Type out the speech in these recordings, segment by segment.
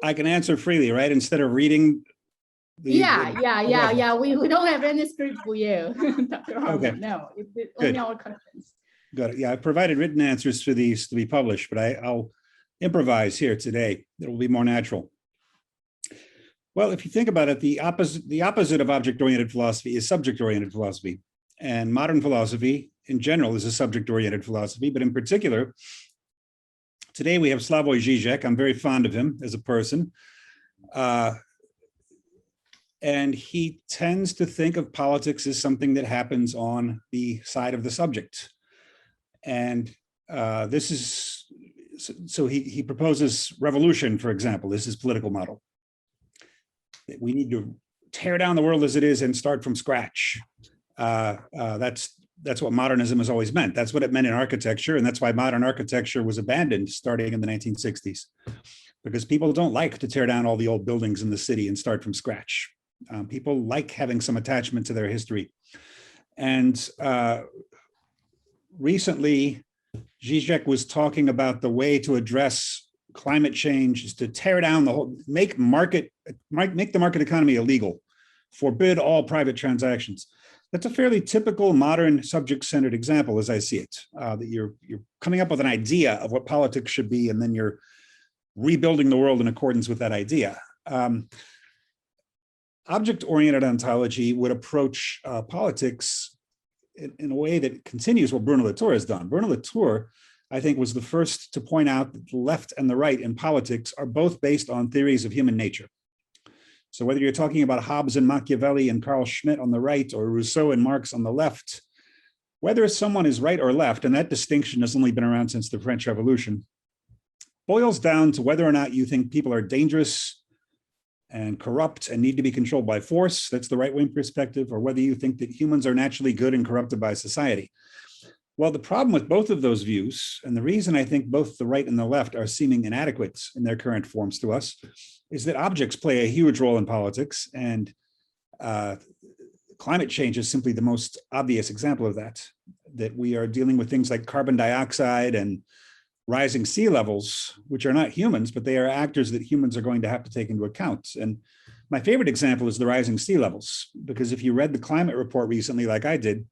I can answer freely, right? Instead of reading yeah. We don't have any script for you, Dr. Harman. Okay. No, it's only our questions. Got it. Yeah, I provided written answers for these to be published, but I'll improvise here today. It will be more natural. Well, if you think about it, the opposite of object-oriented philosophy is subject-oriented philosophy. And modern philosophy in general is a subject-oriented philosophy, but in particular, today we have Slavoj Žižek. I'm very fond of him as a person. And he tends to think of politics as something that happens on the side of the subject. And this is, so he proposes revolution, for example, this is political model. We need to tear down the world as it is and start from scratch. That's what modernism has always meant. That's what it meant in architecture. And that's why modern architecture was abandoned starting in the 1960s, because people don't like to tear down all the old buildings in the city and start from scratch. People like having some attachment to their history. And recently, Žižek was talking about the way to address climate change is to tear down the whole, make the market economy illegal, forbid all private transactions. That's a fairly typical modern subject-centered example, as I see it, that you're coming up with an idea of what politics should be, and then you're rebuilding the world in accordance with that idea. Object-oriented ontology would approach politics in a way that continues what Bruno Latour has done. Bruno Latour, I think, was the first to point out that the left and the right in politics are both based on theories of human nature. So whether you're talking about Hobbes and Machiavelli and Carl Schmitt on the right, or Rousseau and Marx on the left, whether someone is right or left, and that distinction has only been around since the French Revolution, boils down to whether or not you think people are dangerous and corrupt and need to be controlled by force, that's the right-wing perspective, or whether you think that humans are naturally good and corrupted by society. Well, the problem with both of those views, and the reason I think both the right and the left are seeming inadequate in their current forms to us, is that objects play a huge role in politics, and climate change is simply the most obvious example of that, that we are dealing with things like carbon dioxide and rising sea levels, which are not humans, but they are actors that humans are going to have to take into account. And my favorite example is the rising sea levels, because if you read the climate report recently, like I did,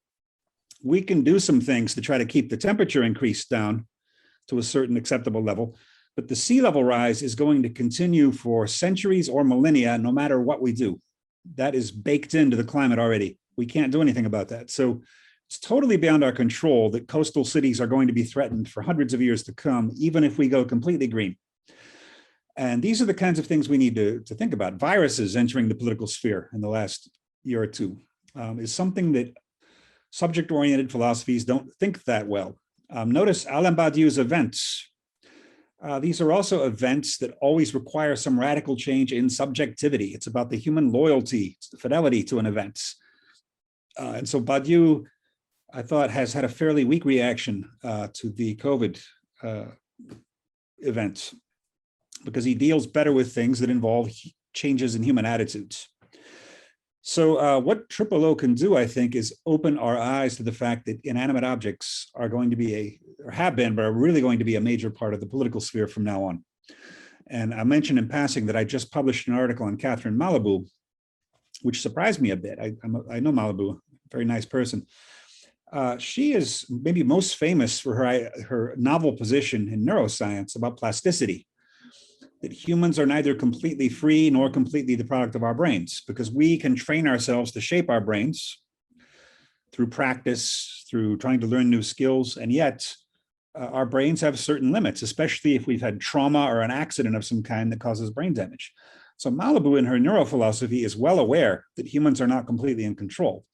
we can do some things to try to keep the temperature increase down to a certain acceptable level, but the sea level rise is going to continue for centuries or millennia, no matter what we do. That is baked into the climate already. We can't do anything about that. So it's totally beyond our control that coastal cities are going to be threatened for hundreds of years to come, even if we go completely green. And these are the kinds of things we need to think about. Viruses entering the political sphere in the last year or two is something that subject-oriented philosophies don't think that well. Notice Alain Badiou's events. These are also events that always require some radical change in subjectivity. It's about the human loyalty, fidelity to an event. And so Badiou, I thought, has had a fairly weak reaction to the COVID event, because he deals better with things that involve changes in human attitudes. So what Triple O can do, I think, is open our eyes to the fact that inanimate objects are going to be or have been, but are really going to be a major part of the political sphere from now on. And I mentioned in passing that I just published an article on Catherine Malabou, which surprised me a bit. I know Malabou, very nice person. She is maybe most famous for her novel position in neuroscience about plasticity, that humans are neither completely free nor completely the product of our brains, because we can train ourselves to shape our brains through practice, through trying to learn new skills, and yet our brains have certain limits, especially if we've had trauma or an accident of some kind that causes brain damage. So Malabou, in her neurophilosophy, is well aware that humans are not completely in control.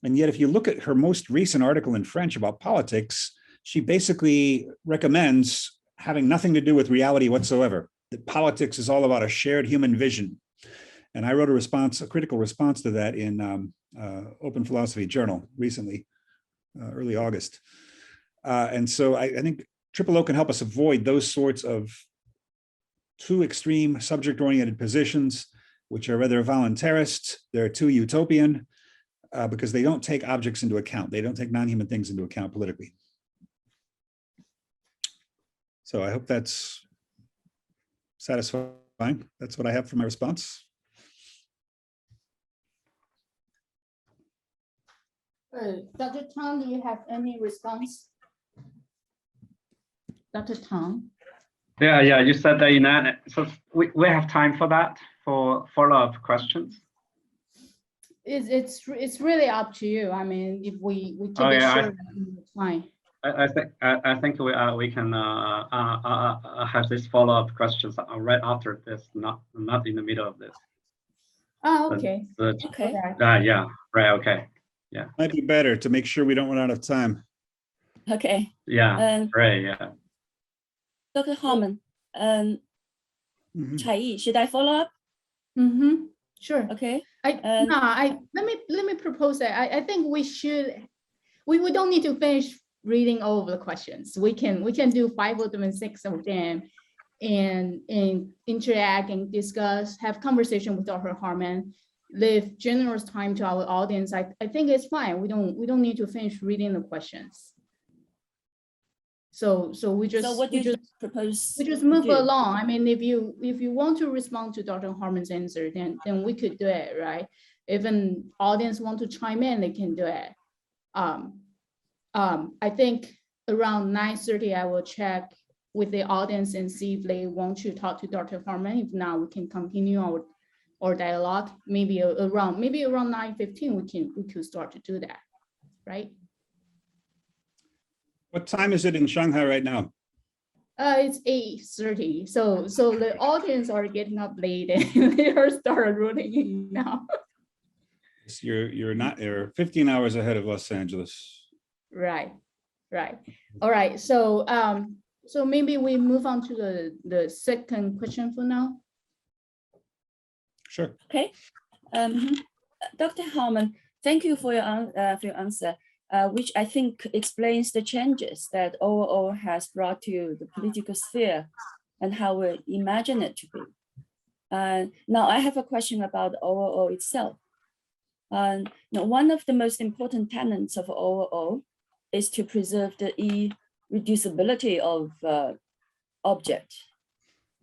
And yet, if you look at her most recent article in French about politics, she basically recommends having nothing to do with reality whatsoever, that politics is all about a shared human vision. And I wrote a critical response to that in Open Philosophy Journal recently, early August. And so I think Triple O can help us avoid those sorts of too extreme subject-oriented positions, which are rather voluntarist. They're too utopian, because they don't take objects into account. They don't take non-human things into account politically. So I hope that's satisfying. fine. That's what I have for my response. Dr. Tang, do you have any response? Dr. Tang? Yeah, you said that so we have time for that, for follow-up questions. It's really up to you. I mean, if we keep it short, it's fine. I think we can have this follow-up questions right after this, not in the middle of this. Oh, okay. Okay. Yeah, right. Okay. Yeah. Might be better to make sure we don't run out of time. Okay. Yeah. Right. Yeah. Dr. Harman, Tsai-yi, should I follow up? Mm-hmm. Sure. Okay. Let me propose that. I think we don't need to finish reading all of the questions. We can do 5 of them and 6 of them, and interact and discuss, have conversation with Dr. Harman, leave generous time to our audience. I think it's fine. We don't need to finish reading the questions. So we just propose? We just move along. I mean, if you want to respond to Dr. Harman's answer, then we could do it, right? Even audience want to chime in, they can do it. I think around 9:30, I will check with the audience and see if they want to talk to Dr. Harman. If not, we can continue our dialogue. Maybe around 9:15, we could start to do that, right? What time is it in Shanghai right now? It's 8:30. So the audience are getting up late and they are started rolling in now. You're 15 hours ahead of Los Angeles. Right. All right. So maybe we move on to the second question for now. Sure. Okay. Dr. Harman, thank you for your answer, which I think explains the changes that OOO has brought to the political sphere and how we imagine it to be. Now I have a question about OOO itself. One of the most important tenets of OOO is to preserve the irreducibility of object,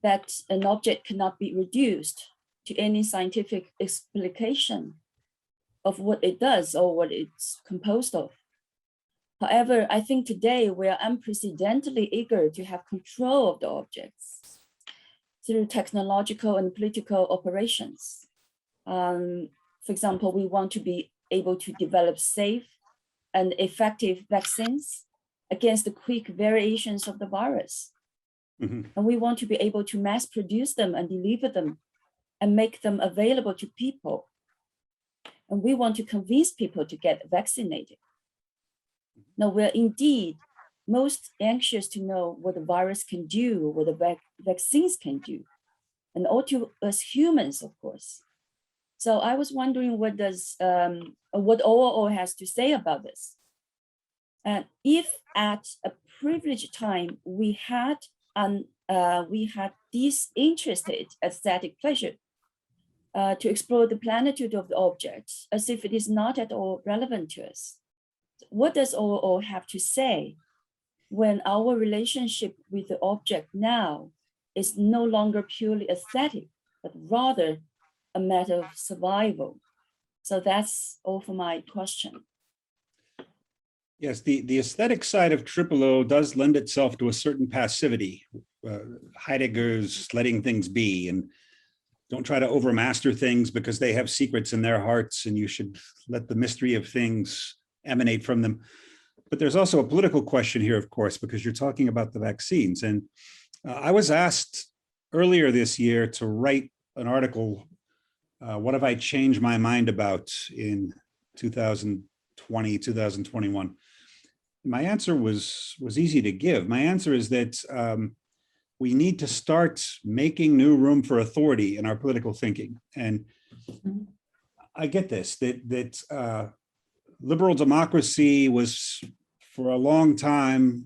that an object cannot be reduced to any scientific explication of what it does or what it's composed of. However, I think today we are unprecedentedly eager to have control of the objects through technological and political operations. For example, we want to be able to develop safe and effective vaccines against the quick variations of the virus. And we want to be able to mass produce them and deliver them and make them available to people. And we want to convince people to get vaccinated. Now, we're indeed most anxious to know what the virus can do, what the vaccines can do, and all to us humans, of course. So I was wondering what OOO has to say about this. And if at a privileged time we had disinterested aesthetic pleasure to explore the plenitude of the object as if it is not at all relevant to us, what does OOO have to say when our relationship with the object now is no longer purely aesthetic, but rather a matter of survival? So that's all for my question. Yes, the aesthetic side of OOO does lend itself to a certain passivity. Heidegger's letting things be, and don't try to overmaster things because they have secrets in their hearts and you should let the mystery of things emanate from them. But there's also a political question here, of course, because you're talking about the vaccines. And I was asked earlier this year to write an article, what have I changed my mind about in 2020, 2021? My answer was easy to give. My answer is that we need to start making new room for authority in our political thinking. And I get this, that liberal democracy was for a long time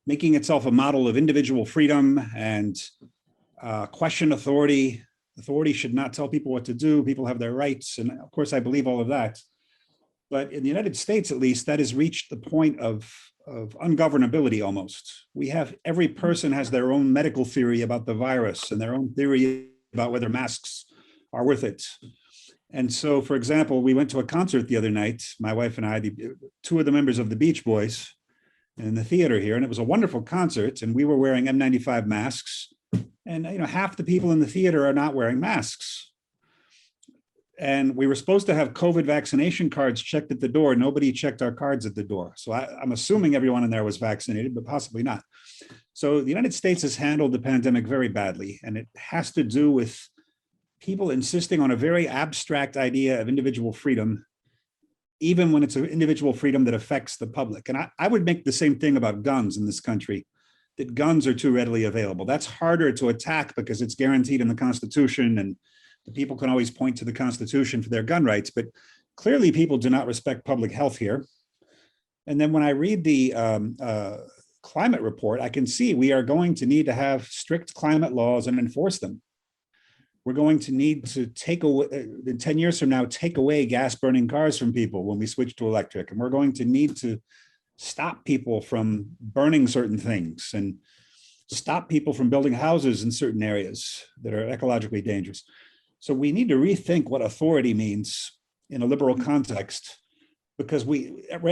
making itself a model of individual freedom and question authority. Authority should not tell people what to do. People have their rights. And of course, I believe all of that. But in the United States, at least, that has reached the point of ungovernability almost. Every person has their own medical theory about the virus and their own theory about whether masks are worth it. And so, for example, we went to a concert the other night, my wife and I, two of the members of the Beach Boys, in the theater here, and it was a wonderful concert, and we were wearing N95 masks, and half the people in the theater are not wearing masks. And we were supposed to have COVID vaccination cards checked at the door. Nobody checked our cards at the door. So I'm assuming everyone in there was vaccinated, but possibly not. So the United States has handled the pandemic very badly, and it has to do with people insisting on a very abstract idea of individual freedom, even when it's an individual freedom that affects the public. And I would make the same thing about guns in this country, that guns are too readily available. That's harder to attack because it's guaranteed in the Constitution, and the people can always point to the Constitution for their gun rights, but clearly people do not respect public health here. And then when I read the climate report, I can see we are going to need to have strict climate laws and enforce them. We're going to need to take away, in 10 years from now, take away gas burning cars from people when we switch to electric. And we're going to need to stop people from burning certain things and stop people from building houses in certain areas that are ecologically dangerous. So we need to rethink what authority means in a liberal context, because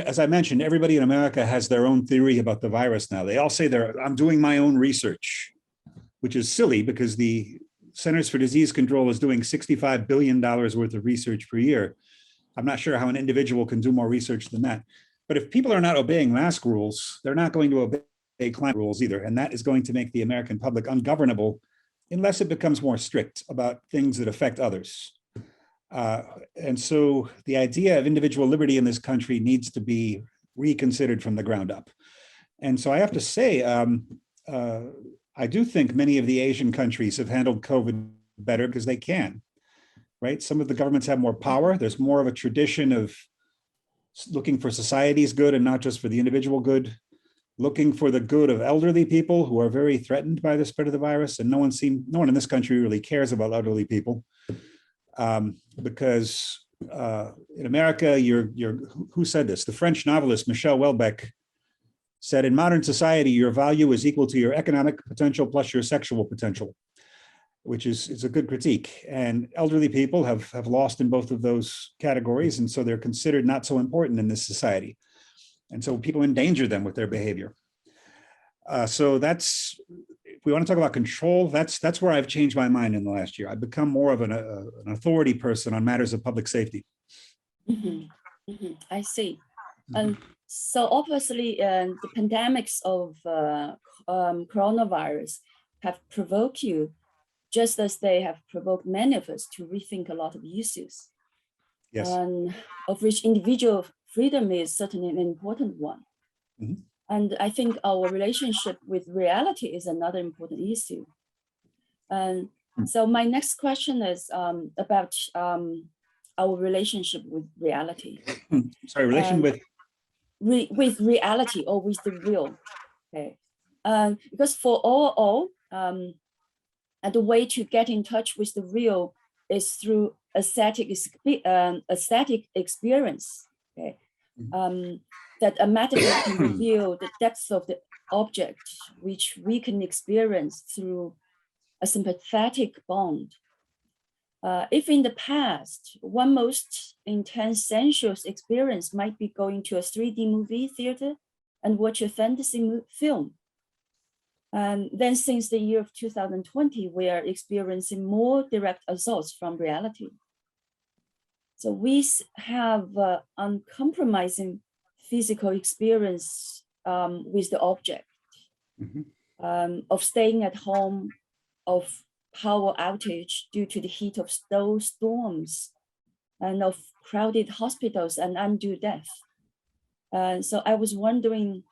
as I mentioned, everybody in America has their own theory about the virus now. They all say I'm doing my own research, which is silly because the Centers for Disease Control is doing $65 billion worth of research per year. I'm not sure how an individual can do more research than that. But if people are not obeying mask rules, they're not going to obey climate rules either. And that is going to make the American public ungovernable unless it becomes more strict about things that affect others. And so the idea of individual liberty in this country needs to be reconsidered from the ground up. And so I have to say, I do think many of the Asian countries have handled COVID better because they can, right? Some of the governments have more power. There's more of a tradition of looking for society's good and not just for the individual good, looking for the good of elderly people who are very threatened by the spread of the virus. And no one in this country really cares about elderly people because in America, who said this? The French novelist Michel Houellebecq said, in modern society, your value is equal to your economic potential plus your sexual potential, which is a good critique. And elderly people have lost in both of those categories. And so they're considered not so important in this society. And so people endanger them with their behavior. So if we want to talk about control, that's where I've changed my mind in the last year. I've become more of an authority person on matters of public safety. I see. And so obviously the pandemics of coronavirus have provoked you, just as they have provoked many of us to rethink a lot of issues. Yes. Of which individual freedom is certainly an important one. Mm-hmm. And I think our relationship with reality is another important issue. And so my next question is about our relationship with reality. Sorry, relation with? With reality or with the real, okay? Because for all the way to get in touch with the real is through aesthetic experience, okay? That a metaphor can reveal the depth of the object, which we can experience through a sympathetic bond. If in the past, one most intense sensuous experience might be going to a 3D movie theater and watch a fantasy film. And then since the year of 2020, we are experiencing more direct assaults from reality. So we have uncompromising physical experience with the object, of staying at home, of power outage due to the heat of snowstorms, and of crowded hospitals and undue death. So I was wondering,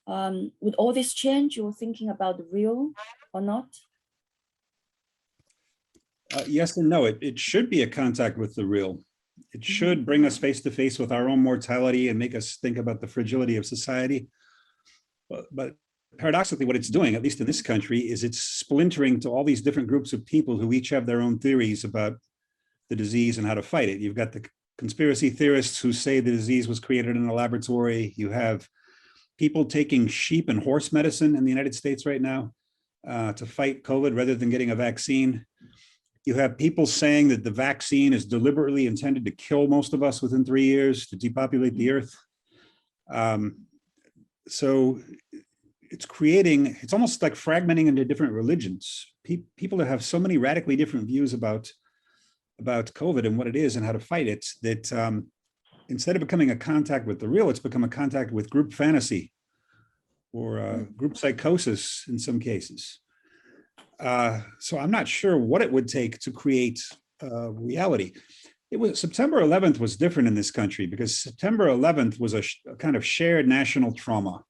would all this change your thinking about the real or not? Yes and no. It should be a contact with the real. It should bring us face to face with our own mortality and make us think about the fragility of society. But paradoxically, what it's doing, at least in this country, is it's splintering to all these different groups of people who each have their own theories about the disease and how to fight it. You've got the conspiracy theorists who say the disease was created in a laboratory. You have people taking sheep and horse medicine in the United States right now to fight COVID rather than getting a vaccine. You have people saying that the vaccine is deliberately intended to kill most of us within 3 years, to depopulate the earth. So it's almost like fragmenting into different religions. People that have so many radically different views about COVID and what it is and how to fight it, that instead of becoming a contact with the real, it's become a contact with group fantasy or group psychosis in some cases. So I'm not sure what it would take to create reality. September 11th was different in this country because September 11th was a kind of shared national trauma.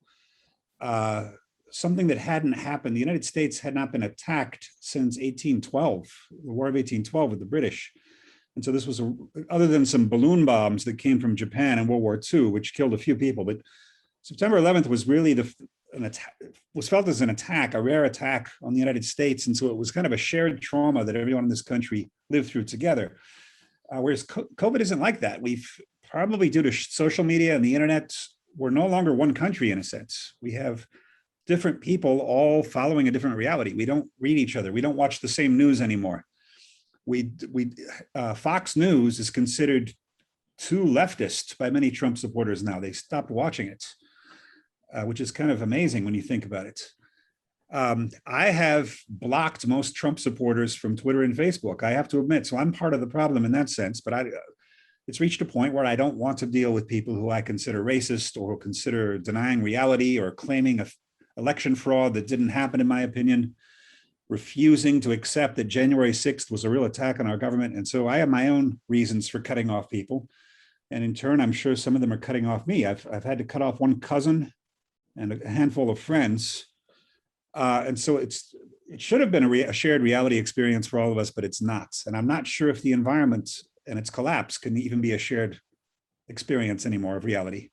Something that hadn't happened. The United States had not been attacked since 1812, the War of 1812 with the British. And so this was, other than some balloon bombs that came from Japan in World War II, which killed a few people, but September 11th was really was felt as an attack, a rare attack on the United States. And so it was kind of a shared trauma that everyone in this country lived through together. Whereas COVID isn't like that. We've probably, due to social media and the internet, we're no longer one country in a sense. We have different people all following a different reality. We don't read each other. We don't watch the same news anymore. Fox News is considered too leftist by many Trump supporters now. They stopped watching it, which is kind of amazing when you think about it. I have blocked most Trump supporters from Twitter and Facebook, I have to admit. So I'm part of the problem in that sense, but it's reached a point where I don't want to deal with people who I consider racist or who consider denying reality or claiming election fraud that didn't happen, in my opinion, refusing to accept that January 6th was a real attack on our government. And so I have my own reasons for cutting off people. And in turn, I'm sure some of them are cutting off me. I've had to cut off one cousin and a handful of friends. And so it should have been a shared reality experience for all of us, but it's not. And I'm not sure if the environment and its collapse can even be a shared experience anymore of reality.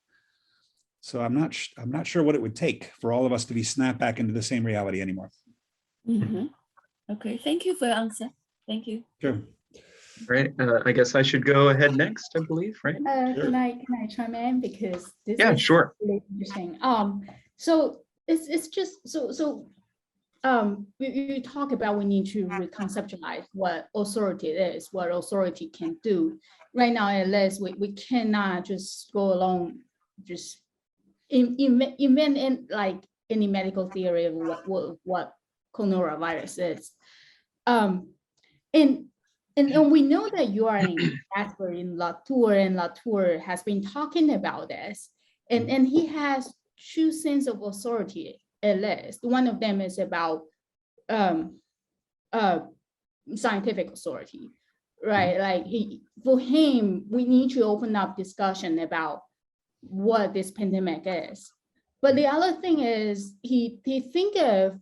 So I'm not sure what it would take for all of us to be snapped back into the same reality anymore. Mm-hmm. Okay, thank you for your answer. Thank you. Sure. Right. I guess I should go ahead next, I believe, right? Sure. Can I chime in, because this is sure. really interesting. So it's just you talk about we need to reconceptualize what authority is, what authority can do. Right now, at least we cannot just go along, just invent in like any medical theory of what coronavirus is. And we know that you are an expert in Latour, and Latour has been talking about this, and he has two senses of authority, at least. One of them is about scientific authority, right? Like for him, we need to open up discussion about what this pandemic is. But the other thing is he think of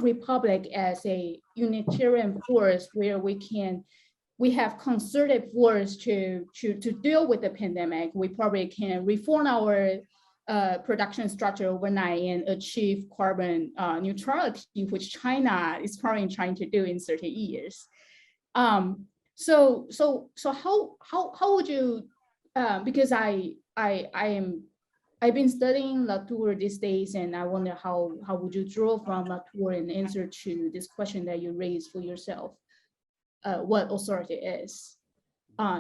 Republic as a unitarian force where we have concerted force to deal with the pandemic. We probably can reform our production structure overnight and achieve carbon neutrality, which China is currently trying to do in 30 years. So how would you? Because I've been studying Latour these days, and I wonder how would you draw from Latour and answer to this question that you raised for yourself, what authority is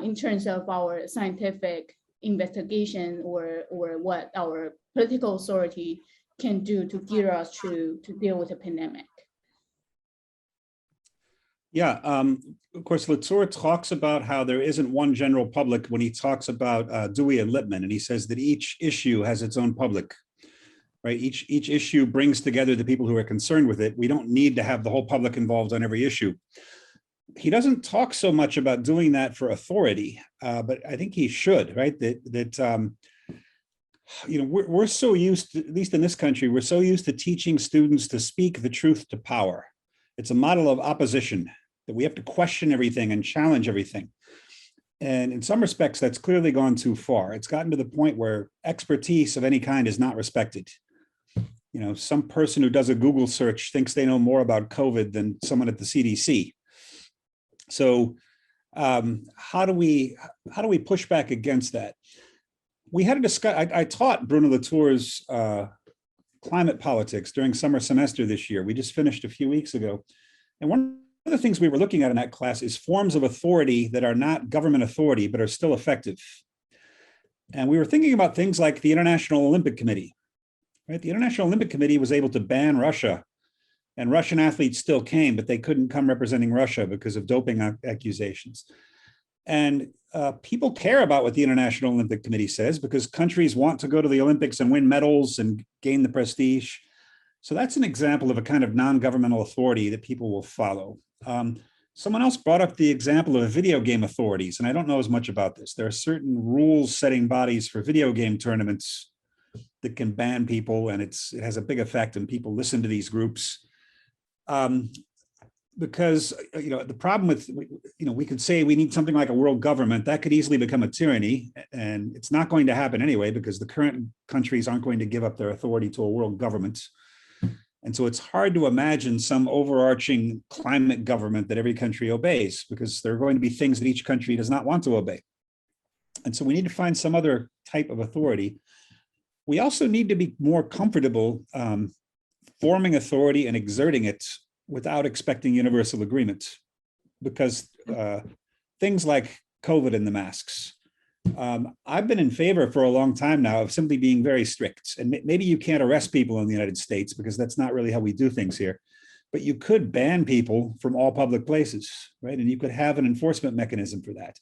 in terms of our scientific investigation or what our political authority can do to gear us to deal with the pandemic. Yeah, of course, Latour talks about how there isn't one general public when he talks about Dewey and Lippmann, and he says that each issue has its own public, right? Each issue brings together the people who are concerned with it. We don't need to have the whole public involved on every issue. He doesn't talk so much about doing that for authority, but I think he should, right? We're so used to, at least in this country, we're so used to teaching students to speak the truth to power. It's a model of opposition, that we have to question everything and challenge everything. And in some respects, that's clearly gone too far. It's gotten to the point where expertise of any kind is not respected. You know, some person who does a Google search thinks they know more about COVID than someone at the CDC. So how do we push back against that? We had a discussion. I taught Bruno Latour's climate politics during summer semester this year. We just finished a few weeks ago. And one of the things we were looking at in that class is forms of authority that are not government authority, but are still effective. And we were thinking about things like the International Olympic Committee, right? The International Olympic Committee was able to ban Russia, and Russian athletes still came, but they couldn't come representing Russia because of doping accusations. And people care about what the International Olympic Committee says because countries want to go to the Olympics and win medals and gain the prestige. So that's an example of a kind of non-governmental authority that people will follow. Someone else brought up the example of video game authorities, and I don't know as much about this. There are certain rules-setting bodies for video game tournaments that can ban people, and it has a big effect, and people listen to these groups. Because the problem with, we could say we need something like a world government that could easily become a tyranny, and it's not going to happen anyway because the current countries aren't going to give up their authority to a world government. And so it's hard to imagine some overarching climate government that every country obeys because there are going to be things that each country does not want to obey. And so we need to find some other type of authority. We also need to be more comfortable forming authority and exerting it without expecting universal agreement, because things like COVID and the masks, I've been in favor for a long time now of simply being very strict. And maybe you can't arrest people in the United States because that's not really how we do things here, but you could ban people from all public places, right? And you could have an enforcement mechanism for that.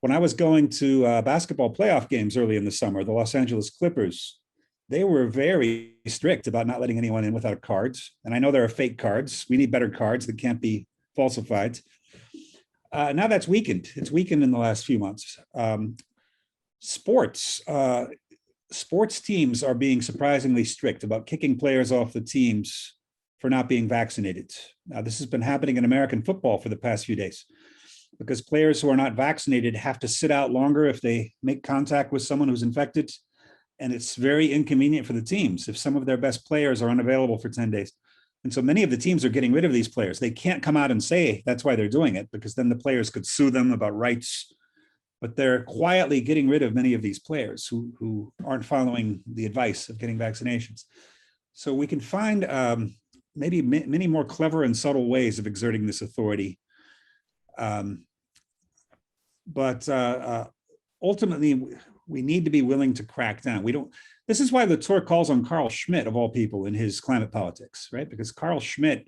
When I was going to basketball playoff games early in the summer, the Los Angeles Clippers, they were very strict about not letting anyone in without cards. And I know there are fake cards. We need better cards that can't be falsified. Now that's weakened. It's weakened in the last few months. Sports teams are being surprisingly strict about kicking players off the teams for not being vaccinated. Now, this has been happening in American football for the past few days because players who are not vaccinated have to sit out longer if they make contact with someone who's infected. And it's very inconvenient for the teams if some of their best players are unavailable for 10 days. And so many of the teams are getting rid of these players. They can't come out and say that's why they're doing it, because then the players could sue them about rights. But they're quietly getting rid of many of these players who aren't following the advice of getting vaccinations. So we can find maybe many more clever and subtle ways of exerting this authority. But ultimately, we need to be willing to crack down. This is why Latour calls on Carl Schmitt, of all people, in his climate politics, right? Because Carl Schmitt,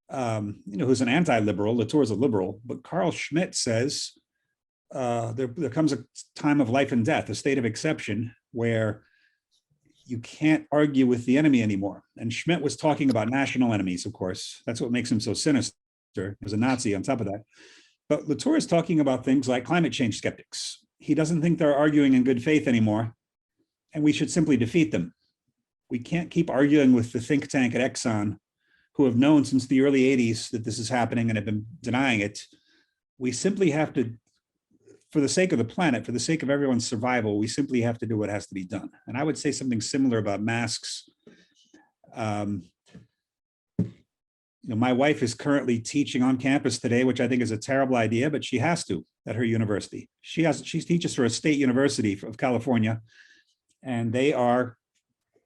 who's an anti-liberal, Latour's a liberal, but Carl Schmitt says there comes a time of life and death, a state of exception, where you can't argue with the enemy anymore. And Schmitt was talking about national enemies, of course. That's what makes him so sinister. He was a Nazi on top of that. But Latour is talking about things like climate change skeptics. He doesn't think they're arguing in good faith anymore, and we should simply defeat them. We can't keep arguing with the think tank at Exxon, who have known since the early 80s that this is happening and have been denying it. We simply have to, for the sake of the planet, for the sake of everyone's survival, we simply have to do what has to be done. And I would say something similar about masks. My wife is currently teaching on campus today, which I think is a terrible idea, but she has to at her university. She teaches for a state university of California, and they are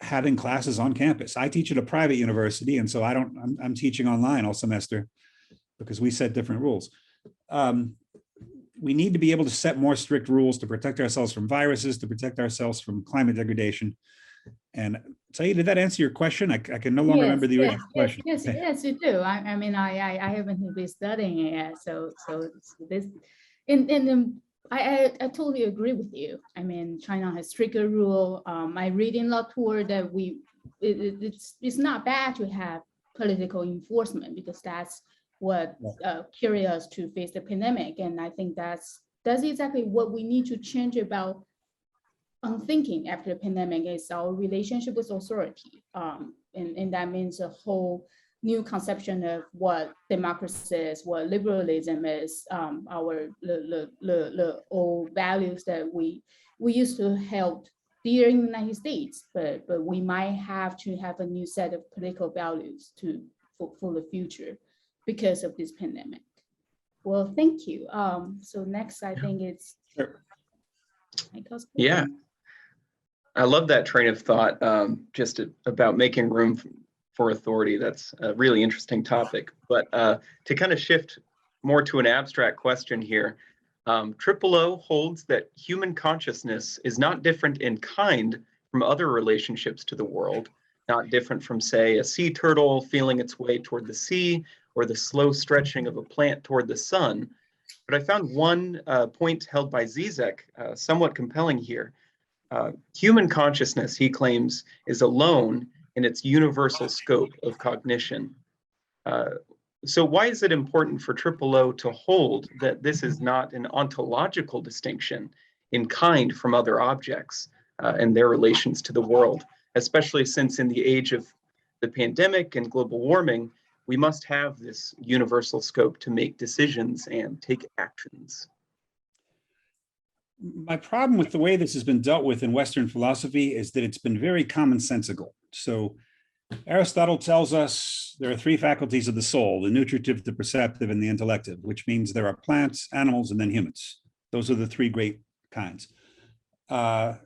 having classes on campus. I teach at a private university, and so I'm teaching online all semester because we set different rules. We need to be able to set more strict rules to protect ourselves from viruses, to protect ourselves from climate degradation. And Tsai-yi, did that answer your question? I can no longer remember the original question. Yes, you do. I mean, I haven't been studying it yet, so this, and I totally agree with you. I mean, China has stricter rule. I read in Latour that it's not bad to have political enforcement because that's what carried us to face the pandemic, and I think that's exactly what we need to change about thinking after the pandemic is our relationship with authority, and that means a whole new conception of what democracy is, what liberalism is, our the old values that we used to hold dear in the United States, but we might have to have a new set of political values for the future because of this pandemic. Well, thank you. So next, I think it's Michael's. Yeah. I love that train of thought, just about making room for authority. That's a really interesting topic. But to kind of shift more to an abstract question here, O holds that human consciousness is not different in kind from other relationships to the world, not different from, say, a sea turtle feeling its way toward the sea or the slow stretching of a plant toward the sun. But I found one point held by Zizek somewhat compelling here. Human consciousness, he claims, is alone in its universal scope of cognition. So why is it important for O to hold that this is not an ontological distinction in kind from other objects and their relations to the world, especially since in the age of the pandemic and global warming, we must have this universal scope to make decisions and take actions? My problem with the way this has been dealt with in Western philosophy is that it's been very commonsensical. So Aristotle tells us there are three faculties of the soul: the nutritive, the perceptive, and the intellective, which means there are plants, animals, and then humans. Those are the three great kinds. Meyasu,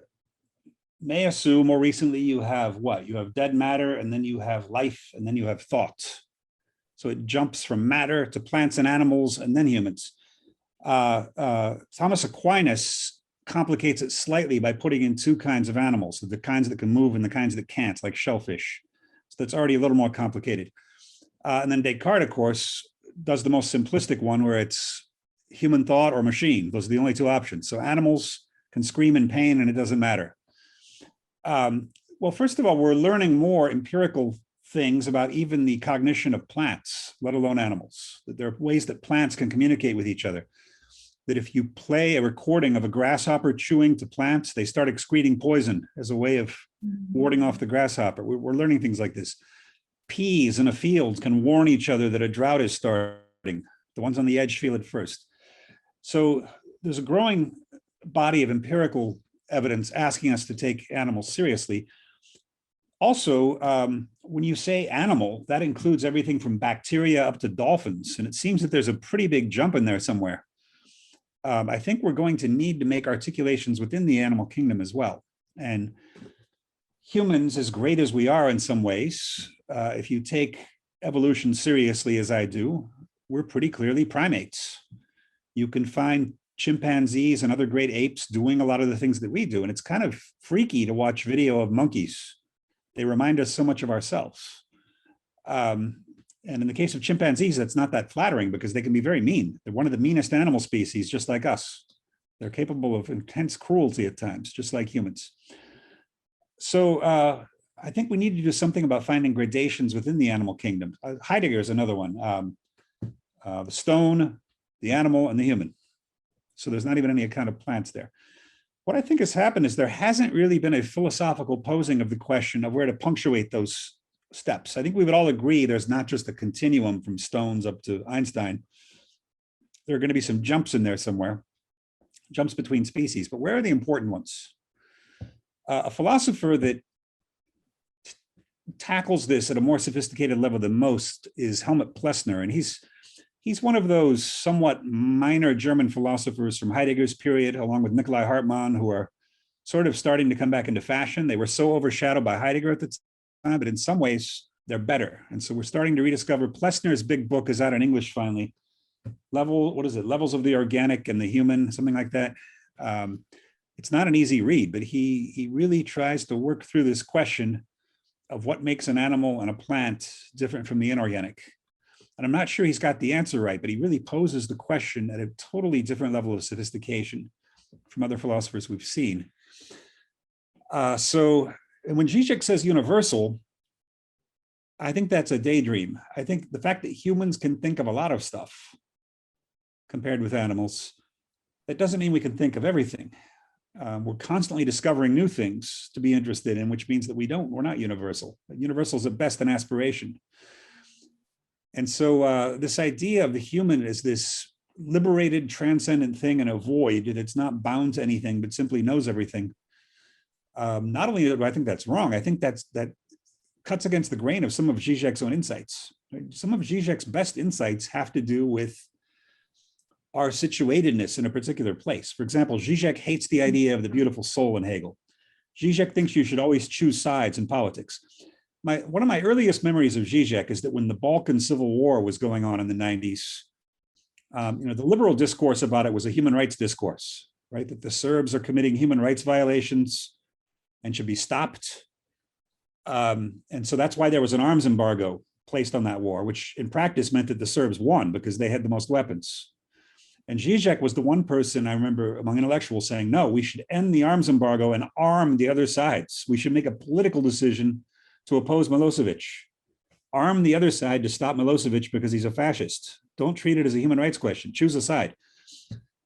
more recently, you have what? You have dead matter, and then you have life, and then you have thought. So it jumps from matter to plants and animals, and then humans. Thomas Aquinas complicates it slightly by putting in two kinds of animals, the kinds that can move and the kinds that can't, like shellfish. So that's already a little more complicated. And then Descartes, of course, does the most simplistic one where it's human thought or machine. Those are the only two options. So animals can scream in pain and it doesn't matter. Well, first of all, we're learning more empirical things about even the cognition of plants, let alone animals. That there are ways that plants can communicate with each other. That if you play a recording of a grasshopper chewing to plants, they start excreting poison as a way of warding off the grasshopper. We're learning things like this. Peas in a field can warn each other that a drought is starting. The ones on the edge feel it first. So there's a growing body of empirical evidence asking us to take animals seriously. Also, when you say animal, that includes everything from bacteria up to dolphins. And it seems that there's a pretty big jump in there somewhere. I think we're going to need to make articulations within the animal kingdom as well. And humans, as great as we are in some ways, if you take evolution seriously as I do, we're pretty clearly primates. You can find chimpanzees and other great apes doing a lot of the things that we do. And it's kind of freaky to watch video of monkeys. They remind us so much of ourselves. And in the case of chimpanzees, that's not that flattering because they can be very mean. They're one of the meanest animal species, just like us. They're capable of intense cruelty at times, just like humans. So I think we need to do something about finding gradations within the animal kingdom. Heidegger is another one. The stone, the animal, and the human. So there's not even any kind of plants there. What I think has happened is there hasn't really been a philosophical posing of the question of where to punctuate those steps. I think we would all agree there's not just a continuum from stones up to Einstein. There are going to be some jumps in there somewhere, jumps between species, but where are the important ones? A philosopher that tackles this at a more sophisticated level than most is Helmut Plessner, and he's one of those somewhat minor German philosophers from Heidegger's period, along with Nikolai Hartmann, who are sort of starting to come back into fashion. They were so overshadowed by Heidegger at the time, but in some ways they're better. And so we're starting to rediscover. Plessner's big book is out in English finally. Levels of the Organic and the Human, something like that. It's not an easy read, but he really tries to work through this question of what makes an animal and a plant different from the inorganic. And I'm not sure he's got the answer right, but he really poses the question at a totally different level of sophistication from other philosophers we've seen. And when Zizek says universal, I think that's a daydream. I think the fact that humans can think of a lot of stuff compared with animals, that doesn't mean we can think of everything. We're constantly discovering new things to be interested in, which means that we're not universal. Universal is at best an aspiration. And so this idea of the human as this liberated, transcendent thing in a void that's not bound to anything, but simply knows everything. Not only do I think that's wrong, I think that cuts against the grain of some of Zizek's own insights. Some of Zizek's best insights have to do with our situatedness in a particular place. For example, Zizek hates the idea of the beautiful soul in Hegel. Zizek thinks you should always choose sides in politics. one of my earliest memories of Zizek is that when the Balkan Civil War was going on in the 90s, the liberal discourse about it was a human rights discourse, right? That the Serbs are committing human rights violations and should be stopped. And so that's why there was an arms embargo placed on that war, which in practice meant that the Serbs won because they had the most weapons. And Zizek was the one person I remember among intellectuals saying, no, we should end the arms embargo and arm the other sides. We should make a political decision to oppose Milosevic. Arm the other side to stop Milosevic because he's a fascist. Don't treat it as a human rights question. Choose a side.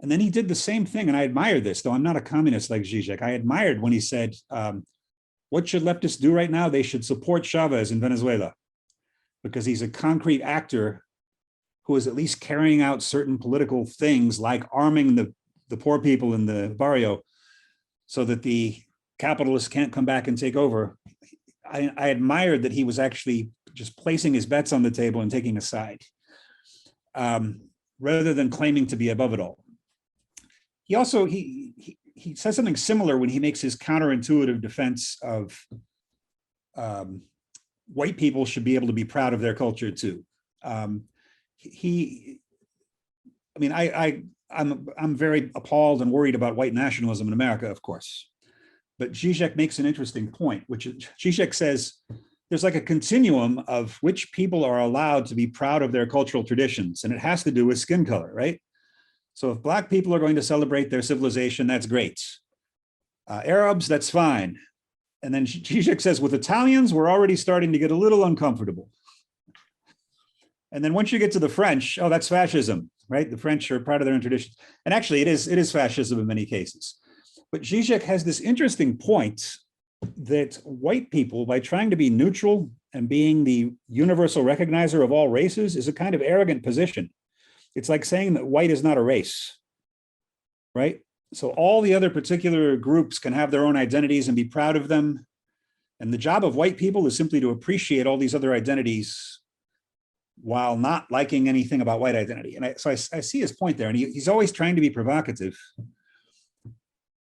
And then he did the same thing. And I admired this, though I'm not a communist like Zizek. I admired when he said, what should leftists do right now? They should support Chavez in Venezuela because he's a concrete actor who is at least carrying out certain political things like arming the poor people in the barrio so that the capitalists can't come back and take over. I admired that he was actually just placing his bets on the table and taking a side rather than claiming to be above it all. He also, he says something similar when he makes his counterintuitive defense of white people should be able to be proud of their culture too. I'm very appalled and worried about white nationalism in America, of course. But Zizek makes an interesting point, which is, Zizek says there's like a continuum of which people are allowed to be proud of their cultural traditions, and it has to do with skin color, right? So if Black people are going to celebrate their civilization, that's great. Arabs, that's fine. And then Zizek says, with Italians, we're already starting to get a little uncomfortable. And then once you get to the French, oh, that's fascism, right? The French are proud of their own traditions. And actually, it is fascism in many cases. But Zizek has this interesting point that white people, by trying to be neutral and being the universal recognizer of all races, is a kind of arrogant position. It's like saying that white is not a race, right? So all the other particular groups can have their own identities and be proud of them. And the job of white people is simply to appreciate all these other identities while not liking anything about white identity. And I see his point there, and he's always trying to be provocative.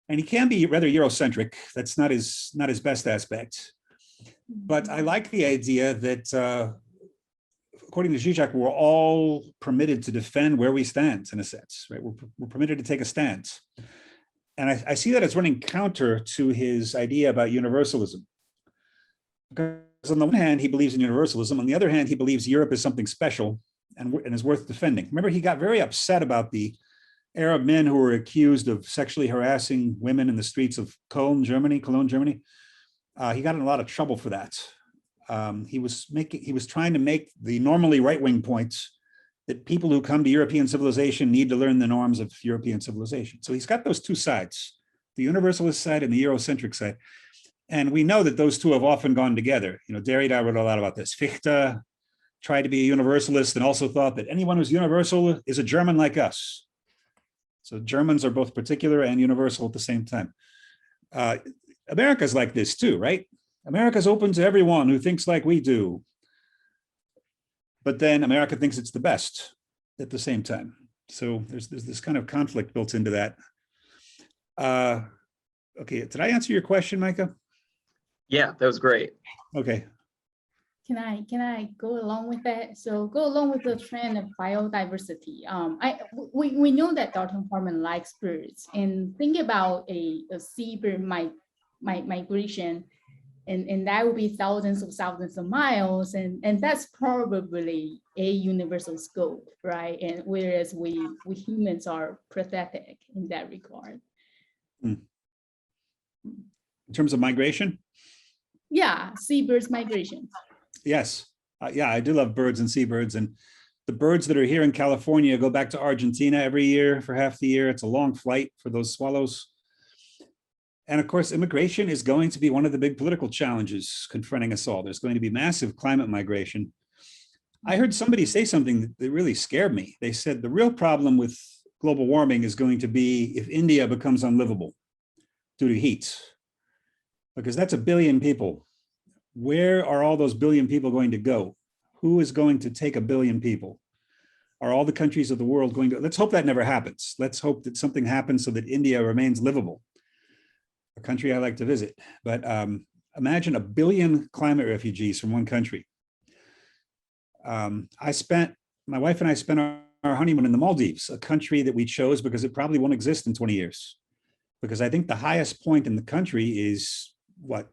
And he can be rather Eurocentric. That's not his best aspect. But I like the idea that, according to Zizek, we're all permitted to defend where we stand, in a sense, right? We're permitted to take a stance. And I see that as running counter to his idea about universalism. Because on the one hand, he believes in universalism. On the other hand, he believes Europe is something special and is worth defending. Remember, he got very upset about the Arab men who were accused of sexually harassing women in the streets of Cologne, Germany. He got in a lot of trouble for that. He was trying to make the normally right-wing points that people who come to European civilization need to learn the norms of European civilization. So he's got those two sides, the universalist side and the Eurocentric side. And we know that those two have often gone together. Derrida wrote a lot about this. Fichte tried to be a universalist and also thought that anyone who's universal is a German like us. So Germans are both particular and universal at the same time. America's like this too, right? America's open to everyone who thinks like we do. But then America thinks it's the best at the same time. So there's this kind of conflict built into that. Okay, did I answer your question, Micah? Yeah, that was great. Okay. Can I go along with that? So go along with the trend of biodiversity. We know that Dr. Harman likes birds, and think about a seabird migration, and that would be thousands of miles, and that's probably a universal scope, right? And whereas we humans are pathetic in that regard. In terms of migration? Yeah, seabirds migration. Yes. Yeah, I do love birds and seabirds. And the birds that are here in California go back to Argentina every year for half the year. It's a long flight for those swallows. And of course, immigration is going to be one of the big political challenges confronting us all. There's going to be massive climate migration. I heard somebody say something that really scared me. They said the real problem with global warming is going to be if India becomes unlivable due to heat, because that's 1 billion people. Where are all those 1 billion people going to go? Who is going to take 1 billion people? Are all the countries of the world going to? Let's hope that never happens. Let's hope that something happens so that India remains livable, a country I like to visit. But imagine 1 billion climate refugees from one country. My wife and I spent our honeymoon in the Maldives, a country that we chose because it probably won't exist in 20 years. Because I think the highest point in the country is what,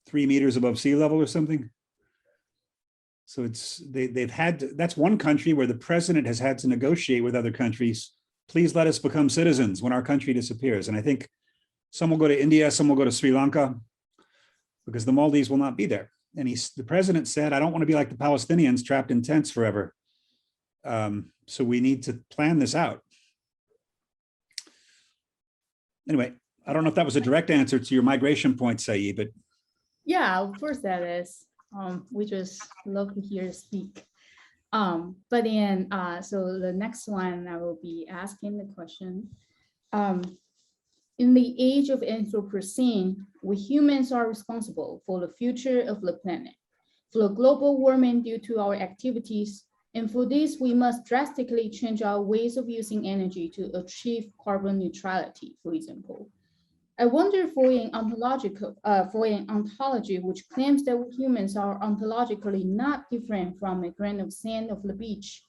3 meters above sea level or something. So they've had to, that's one country where the president has had to negotiate with other countries. Please let us become citizens when our country disappears. And I think some will go to India, some will go to Sri Lanka, because the Maldives will not be there. And the president said, I don't want to be like the Palestinians trapped in tents forever. So we need to plan this out. Anyway, I don't know if that was a direct answer to your migration point, Tsai-yi, but. Yeah, of course that is. We just love to hear you speak. But then, so the next one, I will be asking the question. In the age of Anthropocene, we humans are responsible for the future of the planet, for the global warming due to our activities. And for this, we must drastically change our ways of using energy to achieve carbon neutrality, for example. I wonder for an ontology which claims that humans are ontologically not different from a grain of sand of the beach,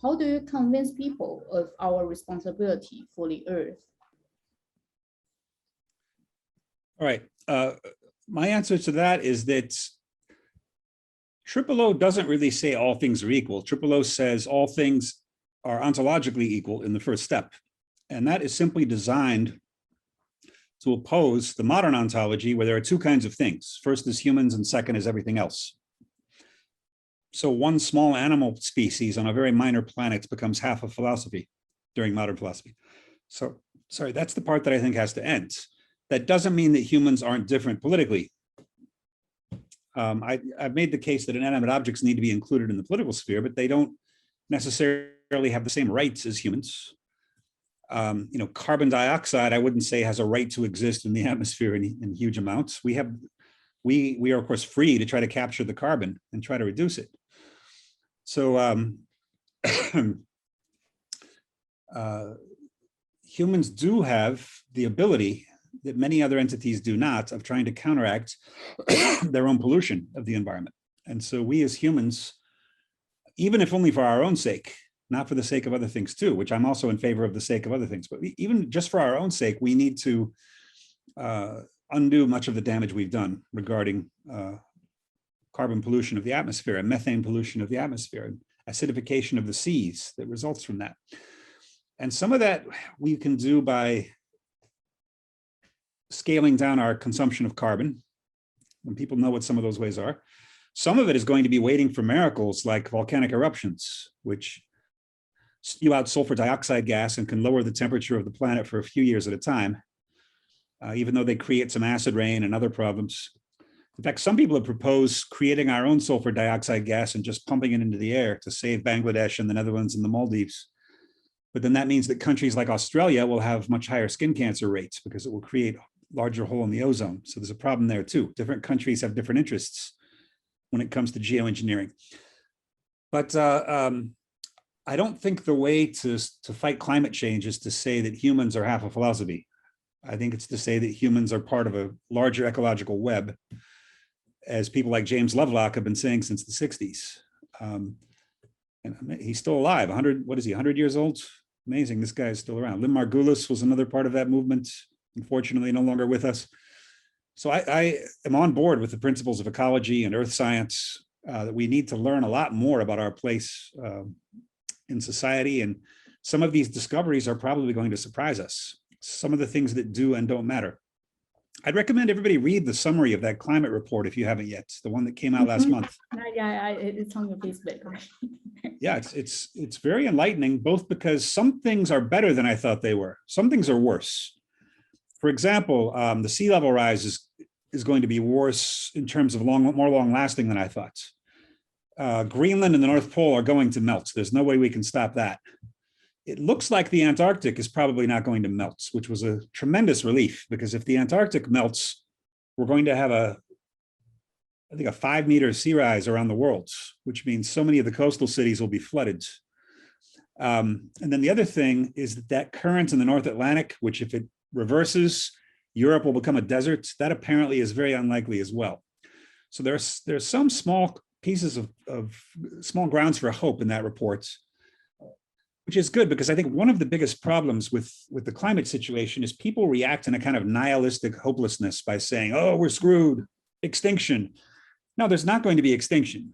how do you convince people of our responsibility for the earth? All right, my answer to that is that O doesn't really say all things are equal. O says all things are ontologically equal in the first step. And that is simply designed to oppose the modern ontology where there are two kinds of things. First is humans and second is everything else. So one small animal species on a very minor planet becomes half of philosophy during modern philosophy. So, sorry, that's the part that I think has to end. That doesn't mean that humans aren't different politically. I've made the case that inanimate objects need to be included in the political sphere, but they don't necessarily have the same rights as humans. Carbon dioxide, I wouldn't say has a right to exist in the atmosphere in huge amounts. We are of course free to try to capture the carbon and try to reduce it. So humans do have the ability that many other entities do not of trying to counteract their own pollution of the environment. And so we as humans, even if only for our own sake, not for the sake of other things too, which I'm also in favor of the sake of other things, but even just for our own sake, we need to undo much of the damage we've done regarding carbon pollution of the atmosphere and methane pollution of the atmosphere and acidification of the seas that results from that. And some of that we can do by scaling down our consumption of carbon, when people know what some of those ways are. Some of it is going to be waiting for miracles like volcanic eruptions, which spew out sulfur dioxide gas and can lower the temperature of the planet for a few years at a time, even though they create some acid rain and other problems. In fact, some people have proposed creating our own sulfur dioxide gas and just pumping it into the air to save Bangladesh and the Netherlands and the Maldives. But then that means that countries like Australia will have much higher skin cancer rates because it will create a larger hole in the ozone. So there's a problem there too. Different countries have different interests when it comes to geoengineering. But I don't think the way to fight climate change is to say that humans are half a philosophy. I think it's to say that humans are part of a larger ecological web, as people like James Lovelock have been saying since the 60s. And he's still alive, 100 years old? Amazing, this guy is still around. Lynn Margulis was another part of that movement, unfortunately no longer with us. So I am on board with the principles of ecology and earth science, that we need to learn a lot more about our place in society. And some of these discoveries are probably going to surprise us. Some of the things that do and don't matter. I'd recommend everybody read the summary of that climate report if you haven't yet, the one that came out last month. Yeah, it's on your Facebook. Yeah, it's very enlightening, both because some things are better than I thought they were. Some things are worse. For example, the sea level rise is going to be worse in terms of more long lasting than I thought. Greenland and the North Pole are going to melt. There's no way we can stop that. It looks like the Antarctic is probably not going to melt, which was a tremendous relief, because if the Antarctic melts, we're going to have I think a 5-meter sea rise around the world, which means so many of the coastal cities will be flooded. And then the other thing is that current in the North Atlantic, which if it reverses, Europe will become a desert. That apparently is very unlikely as well. So there's some small pieces of small grounds for hope in that report, which is good, because I think one of the biggest problems with the climate situation is people react in a kind of nihilistic hopelessness by saying, oh, we're screwed, extinction. No, there's not going to be extinction.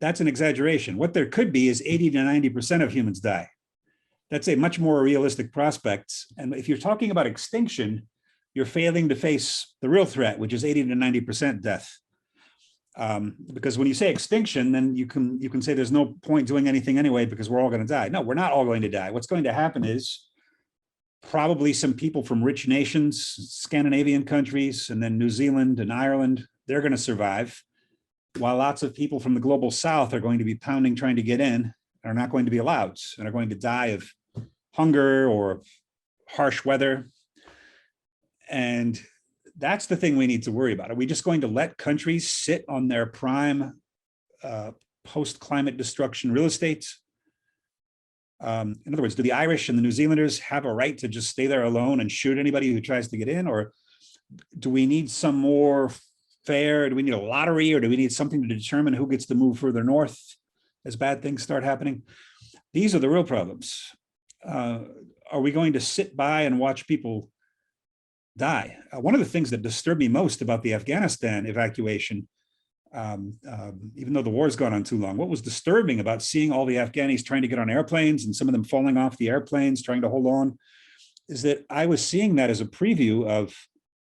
That's an exaggeration. What there could be is 80 to 90% of humans die. That's a much more realistic prospect. And if you're talking about extinction, you're failing to face the real threat, which is 80 to 90% death. Because when you say extinction, then you can say there's no point doing anything anyway because we're all going to die. No, we're not all going to die. What's going to happen is probably some people from rich nations, Scandinavian countries, and then New Zealand and Ireland, they're going to survive, while lots of people from the global south are going to be pounding trying to get in, are not going to be allowed, and are going to die of hunger or harsh weather. And that's the thing we need to worry about. Are we just going to let countries sit on their prime post-climate destruction real estate? In other words, do the Irish and the New Zealanders have a right to just stay there alone and shoot anybody who tries to get in? Or do we need some more fair, do we need a lottery, or do we need something to determine who gets to move further north as bad things start happening? These are the real problems. Are we going to sit by and watch people die? One of the things that disturbed me most about the Afghanistan evacuation, even though the war's gone on too long, what was disturbing about seeing all the Afghanis trying to get on airplanes and some of them falling off the airplanes, trying to hold on, is that I was seeing that as a preview of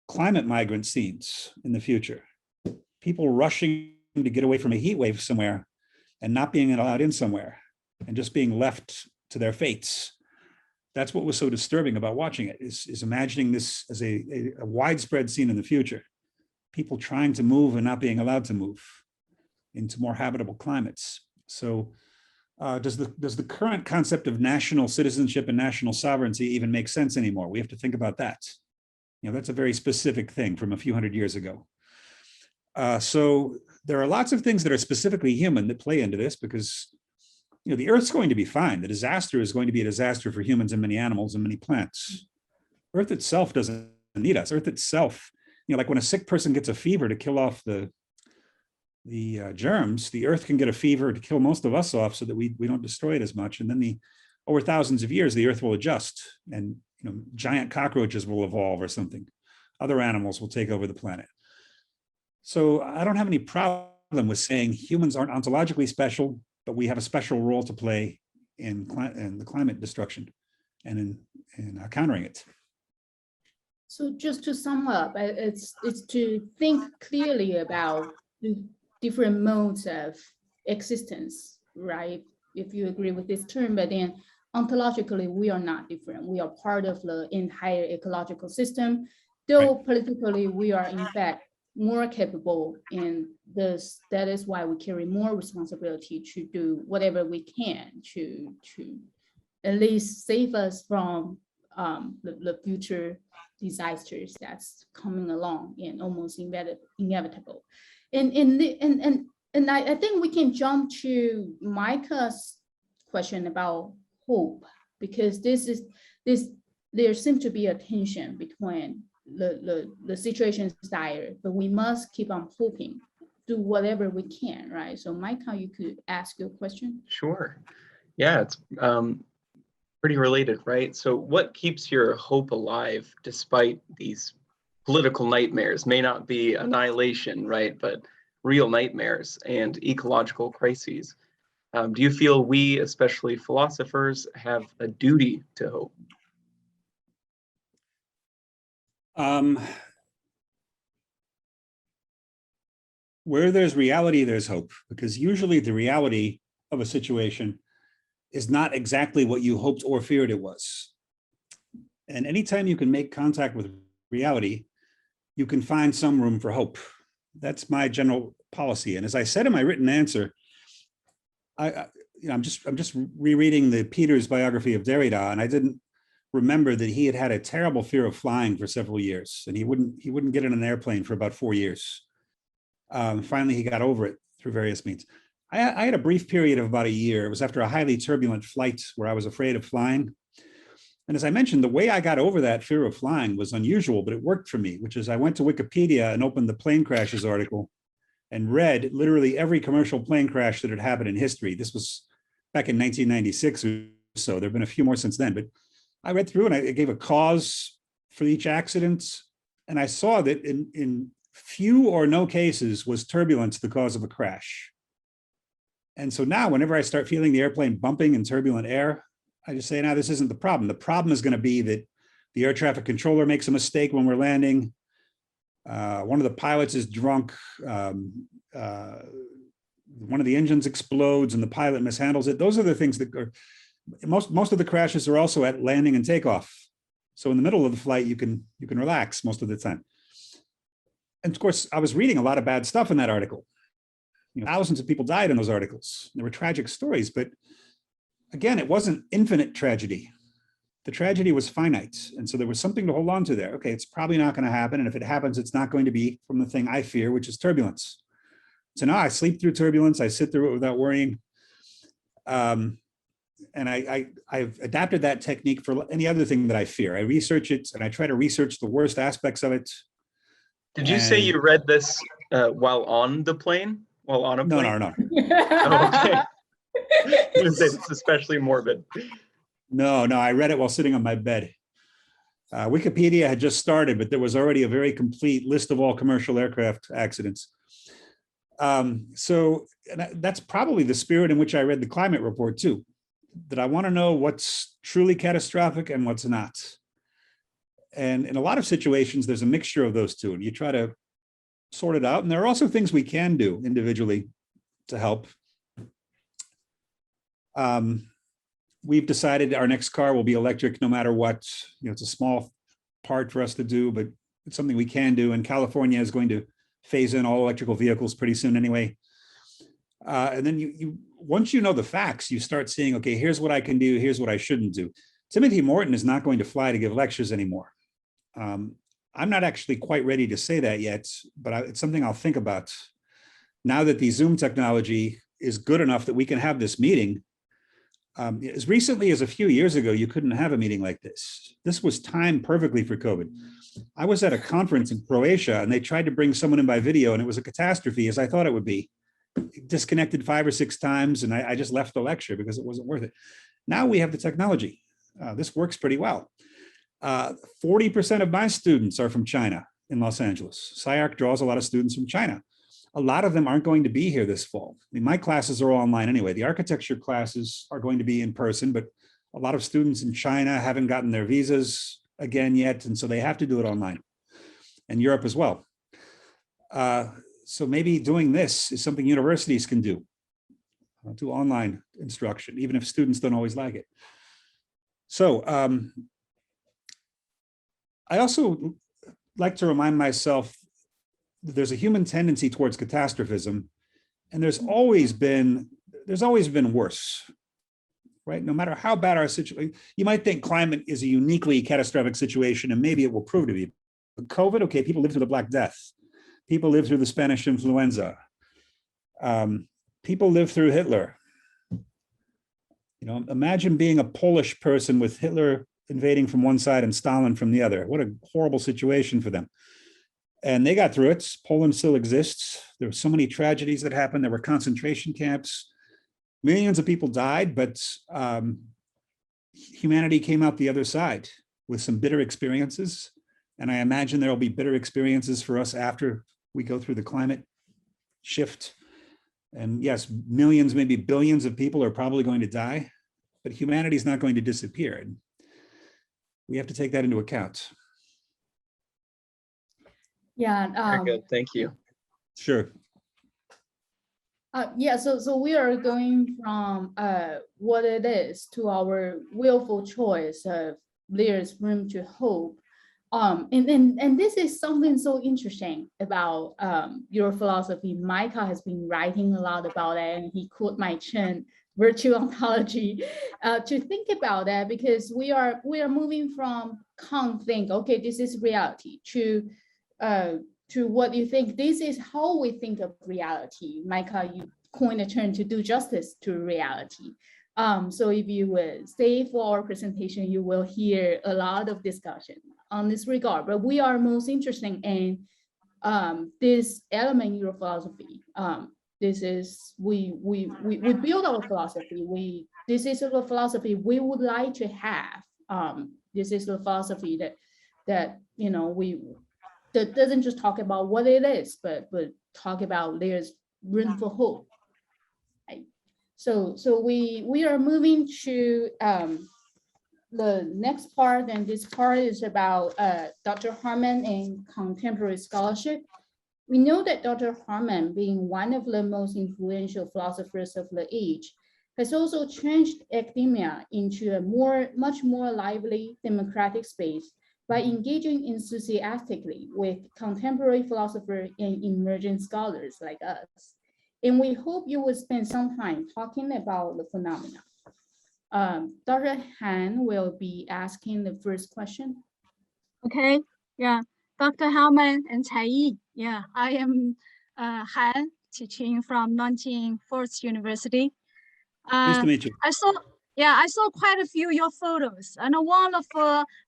climate migrant scenes in the future. People rushing to get away from a heat wave somewhere and not being allowed in somewhere and just being left to their fates. That's what was so disturbing about watching it, is imagining this as a widespread scene in the future. People trying to move and not being allowed to move into more habitable climates. So does the current concept of national citizenship and national sovereignty even make sense anymore? We have to think about that. You know, that's a very specific thing from a few hundred years ago. So there are lots of things that are specifically human that play into this, because you know, the Earth's going to be fine. The disaster is going to be a disaster for humans and many animals and many plants. Earth itself doesn't need us. Earth itself, you know, like when a sick person gets a fever to kill off the germs, the Earth can get a fever to kill most of us off so that we don't destroy it as much. And then over thousands of years, the Earth will adjust, and you know, giant cockroaches will evolve or something. Other animals will take over the planet. So I don't have any problem with saying humans aren't ontologically special, but we have a special role to play in the climate destruction and in countering it. So just to sum up, it's to think clearly about the different modes of existence, right? If you agree with this term, but then ontologically, we are not different. We are part of the entire ecological system, though right. Politically, we are in fact more capable, and that is why we carry more responsibility to do whatever we can to at least save us from the future disasters that's coming along and almost inevitable. And I think we can jump to Micah's question about hope, because there seems to be a tension between the situation is dire, but we must keep on hoping, do whatever we can, right? So Micah, you could ask your question. Sure. Yeah, it's pretty related, right? So what keeps your hope alive despite these political nightmares? May not be annihilation, right? But real nightmares and ecological crises. Do you feel we, especially philosophers, have a duty to hope? Where there's reality, there's hope, because usually the reality of a situation is not exactly what you hoped or feared it was. And anytime you can make contact with reality, you can find some room for hope. That's my general policy. And as I said in my written answer, I'm just rereading the Peters biography of Derrida, and I didn't remember that he had a terrible fear of flying for several years, and he wouldn't get in an airplane for about 4 years. Finally, he got over it through various means. I had a brief period of about a year. It was after a highly turbulent flight where I was afraid of flying. And as I mentioned, the way I got over that fear of flying was unusual, but it worked for me, which is I went to Wikipedia and opened the plane crashes article and read literally every commercial plane crash that had happened in history. This was back in 1996 or so. There have been a few more since then, but I read through and I gave a cause for each accident. And I saw that in few or no cases was turbulence the cause of a crash. And so now whenever I start feeling the airplane bumping in turbulent air, I just say, no, this isn't the problem. The problem is going to be that the air traffic controller makes a mistake when we're landing. One of the pilots is drunk. One of the engines explodes and the pilot mishandles it. Those are the things that are, most of the crashes are also at landing and takeoff. So in the middle of the flight, you can relax most of the time. And of course, I was reading a lot of bad stuff in that article. Thousands of people died in those articles. There were tragic stories, but again, it wasn't infinite tragedy. The tragedy was finite. And so there was something to hold on to there. Okay, it's probably not going to happen. And if it happens, it's not going to be from the thing I fear, which is turbulence. So now I sleep through turbulence. I sit through it without worrying. And I've adapted that technique for any other thing that I fear. I research it and I try to research the worst aspects of it. Did you say you read this while on the plane? While on a plane? No. Oh, okay. It's especially morbid. No, I read it while sitting on my bed. Wikipedia had just started, but there was already a very complete list of all commercial aircraft accidents. So that's probably the spirit in which I read the climate report too, that I want to know what's truly catastrophic and what's not. And in a lot of situations, there's a mixture of those two, and you try to sort it out. And there are also things we can do individually to help. We've decided our next car will be electric no matter what. It's a small part for us to do, but it's something we can do. And California is going to phase in all electrical vehicles pretty soon anyway. And then you once you know the facts, you start seeing, okay, here's what I can do, here's what I shouldn't do. Timothy Morton is not going to fly to give lectures anymore. I'm not actually quite ready to say that yet, but it's something I'll think about. Now that the Zoom technology is good enough that we can have this meeting, as recently as a few years ago, you couldn't have a meeting like this. This was timed perfectly for COVID. I was at a conference in Croatia and they tried to bring someone in by video and it was a catastrophe, as I thought it would be. Disconnected 5 or 6 times and I just left the lecture because it wasn't worth it. Now we have the technology. This works pretty well. 40% of my students are from China in Los Angeles. SciArc draws a lot of students from China. A lot of them aren't going to be here this fall. I mean, my classes are all online anyway. The architecture classes are going to be in person, but a lot of students in China haven't gotten their visas again yet, and so they have to do it online, and Europe as well. So maybe doing this is something universities can do online instruction, even if students don't always like it. So I also like to remind myself that there's a human tendency towards catastrophism, and there's always been worse, right? No matter how bad our situation, you might think climate is a uniquely catastrophic situation, and maybe it will prove to be. But COVID, okay, people lived through the Black Death. People lived through the Spanish influenza. People lived through Hitler. Imagine being a Polish person with Hitler invading from one side and Stalin from the other. What a horrible situation for them. And they got through it. Poland still exists. There were so many tragedies that happened. There were concentration camps. Millions of people died, but humanity came out the other side with some bitter experiences. And I imagine there will be bitter experiences for us after we go through the climate shift. And yes, millions, maybe billions of people are probably going to die, but humanity is not going to disappear. And we have to take that into account. Yeah. Very good. Thank you. Sure. Yeah, so we are going from what it is to our willful choice of there's room to hope. And this is something so interesting about your philosophy. Micah has been writing a lot about it, and he quote my Chen virtue ontology to think about that, because we are moving from can't think, okay, this is reality, to what you think this is how we think of reality. Micah, you coined a term to do justice to reality. So if you would stay for our presentation, you will hear a lot of discussion on this regard, but we are most interested in this element in your philosophy. This is, we build our philosophy. This is a philosophy we would like to have. This is the philosophy that you know, that doesn't just talk about what it is, but talk about there's room for hope. Right? So we are moving to the next part, and this part is about Dr. Harman and contemporary scholarship. We know that Dr. Harman, being one of the most influential philosophers of the age, has also changed academia into a much more lively democratic space by engaging enthusiastically with contemporary philosophers and emerging scholars like us. And we hope you will spend some time talking about the phenomena. Dr. Han will be asking the first question. Okay, yeah, Dr. Harman and Tsai-yi. Yeah, I am Han, teaching from Nanjing Forest University. Nice to meet you. I saw quite a few of your photos, and one of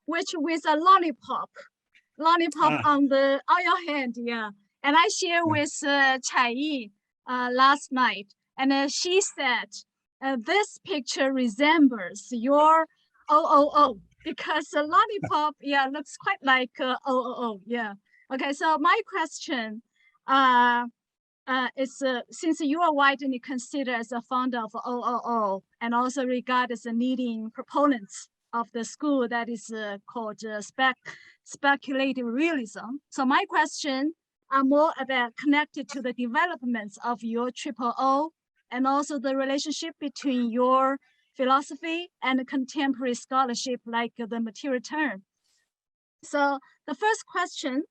which with a lollipop on your hand, yeah. And I shared with Tsai-yi last night, and she said this picture resembles your OOO because the lollipop, yeah, looks quite like OOO, yeah. Okay, so my question is since you are widely considered as a founder of OOO and also regarded as a leading proponent of the school that is called speculative realism. So my question are more about connected to the developments of your OOO and also the relationship between your philosophy and contemporary scholarship like the material term. So the first question,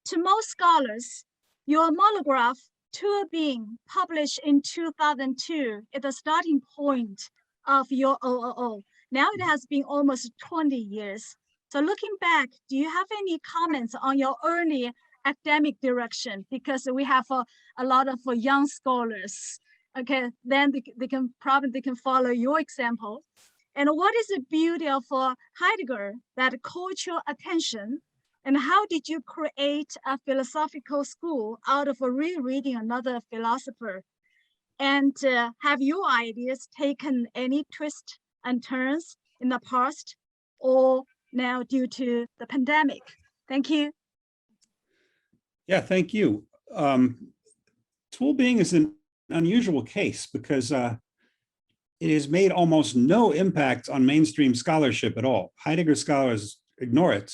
to most scholars, your monograph, Two Being, published in 2002, is the starting point of your OOO. Now it has been almost 20 years. So looking back, do you have any comments on your early academic direction? Because we have a lot of young scholars. Okay, then they can follow your example. And what is the beauty of Heidegger, that cultural attention? And how did you create a philosophical school out of rereading another philosopher? And have your ideas taken any twists and turns in the past or now due to the pandemic? Thank you. Yeah, thank you. Tool Being is an unusual case because it has made almost no impact on mainstream scholarship at all. Heidegger scholars ignore it.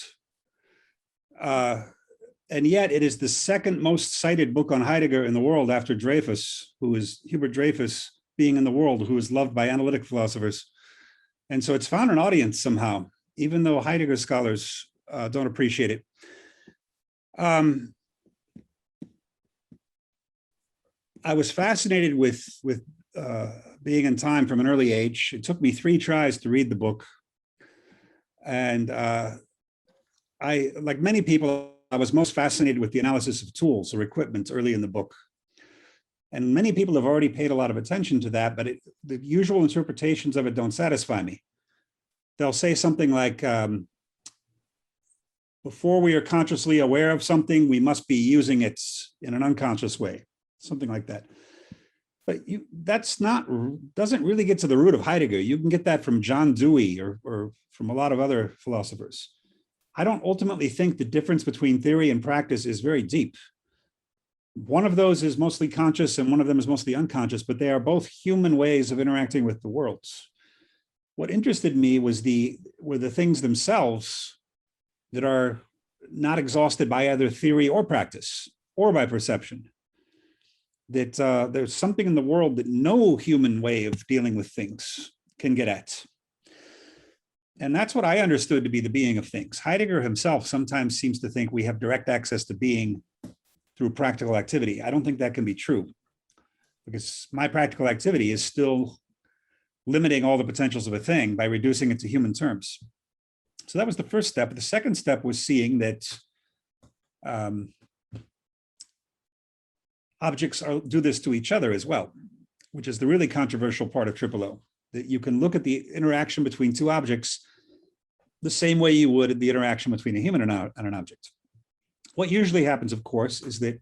And yet it is the second most cited book on Heidegger in the world after Dreyfus, Hubert Dreyfus being in the world, who is loved by analytic philosophers. And so it's found an audience somehow, even though Heidegger scholars don't appreciate it. I was fascinated with Being in Time from an early age. It took me 3 tries to read the book. And I, like many people, I was most fascinated with the analysis of tools or equipment early in the book. And many people have already paid a lot of attention to that, but the usual interpretations of it don't satisfy me. They'll say something like, before we are consciously aware of something, we must be using it in an unconscious way, something like that. But doesn't really get to the root of Heidegger. You can get that from John Dewey or from a lot of other philosophers. I don't ultimately think the difference between theory and practice is very deep. One of those is mostly conscious and one of them is mostly unconscious, but they are both human ways of interacting with the world. What interested me were the things themselves that are not exhausted by either theory or practice or by perception. That there's something in the world that no human way of dealing with things can get at. And that's what I understood to be the being of things. Heidegger himself sometimes seems to think we have direct access to being through practical activity. I don't think that can be true, because my practical activity is still limiting all the potentials of a thing by reducing it to human terms. So that was the first step. The second step was seeing that objects do this to each other as well, which is the really controversial part of OOO. that you can look at the interaction between two objects the same way you would at the interaction between a human and an object. What usually happens, of course, is that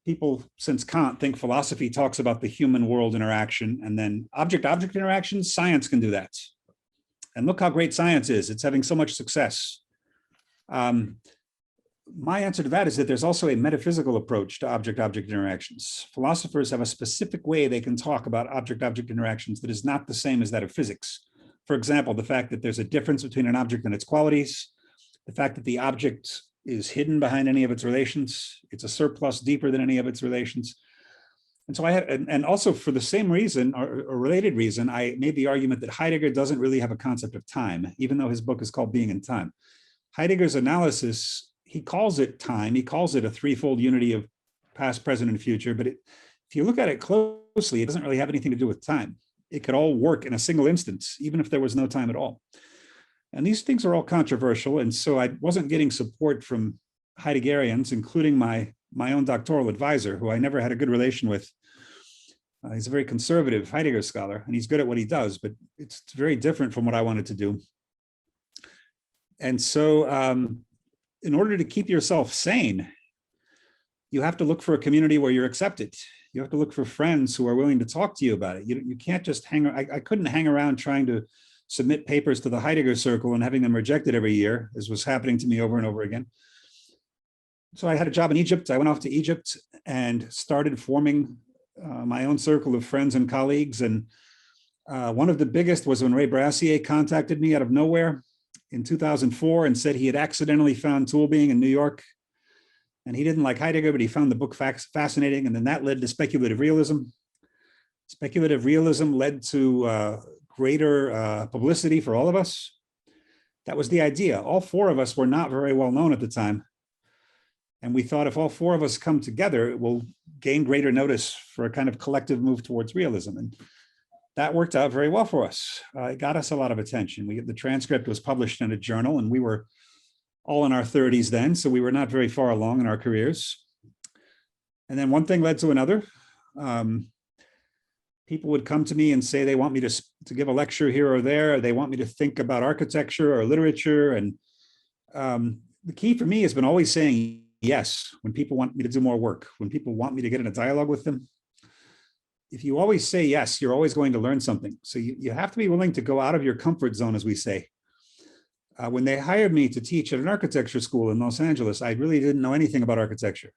people, since Kant, think philosophy talks about the human world interaction, and then object-object interactions, science can do that. And look how great science is. It's having so much success. My answer to that is that there's also a metaphysical approach to object-object interactions. Philosophers have a specific way they can talk about object-object interactions that is not the same as that of physics. For example, the fact that there's a difference between an object and its qualities, the fact that the object is hidden behind any of its relations, it's a surplus deeper than any of its relations. And so I had, and also for the same reason or related reason, I made the argument that Heidegger doesn't really have a concept of time, even though his book is called Being in Time. Heidegger's analysis, he calls it time, he calls it a threefold unity of past, present, and future, but if you look at it closely, it doesn't really have anything to do with time. It could all work in a single instance, even if there was no time at all. And these things are all controversial, and so I wasn't getting support from Heideggerians, including my own doctoral advisor, who I never had a good relation with. He's a very conservative Heidegger scholar, and he's good at what he does, but it's very different from what I wanted to do. And so in order to keep yourself sane, you have to look for a community where you're accepted. You have to look for friends who are willing to talk to you about it. You can't just hang, I couldn't hang around trying to submit papers to the Heidegger Circle and having them rejected every year, as was happening to me over and over again. So I had a job in Egypt. I went off to Egypt and started forming my own circle of friends and colleagues. And one of the biggest was when Ray Brassier contacted me out of nowhere in 2004 and said he had accidentally found Tool Being in New York. And he didn't like Heidegger, but he found the book fascinating. And then that led to speculative realism. Speculative realism led to greater publicity for all of us. That was the idea. All four of us were not very well known at the time. And we thought if all four of us come together, it will gain greater notice for a kind of collective move towards realism. And that worked out very well for us. It got us a lot of attention. The transcript was published in a journal, and we were all in our 30s then, so we were not very far along in our careers. And then one thing led to another. People would come to me and say they want me to give a lecture here or there. They want me to think about architecture or literature. And the key for me has been always saying yes when people want me to do more work, when people want me to get in a dialogue with them. If you always say yes, you're always going to learn something. So you have to be willing to go out of your comfort zone, as we say. When they hired me to teach at an architecture school in Los Angeles, I really didn't know anything about architecture.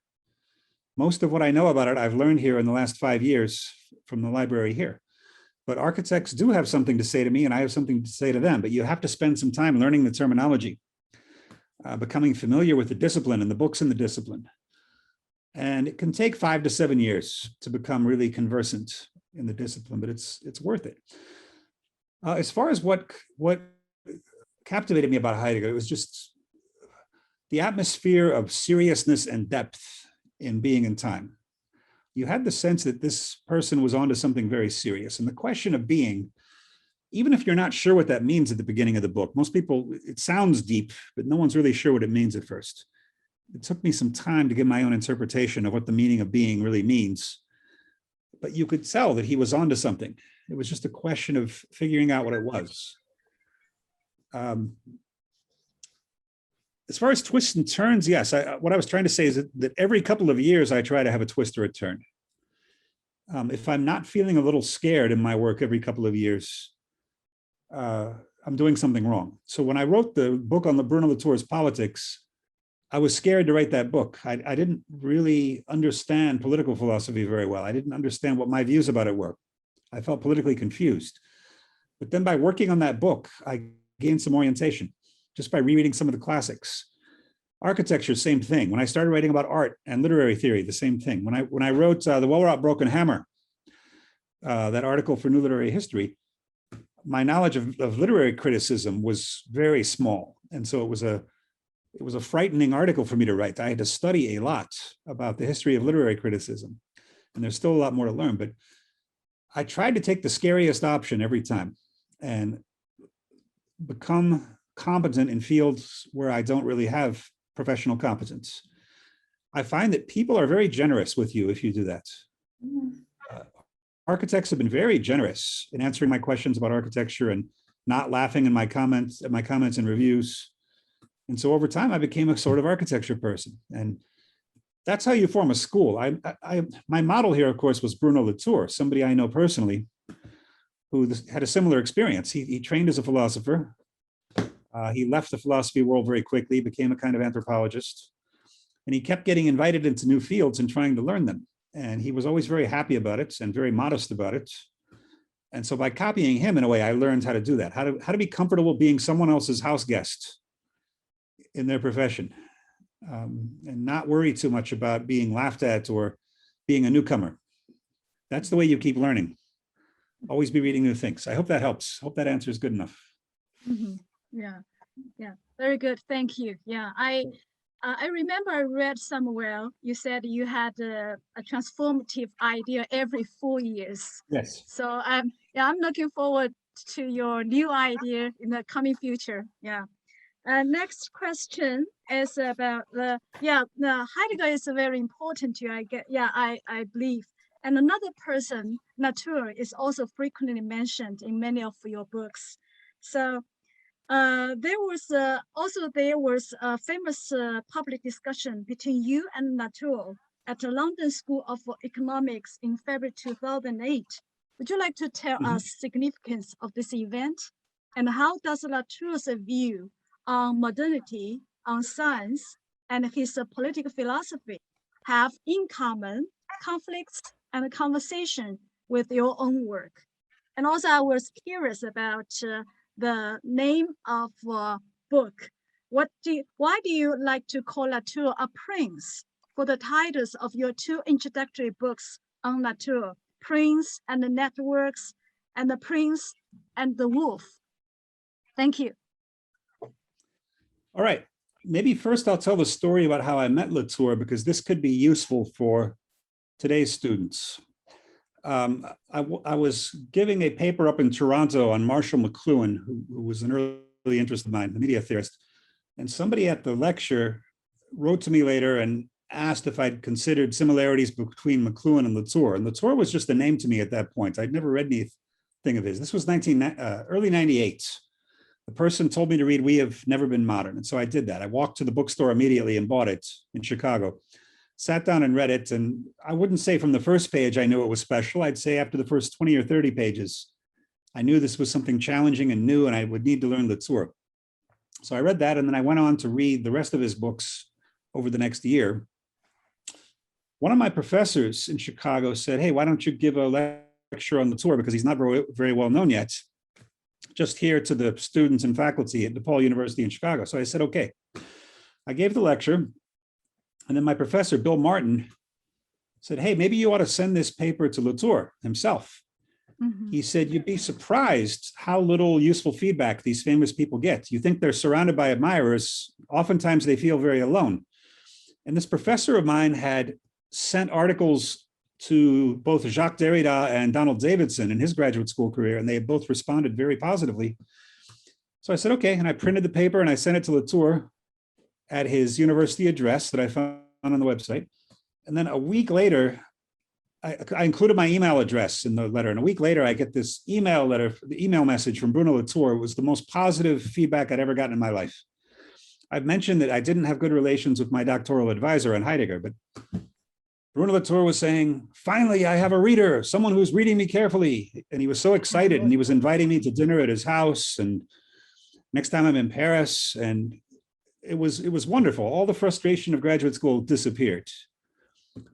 Most of what I know about it, I've learned here in the last 5 years from the library here. But architects do have something to say to me, and I have something to say to them. But you have to spend some time learning the terminology, becoming familiar with the discipline and the books in the discipline. And it can take 5 to 7 years to become really conversant in the discipline, but it's worth it. As far as what captivated me about Heidegger, it was just the atmosphere of seriousness and depth in Being in Time. You had the sense that this person was onto something very serious. And the question of being, even if you're not sure what that means at the beginning of the book, most people, it sounds deep, but no one's really sure what it means at first. It took me some time to give my own interpretation of what the meaning of being really means. But you could tell that he was onto something. It was just a question of figuring out what it was. As far as twists and turns, yes, what I was trying to say is that every couple of years I try to have a twist or a turn. If I'm not feeling a little scared in my work every couple of years, I'm doing something wrong. So when I wrote the book on Bruno Latour's politics, I was scared to write that book. I didn't really understand political philosophy very well. I didn't understand what my views about it were. I felt politically confused. But then by working on that book, I gained some orientation just by rereading some of the classics. Architecture, same thing. When I started writing about art and literary theory, the same thing. When I wrote The Well-Wrought Broken Hammer, that article for New Literary History, my knowledge of literary criticism was very small. And so it was a frightening article for me to write. I had to study a lot about the history of literary criticism. And there's still a lot more to learn, but I tried to take the scariest option every time and become competent in fields where I don't really have professional competence. I find that people are very generous with you if you do that. architects have been very generous in answering my questions about architecture and not laughing at my comments and reviews. And so over time, I became a sort of architecture person. And that's how you form a school. My model here, of course, was Bruno Latour, somebody I know personally, who had a similar experience. He trained as a philosopher. He left the philosophy world very quickly, became a kind of anthropologist. And he kept getting invited into new fields and trying to learn them. And he was always very happy about it and very modest about it. And so by copying him, in a way, I learned how to do that, how to be comfortable being someone else's house guest in their profession, and not worry too much about being laughed at or being a newcomer. That's the way you keep learning. Always be reading new things. I hope that helps. Hope that answer is good enough. Yeah, very good. Thank you. Yeah, I remember I read somewhere you said you had a transformative idea every 4 years. Yes. So I'm looking forward to your new idea in the coming future. Yeah. Next question is about the Heidegger is very important to you. I believe. And another person, Latour, is also frequently mentioned in many of your books. So there was a famous public discussion between you and Latour at the London School of Economics in February 2008. Would you like to tell us significance of this event, and how does Latour's view on modernity, on science, and his political philosophy have in common conflicts and conversation with your own work? And also, I was curious about the name of book. Why do you like to call Latour a prince for the titles of your two introductory books on Latour, Prince and the Networks, and The Prince and the Wolf? Thank you. All right. Maybe first I'll tell the story about how I met Latour, because this could be useful for today's students. I was giving a paper up in Toronto on Marshall McLuhan, who was an early interest of mine, the media theorist. And somebody at the lecture wrote to me later and asked if I'd considered similarities between McLuhan and Latour. And Latour was just a name to me at that point. I'd never read anything of his. This was early 98. The person told me to read We Have Never Been Modern. And so I did that. I walked to the bookstore immediately and bought it in Chicago. Sat down and read it, and I wouldn't say from the first page I knew it was special. I'd say after the first 20 or 30 pages, I knew this was something challenging and new, and I would need to learn Latour. So I read that, and then I went on to read the rest of his books over the next year. One of my professors in Chicago said, hey, why don't you give a lecture on Latour, because he's not very well known yet, just here to the students and faculty at DePaul University in Chicago. So I said, okay. I gave the lecture. And then my professor, Bill Martin, said, hey, maybe you ought to send this paper to Latour himself. He said, you'd be surprised how little useful feedback these famous people get. You think they're surrounded by admirers. Oftentimes they feel very alone. And this professor of mine had sent articles to both Jacques Derrida and Donald Davidson in his graduate school career, and they both responded very positively. So I said, okay, and I printed the paper and I sent it to Latour at his university address that I found on the website. And then a week later, I included my email address in the letter. And a week later, I get this email letter, the email message from Bruno Latour. It was the most positive feedback I'd ever gotten in my life. I've mentioned that I didn't have good relations with my doctoral advisor on Heidegger, but Bruno Latour was saying, finally, I have a reader, someone who's reading me carefully. And he was so excited, and he was inviting me to dinner at his house. And next time I'm in Paris, and it was wonderful. All the frustration of graduate school disappeared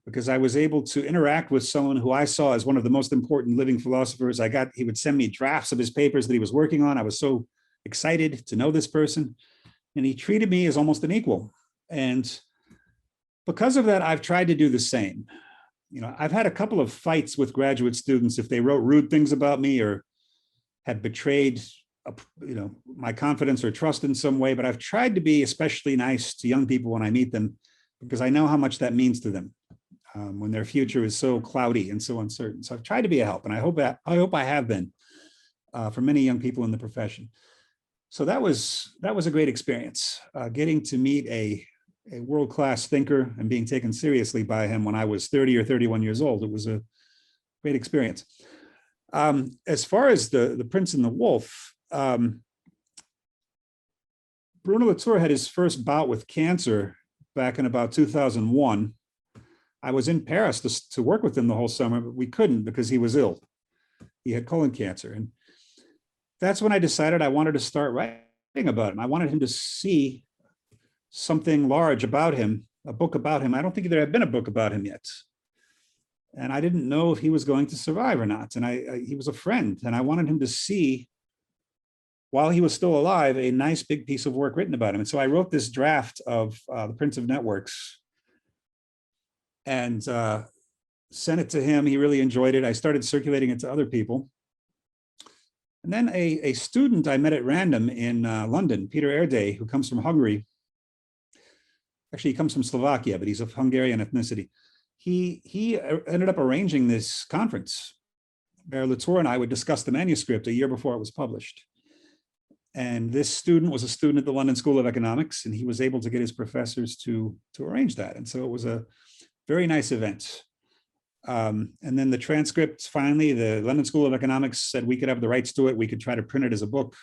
because I was able to interact with someone who I saw as one of the most important living philosophers. He would send me drafts of his papers that he was working on. I was so excited to know this person, and he treated me as almost an equal. And because of that, I've tried to do the same. I've had a couple of fights with graduate students if they wrote rude things about me or had betrayed my confidence or trust in some way, but I've tried to be especially nice to young people when I meet them, because I know how much that means to them when their future is so cloudy and so uncertain. So I've tried to be a help, and I hope I have been for many young people in the profession. So that was a great experience, getting to meet a world-class thinker and being taken seriously by him when I was 30 or 31 years old. It was a great experience. As far as the Prince and the Wolf, Bruno Latour had his first bout with cancer back in about 2001. I was in Paris to work with him the whole summer, but we couldn't because he was ill. He had colon cancer. And that's when I decided I wanted to start writing about him. I wanted him to see something large about him, a book about him. I don't think there had been a book about him yet. And I didn't know if he was going to survive or not. And he was a friend, and I wanted him to see, while he was still alive, a nice big piece of work written about him. And so I wrote this draft of The Prince of Networks and sent it to him. He really enjoyed it. I started circulating it to other people. And then a student I met at random in London, Peter Erde, who comes from Hungary. Actually, he comes from Slovakia, but he's of Hungarian ethnicity. He ended up arranging this conference where Latour and I would discuss the manuscript a year before it was published. And this student was a student at the London School of Economics, and he was able to get his professors to arrange that. And so it was a very nice event. And then the transcript, finally, the London School of Economics said we could have the rights to it. We could try to print it as a book.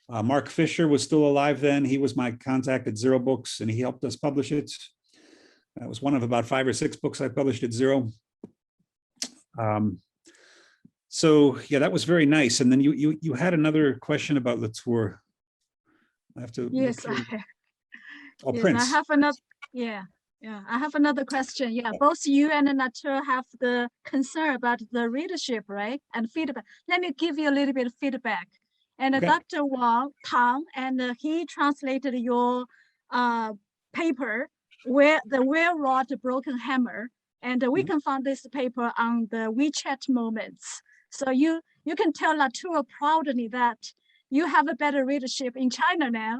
Mark Fisher was still alive then. He was my contact at Zero Books, and he helped us publish it. That was one of about 5 or 6 books I published at Zero. So yeah, that was very nice. And then you had another question about Latour. I have to. Yes, Oh, yes, Prince. I have another. Yeah, I have another question. Yeah, both you and Latour have the concern about the readership, right? And feedback. Let me give you a little bit of feedback. And Okay. Dr. Wang Tang, and he translated your paper, where the well-wrought broken hammer, and we can find this paper on the WeChat moments. So you can tell Latour proudly that you have a better readership in China now.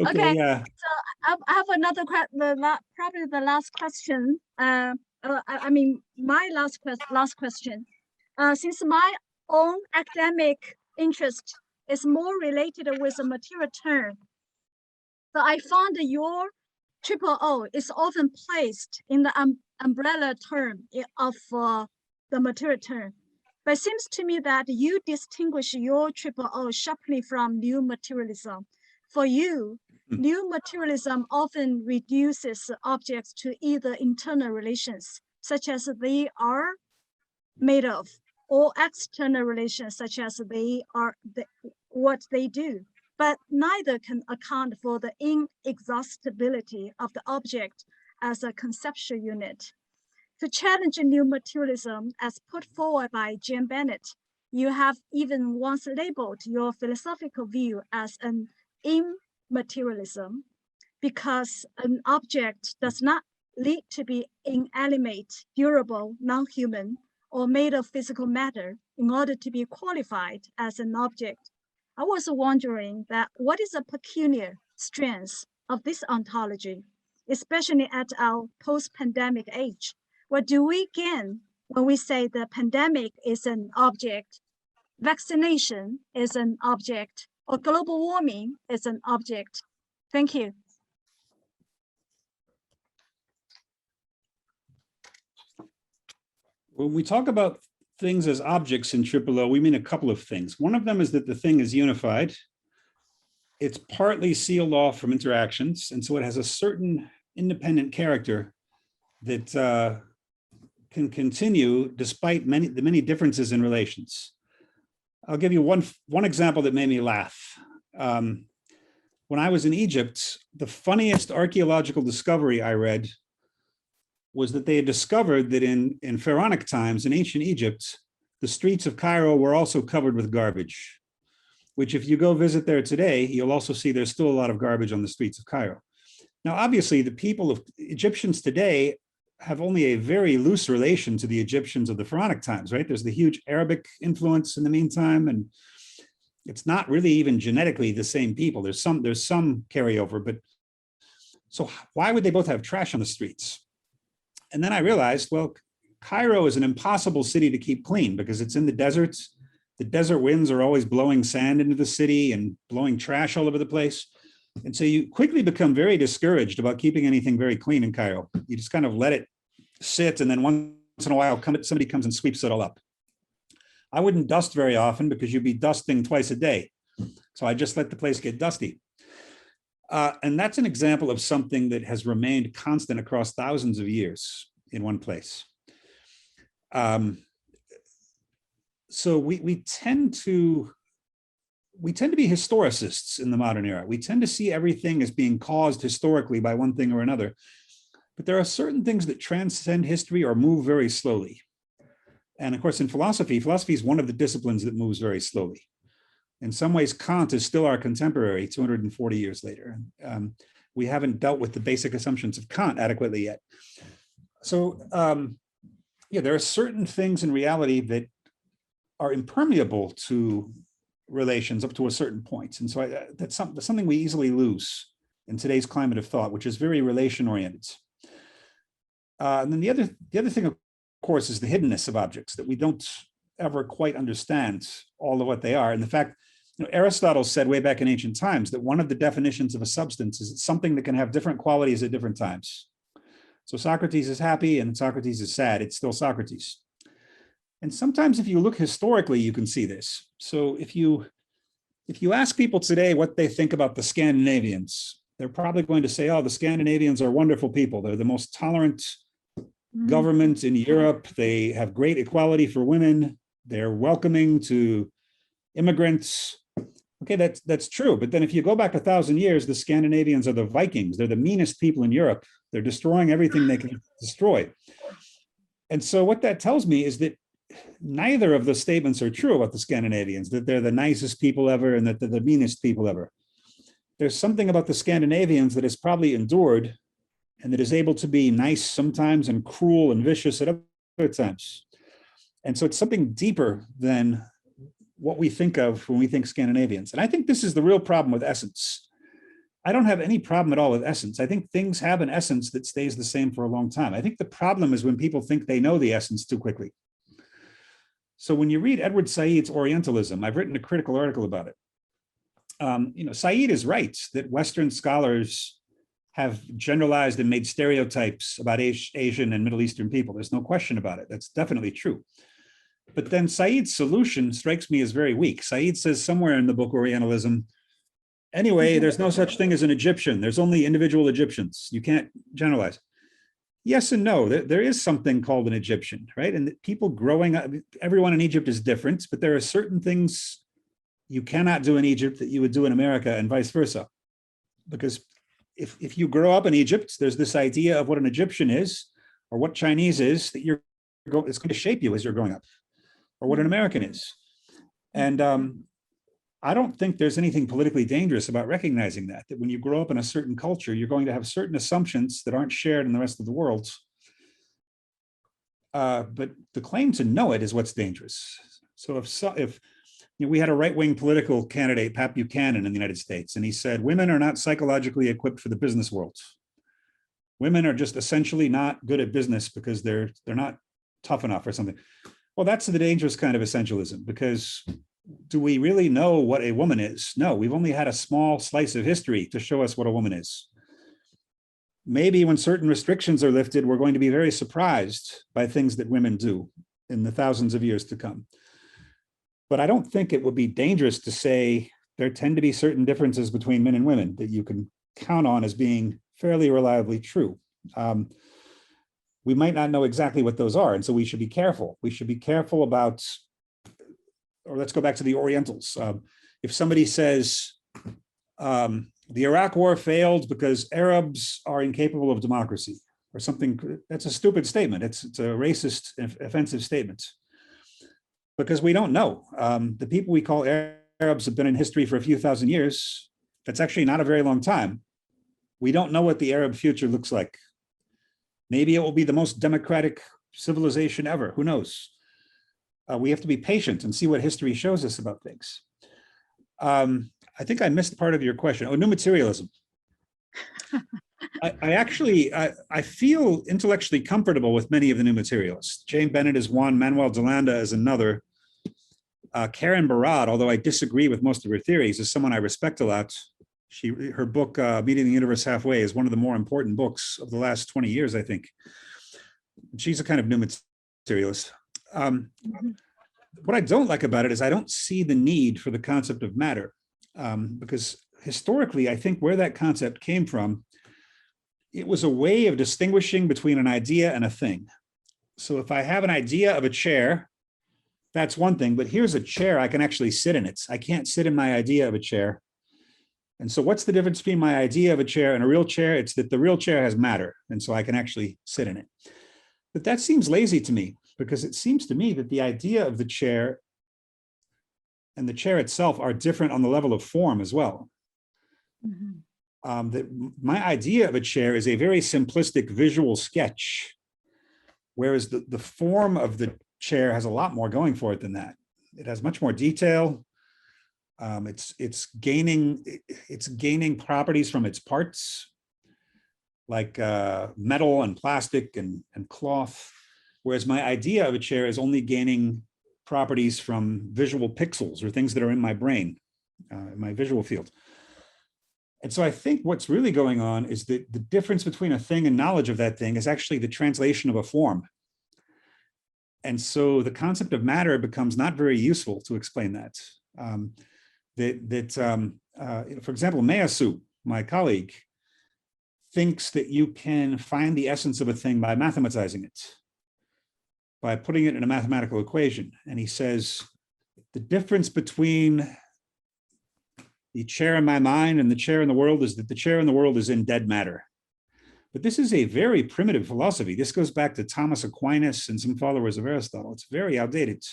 Okay. Yeah. So I have another question, probably the last question. I mean, my last question. Since my own academic interest is more related with the material term, so I found your OOO is often placed in the umbrella term of the material term. But it seems to me that you distinguish your OOO sharply from new materialism. For you, new materialism often reduces objects to either internal relations, such as they are made of, or external relations, such as they are what they do. But neither can account for the inexhaustibility of the object as a conceptual unit. To challenge new materialism as put forward by Jane Bennett, you have even once labeled your philosophical view as an immaterialism, because an object does not need to be inanimate, durable, non-human, or made of physical matter in order to be qualified as an object. I was wondering that what is the peculiar strength of this ontology, especially at our post-pandemic age? What do we gain when we say the pandemic is an object, vaccination is an object, or global warming is an object? Thank you. When we talk about things as objects in OOO, we mean a couple of things. One of them is that the thing is unified. It's partly sealed off from interactions, and so it has a certain independent character that can continue despite the many differences in relations. I'll give you one example that made me laugh. When I was in Egypt, the funniest archaeological discovery I read was that they had discovered that in pharaonic times in ancient Egypt, the streets of Cairo were also covered with garbage, which if you go visit there today, you'll also see there's still a lot of garbage on the streets of Cairo. Now, obviously, the people of Egyptians today have only a very loose relation to the Egyptians of the pharaonic times, right? There's the huge Arabic influence in the meantime, and it's not really even genetically the same people. There's some carryover, but so why would they both have trash on the streets? And then I realized, well, Cairo is an impossible city to keep clean because it's in the desert. The desert winds are always blowing sand into the city and blowing trash all over the place. And so you quickly become very discouraged about keeping anything very clean in Cairo. You just kind of let it sit, and then once in a while somebody comes and sweeps it all up. I wouldn't dust very often because you'd be dusting twice a day. So I just let the place get dusty. And that's an example of something that has remained constant across thousands of years in one place. So we tend to be historicists in the modern era. We tend to see everything as being caused historically by one thing or another. But there are certain things that transcend history or move very slowly. And of course, in philosophy is one of the disciplines that moves very slowly. In some ways, Kant is still our contemporary 240 years later. We haven't dealt with the basic assumptions of Kant adequately yet. So yeah, there are certain things in reality that are impermeable to relations up to a certain point. And so that's something we easily lose in today's climate of thought, which is very relation-oriented. And then the other thing, of course, is the hiddenness of objects, that we don't ever quite understand all of what they are. And the fact, Aristotle said way back in ancient times that one of the definitions of a substance is it's something that can have different qualities at different times. So Socrates is happy and Socrates is sad. It's still Socrates. And sometimes if you look historically, you can see this. So if you ask people today what they think about the Scandinavians, they're probably going to say, oh, the Scandinavians are wonderful people. They're the most tolerant government in Europe. They have great equality for women. They're welcoming to immigrants. Okay, that's true. But then if you go back 1,000 years, the Scandinavians are the Vikings. They're the meanest people in Europe. They're destroying everything they can destroy. And so what that tells me is that neither of the statements are true about the Scandinavians, that they're the nicest people ever and that they're the meanest people ever. There's something about the Scandinavians that is probably endured and that is able to be nice sometimes and cruel and vicious at other times. And so it's something deeper than what we think of when we think Scandinavians. And I think this is the real problem with essence. I don't have any problem at all with essence. I think things have an essence that stays the same for a long time. I think the problem is when people think they know the essence too quickly. So when you read Edward Said's Orientalism, I've written a critical article about it. Said is right that Western scholars have generalized and made stereotypes about Asian and Middle Eastern people. There's no question about it. That's definitely true. But then Said's solution strikes me as very weak. Said says somewhere in the book Orientalism, anyway, there's no such thing as an Egyptian. There's only individual Egyptians. You can't generalize. Yes and no. There is something called an Egyptian, right? And people growing up, everyone in Egypt is different, but there are certain things you cannot do in Egypt that you would do in America and vice versa. Because if you grow up in Egypt, there's this idea of what an Egyptian is or what Chinese is that it's going to shape you as you're growing up, or what an American is. And I don't think there's anything politically dangerous about recognizing that when you grow up in a certain culture, you're going to have certain assumptions that aren't shared in the rest of the world. But the claim to know it is what's dangerous. So if we had a right-wing political candidate, Pat Buchanan, in the United States, and he said, women are not psychologically equipped for the business world. Women are just essentially not good at business because they're not tough enough or something. Well, that's the dangerous kind of essentialism, because do we really know what a woman is? No, we've only had a small slice of history to show us what a woman is. Maybe when certain restrictions are lifted, we're going to be very surprised by things that women do in the thousands of years to come. But I don't think it would be dangerous to say there tend to be certain differences between men and women that you can count on as being fairly reliably true. We might not know exactly what those are, and so we should be careful. We should be careful about, or let's go back to the Orientals. If somebody says the Iraq war failed because Arabs are incapable of democracy or something, that's a stupid statement. It's a racist, offensive statement, because we don't know. The people we call Arabs have been in history for a few thousand years. That's actually not a very long time. We don't know what the Arab future looks like. Maybe it will be the most democratic civilization ever. Who knows? We have to be patient and see what history shows us about things. I think I missed part of your question. Oh, new materialism. I feel intellectually comfortable with many of the new materialists. Jane Bennett is one, Manuel Delanda is another. Karen Barad, although I disagree with most of her theories, is someone I respect a lot. Her book, Meeting the Universe Halfway, is one of the more important books of the last 20 years, I think. She's a kind of new materialist. What I don't like about it is I don't see the need for the concept of matter, because historically, I think where that concept came from, it was a way of distinguishing between an idea and a thing. So if I have an idea of a chair, that's one thing, but here's a chair, I can actually sit in it. I can't sit in my idea of a chair. And so what's the difference between my idea of a chair and a real chair? It's that the real chair has matter, and so I can actually sit in it. But that seems lazy to me, because it seems to me that the idea of the chair and the chair itself are different on the level of form as well. That my idea of a chair is a very simplistic visual sketch, whereas the form of the chair has a lot more going for it than that. It has much more detail. It's gaining properties from its parts, like metal and plastic and cloth, whereas my idea of a chair is only gaining properties from visual pixels or things that are in my brain, in my visual field. And so I think what's really going on is that the difference between a thing and knowledge of that thing is actually the translation of a form. And so the concept of matter becomes not very useful to explain that. For example, Meyasu, my colleague, thinks that you can find the essence of a thing by mathematizing it, by putting it in a mathematical equation. And he says, the difference between the chair in my mind and the chair in the world is that the chair in the world is in dead matter. But this is a very primitive philosophy. This goes back to Thomas Aquinas and some followers of Aristotle. It's very outdated.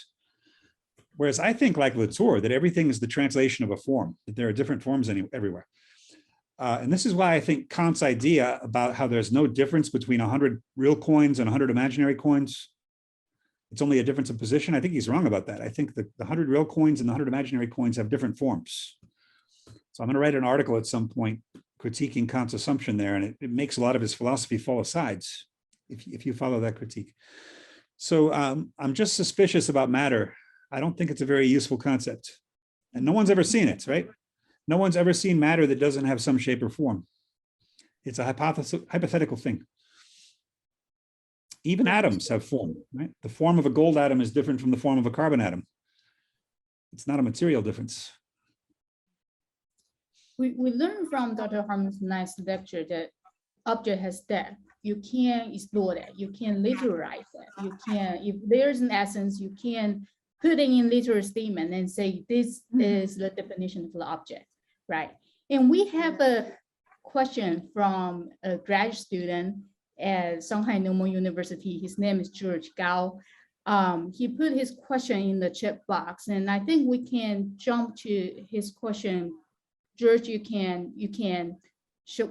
Whereas I think, like Latour, that everything is the translation of a form, that there are different forms everywhere. And this is why I think Kant's idea about how there's no difference between 100 real coins and 100 imaginary coins, it's only a difference of position. I think he's wrong about that. I think that the 100 real coins and the 100 imaginary coins have different forms. So I'm going to write an article at some point critiquing Kant's assumption there, and it makes a lot of his philosophy fall aside if you follow that critique. So I'm just suspicious about matter. I don't think it's a very useful concept. And no one's ever seen it, right? No one's ever seen matter that doesn't have some shape or form. It's a hypothetical thing. Even atoms have form, right? The form of a gold atom is different from the form of a carbon atom. It's not a material difference. We learned from Dr. Harman's nice lecture that object has depth. You can't explore that. You can't literalize that. You can't, if there's an essence, you can put it in literal statement and say, this is the definition of the object, right? And we have a question from a graduate student at Shanghai Normal University. His name is George Gao. He put his question in the chat box, and I think we can jump to his question. George, you can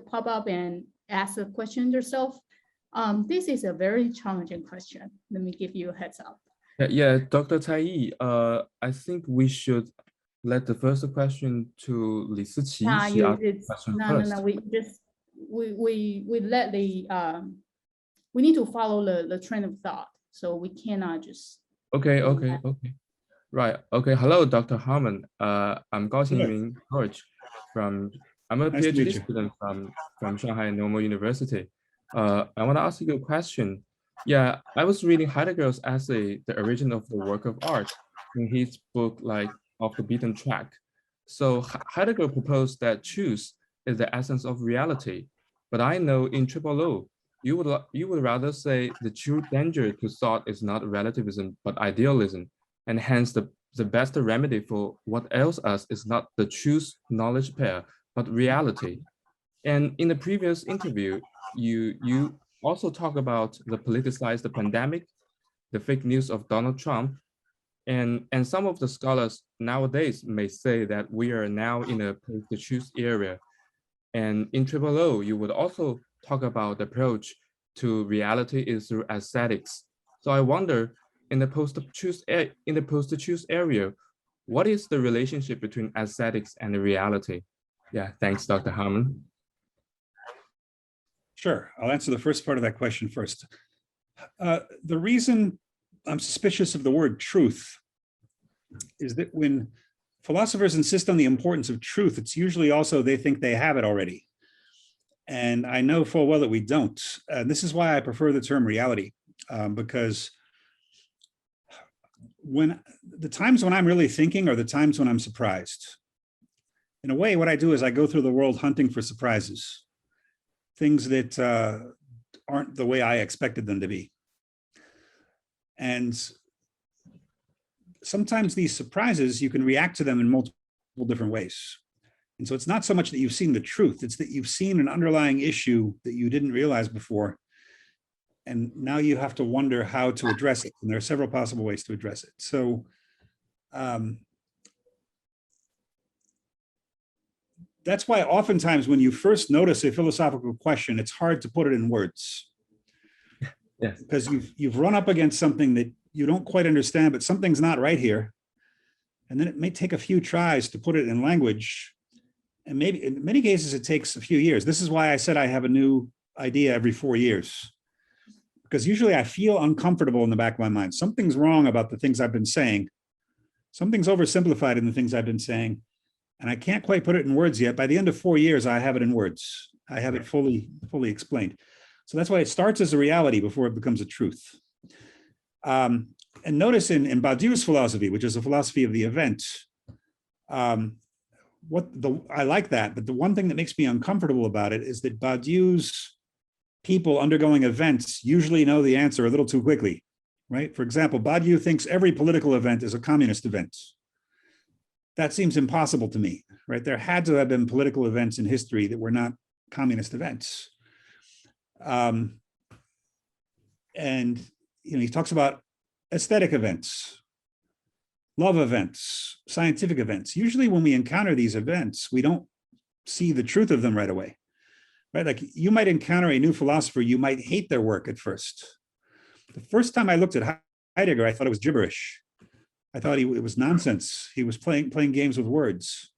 pop up and ask the question yourself. This is a very challenging question. Let me give you a heads up. Yeah, Dr. Tsai-yi, I think we should let the first question to Li Siqi. No. We let the we need to follow the train of thought, so we cannot just. Okay. Right. Okay. Hello, Dr. Harman. I'm Gao Xingming George. I'm a PhD student from Shanghai Normal University. I want to ask you a question. Yeah, I was reading Heidegger's essay, The Origin of the Work of Art, in his book, like Off the Beaten Track. So Heidegger proposed that truth is the essence of reality. But I know in Triple O, you would rather say the true danger to thought is not relativism, but idealism. And hence the best remedy for what ails us is not the truth knowledge pair, but reality. And in the previous interview, you also talk about the politicized pandemic, the fake news of Donald Trump, and some of the scholars nowadays may say that we are now in a post-truth era. And in Triple O, you would also talk about the approach to reality is through aesthetics. So I wonder, in the post-truth area, what is the relationship between aesthetics and reality? Yeah, thanks, Dr. Harman. Sure, I'll answer the first part of that question first. The reason I'm suspicious of the word truth is that when philosophers insist on the importance of truth, it's usually also they think they have it already. And I know full well that we don't. This is why I prefer the term reality. because when the times when I'm really thinking are the times when I'm surprised. In a way, what I do is I go through the world hunting for surprises, things that aren't the way I expected them to be. And sometimes these surprises, you can react to them in multiple different ways. And so it's not so much that you've seen the truth, it's that you've seen an underlying issue that you didn't realize before. And now you have to wonder how to address it. And there are several possible ways to address it. So that's why oftentimes when you first notice a philosophical question, it's hard to put it in words. Yes. Because you've run up against something that you don't quite understand, but something's not right here. And then it may take a few tries to put it in language. And maybe in many cases, it takes a few years. This is why I said I have a new idea every 4 years. Because usually I feel uncomfortable in the back of my mind. Something's wrong about the things I've been saying. Something's oversimplified in the things I've been saying. And I can't quite put it in words yet. By the end of 4 years, I have it in words. I have it fully explained. So that's why it starts as a reality before it becomes a truth. And notice in Badiou's philosophy, which is a philosophy of the event, I like that, but the one thing that makes me uncomfortable about it is that Badiou's people undergoing events usually know the answer a little too quickly, right? For example, Badiou thinks every political event is a communist event. That seems impossible to me, right? There had to have been political events in history that were not communist events. And he talks about aesthetic events, love events, scientific events. Usually when we encounter these events, we don't see the truth of them right away, right? Like you might encounter a new philosopher, you might hate their work at first. The first time I looked at Heidegger, I thought it was gibberish. I thought it was nonsense. He was playing games with words.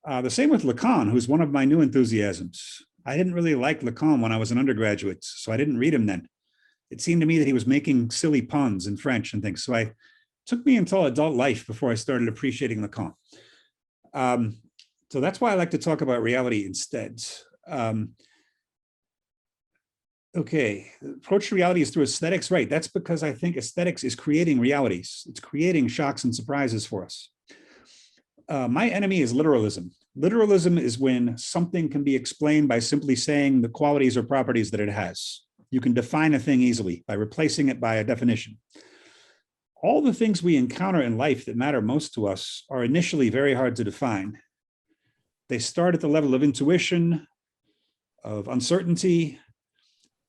The same with Lacan, who's one of my new enthusiasms. I didn't really like Lacan when I was an undergraduate, so I didn't read him then. It seemed to me that he was making silly puns in French and things. So it took me until adult life before I started appreciating Lacan. So that's why I like to talk about reality instead. Okay, approach to reality is through aesthetics, right? That's because I think aesthetics is creating realities. It's creating shocks and surprises for us. My enemy is literalism. Literalism is when something can be explained by simply saying the qualities or properties that it has. You can define a thing easily by replacing it by a definition. All the things we encounter in life that matter most to us are initially very hard to define. They start at the level of intuition, of uncertainty,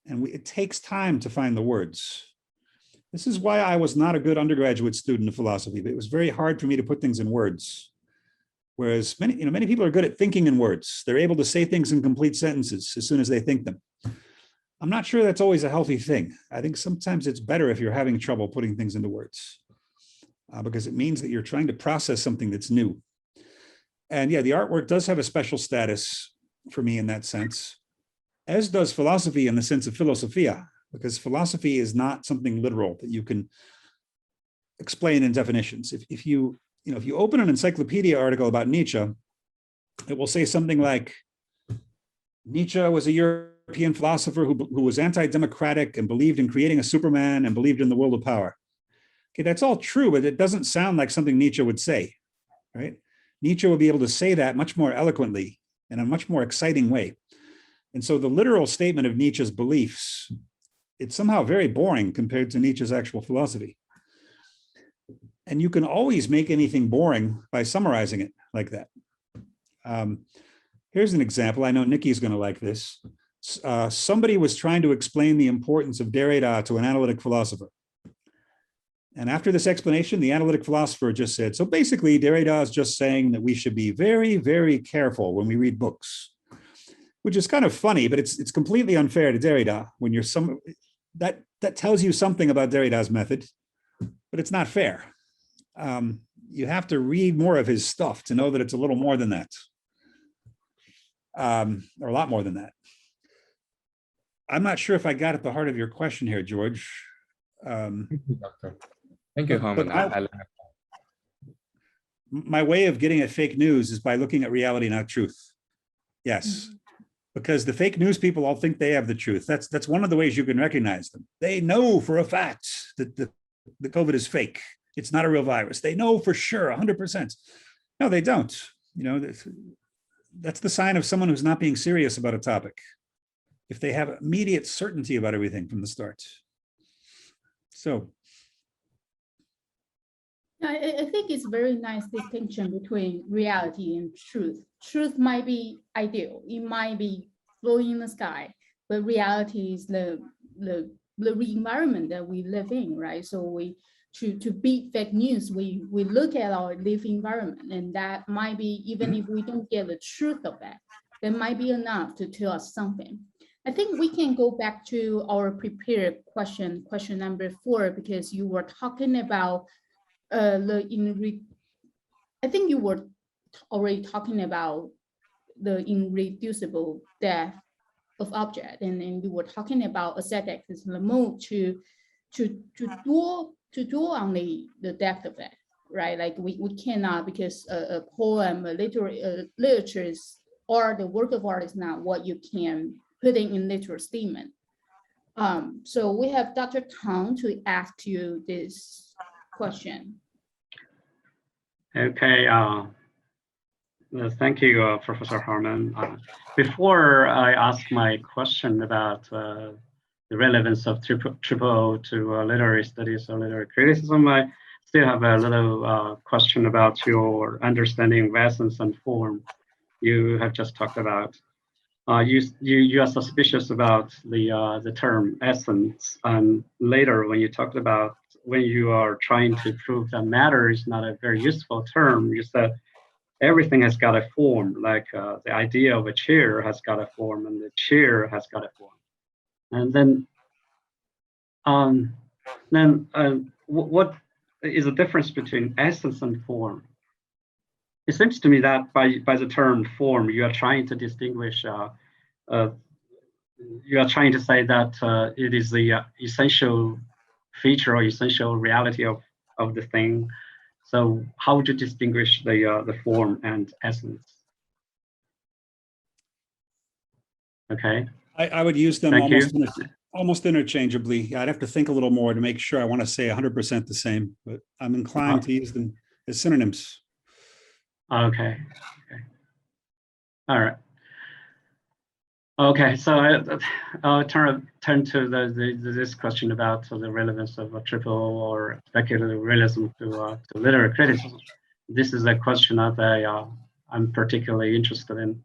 and it takes time to find the words. This is why I was not a good undergraduate student of philosophy, but it was very hard for me to put things in words. Whereas many people are good at thinking in words. They're able to say things in complete sentences as soon as they think them. I'm not sure that's always a healthy thing. I think sometimes it's better if you're having trouble putting things into words because it means that you're trying to process something that's new. And yeah, the artwork does have a special status for me in that sense, as does philosophy in the sense of philosophia, because philosophy is not something literal that you can explain in definitions. If you open an encyclopedia article about Nietzsche, it will say something like, Nietzsche was a European philosopher who was anti-democratic and believed in creating a Superman and believed in the will of power. Okay, that's all true, but it doesn't sound like something Nietzsche would say, right? Nietzsche would be able to say that much more eloquently in a much more exciting way. And so the literal statement of Nietzsche's beliefs, it's somehow very boring compared to Nietzsche's actual philosophy. And you can always make anything boring by summarizing it like that. Here's an example. I know Niki is going to like this. Somebody was trying to explain the importance of Derrida to an analytic philosopher. And after this explanation, the analytic philosopher just said, so basically Derrida is just saying that we should be very, very careful when we read books, which is kind of funny, but it's completely unfair to Derrida when you're that tells you something about Derrida's method, but it's not fair. You have to read more of his stuff to know that it's a little more than that, or a lot more than that. I'm not sure if I got at the heart of your question here, George. Thank you, Doctor. Thank you, Harman. My way of getting at fake news is by looking at reality, not truth. Yes. because the fake news people all think they have the truth. That's one of the ways you can recognize them. They know for a fact that the COVID is fake. It's not a real virus. They know for sure, 100%. No, they don't. You know, that's the sign of someone who's not being serious about a topic. If they have immediate certainty about everything from the start. So. I think it's very nice distinction between reality and truth. Truth might be ideal. It might be blowing in the sky, but reality is the environment that we live in, right? So to beat fake news, we look at our live environment, and that might be, even if we don't get the truth of that might be enough to tell us something. I think we can go back to our prepared question number 4, because you were talking about I think you were already talking about the irreducible depth of object, and then you were talking about aesthetics as the move to draw on the depth of that, right? Like we cannot, because a poem, a literature is, or the work of art is not what you can put in literal statement. So we have Dr. Tang to ask you this question. Okay, thank you, Professor Harman. Before I ask my question about the relevance of triple O to literary studies or literary criticism, I still have a little question about your understanding of essence and form you have just talked about. You are suspicious about the term essence, and later when you talked about when you are trying to prove that matter is not a very useful term, you said everything has got a form, like the idea of a chair has got a form and the chair has got a form. And then what is the difference between essence and form? It seems to me that by the term form, you are trying to distinguish, you are trying to say that it is the essential feature or essential reality of the thing. So how would you distinguish the form and essence? Okay. I would use them Thank almost interchangeably. I'd have to think a little more to make sure I want to say 100% the same, but I'm inclined to use them as synonyms. Okay. All right. Okay, so I'll turn to this question about the relevance of a triple or speculative realism to literary criticism. This is a question that I'm particularly interested in.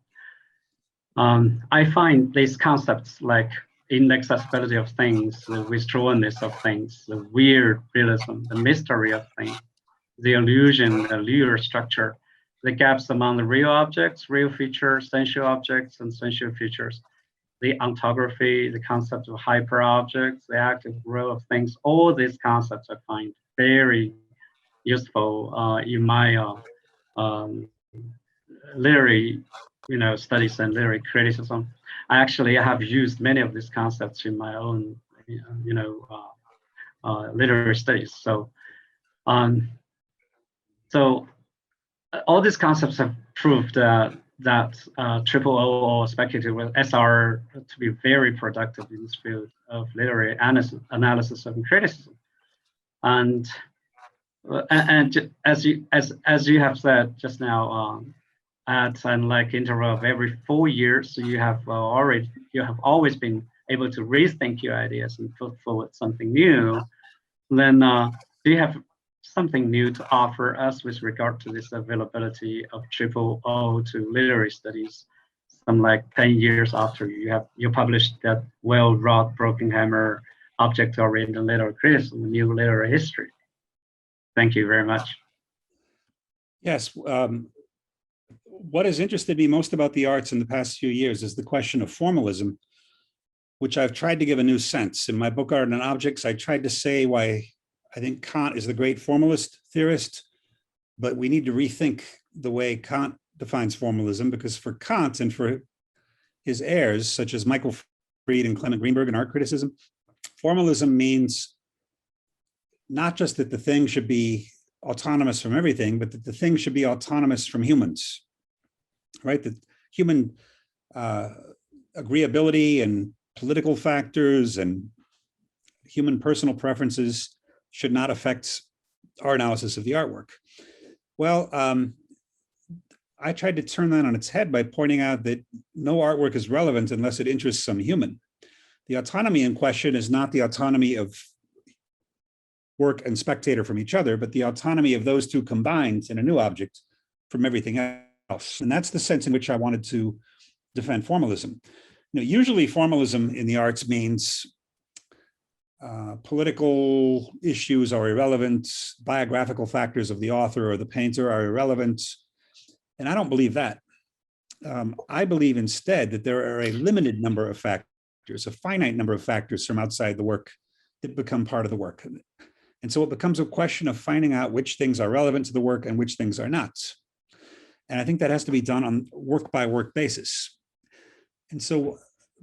I find these concepts like inaccessibility of things, the withdrawalness of things, the weird realism, the mystery of things, the illusion, the lure structure, the gaps among the real objects, real features, sensual objects, and sensual features, the ontography, the concept of hyper objects, the active role of things. All these concepts I find very useful in my literary, studies and literary criticism. I actually have used many of these concepts in my own, literary studies. So, all these concepts have proved that triple O or speculative SR to be very productive in this field of literary analysis and criticism. And as you have said just now, at an interval of every 4 years, you have always been able to rethink your ideas and put forward something new. Then do you have something new to offer us with regard to this availability of triple O to literary studies, some 10 years after you published that well-wrought Broken Hammer object-oriented literary criticism, a new literary history? Thank you very much. Yes. What has interested me most about the arts in the past few years is the question of formalism, which I've tried to give a new sense. In my book, Art and Objects, I tried to say why I think Kant is the great formalist theorist, but we need to rethink the way Kant defines formalism, because for Kant and for his heirs, such as Michael Fried and Clement Greenberg in art criticism, formalism means not just that the thing should be autonomous from everything, but that the thing should be autonomous from humans, right? That human agreeability and political factors and human personal preferences should not affect our analysis of the artwork. Well, I tried to turn that on its head by pointing out that no artwork is relevant unless it interests some human. The autonomy in question is not the autonomy of work and spectator from each other, but the autonomy of those two combined in a new object from everything else. And that's the sense in which I wanted to defend formalism. Usually formalism in the arts means political issues are irrelevant, biographical factors of the author or the painter are irrelevant, and I don't believe that. I believe instead that there are a limited number of factors, a finite number of factors from outside the work that become part of the work. And so it becomes a question of finding out which things are relevant to the work and which things are not. And I think that has to be done on work by work basis. And so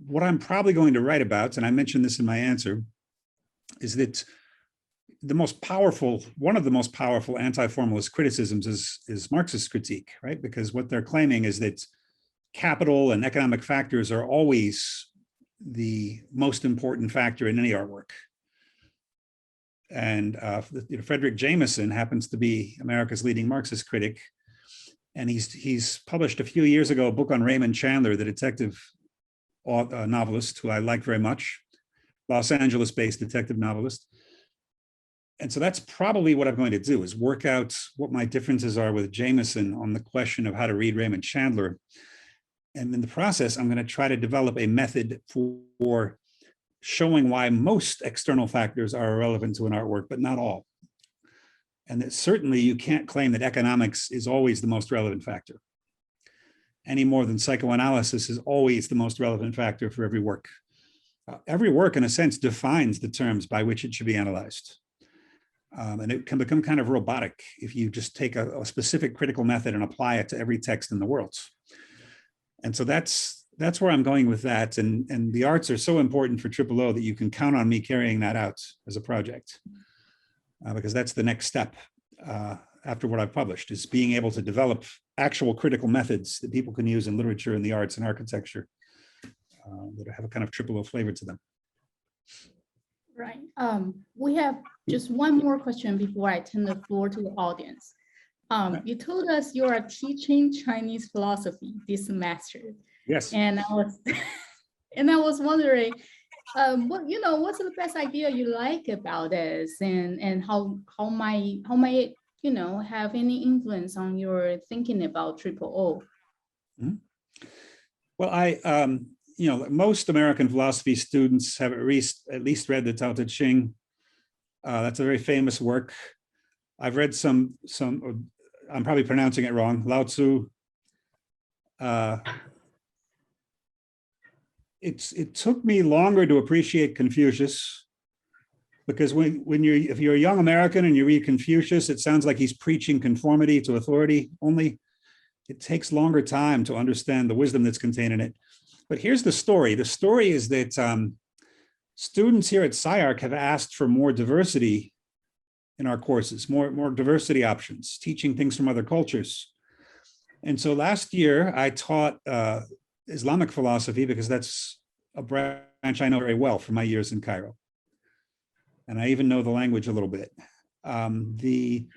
what I'm probably going to write about, and I mentioned this in my answer, is that one of the most powerful anti-formalist criticisms is Marxist critique, right? Because what they're claiming is that capital and economic factors are always the most important factor in any artwork. And Frederick Jameson happens to be America's leading Marxist critic. And he's published a few years ago a book on Raymond Chandler, the detective novelist who I like very much, Los Angeles-based detective novelist. And so that's probably what I'm going to do, is work out what my differences are with Jameson on the question of how to read Raymond Chandler. And in the process, I'm going to try to develop a method for showing why most external factors are irrelevant to an artwork, but not all. And that certainly you can't claim that economics is always the most relevant factor, any more than psychoanalysis is always the most relevant factor for every work. Every work, in a sense, defines the terms by which it should be analyzed. And it can become kind of robotic if you just take a specific critical method and apply it to every text in the world. And so that's where I'm going with that. And the arts are so important for O that you can count on me carrying that out as a project, because that's the next step after what I've published, is being able to develop actual critical methods that people can use in literature and the arts and architecture that have a kind of O flavor to them. Right. We have just one more question before I turn the floor to the audience. You told us you are teaching Chinese philosophy this semester. Yes. And I was wondering, what's the best idea you like about this, and how might have any influence on your thinking about O? Mm-hmm. Well, most American philosophy students have at least read the Tao Te Ching. That's a very famous work. I've read some. I'm probably pronouncing it wrong. Lao Tzu. It took me longer to appreciate Confucius, because if you're a young American and you read Confucius, it sounds like he's preaching conformity to authority only. It takes longer time to understand the wisdom that's contained in it. But here's the story. The story is that students here at SciArc have asked for more diversity in our courses, more diversity options, teaching things from other cultures. And so last year I taught Islamic philosophy, because that's a branch I know very well from my years in Cairo. And I even know the language a little bit. The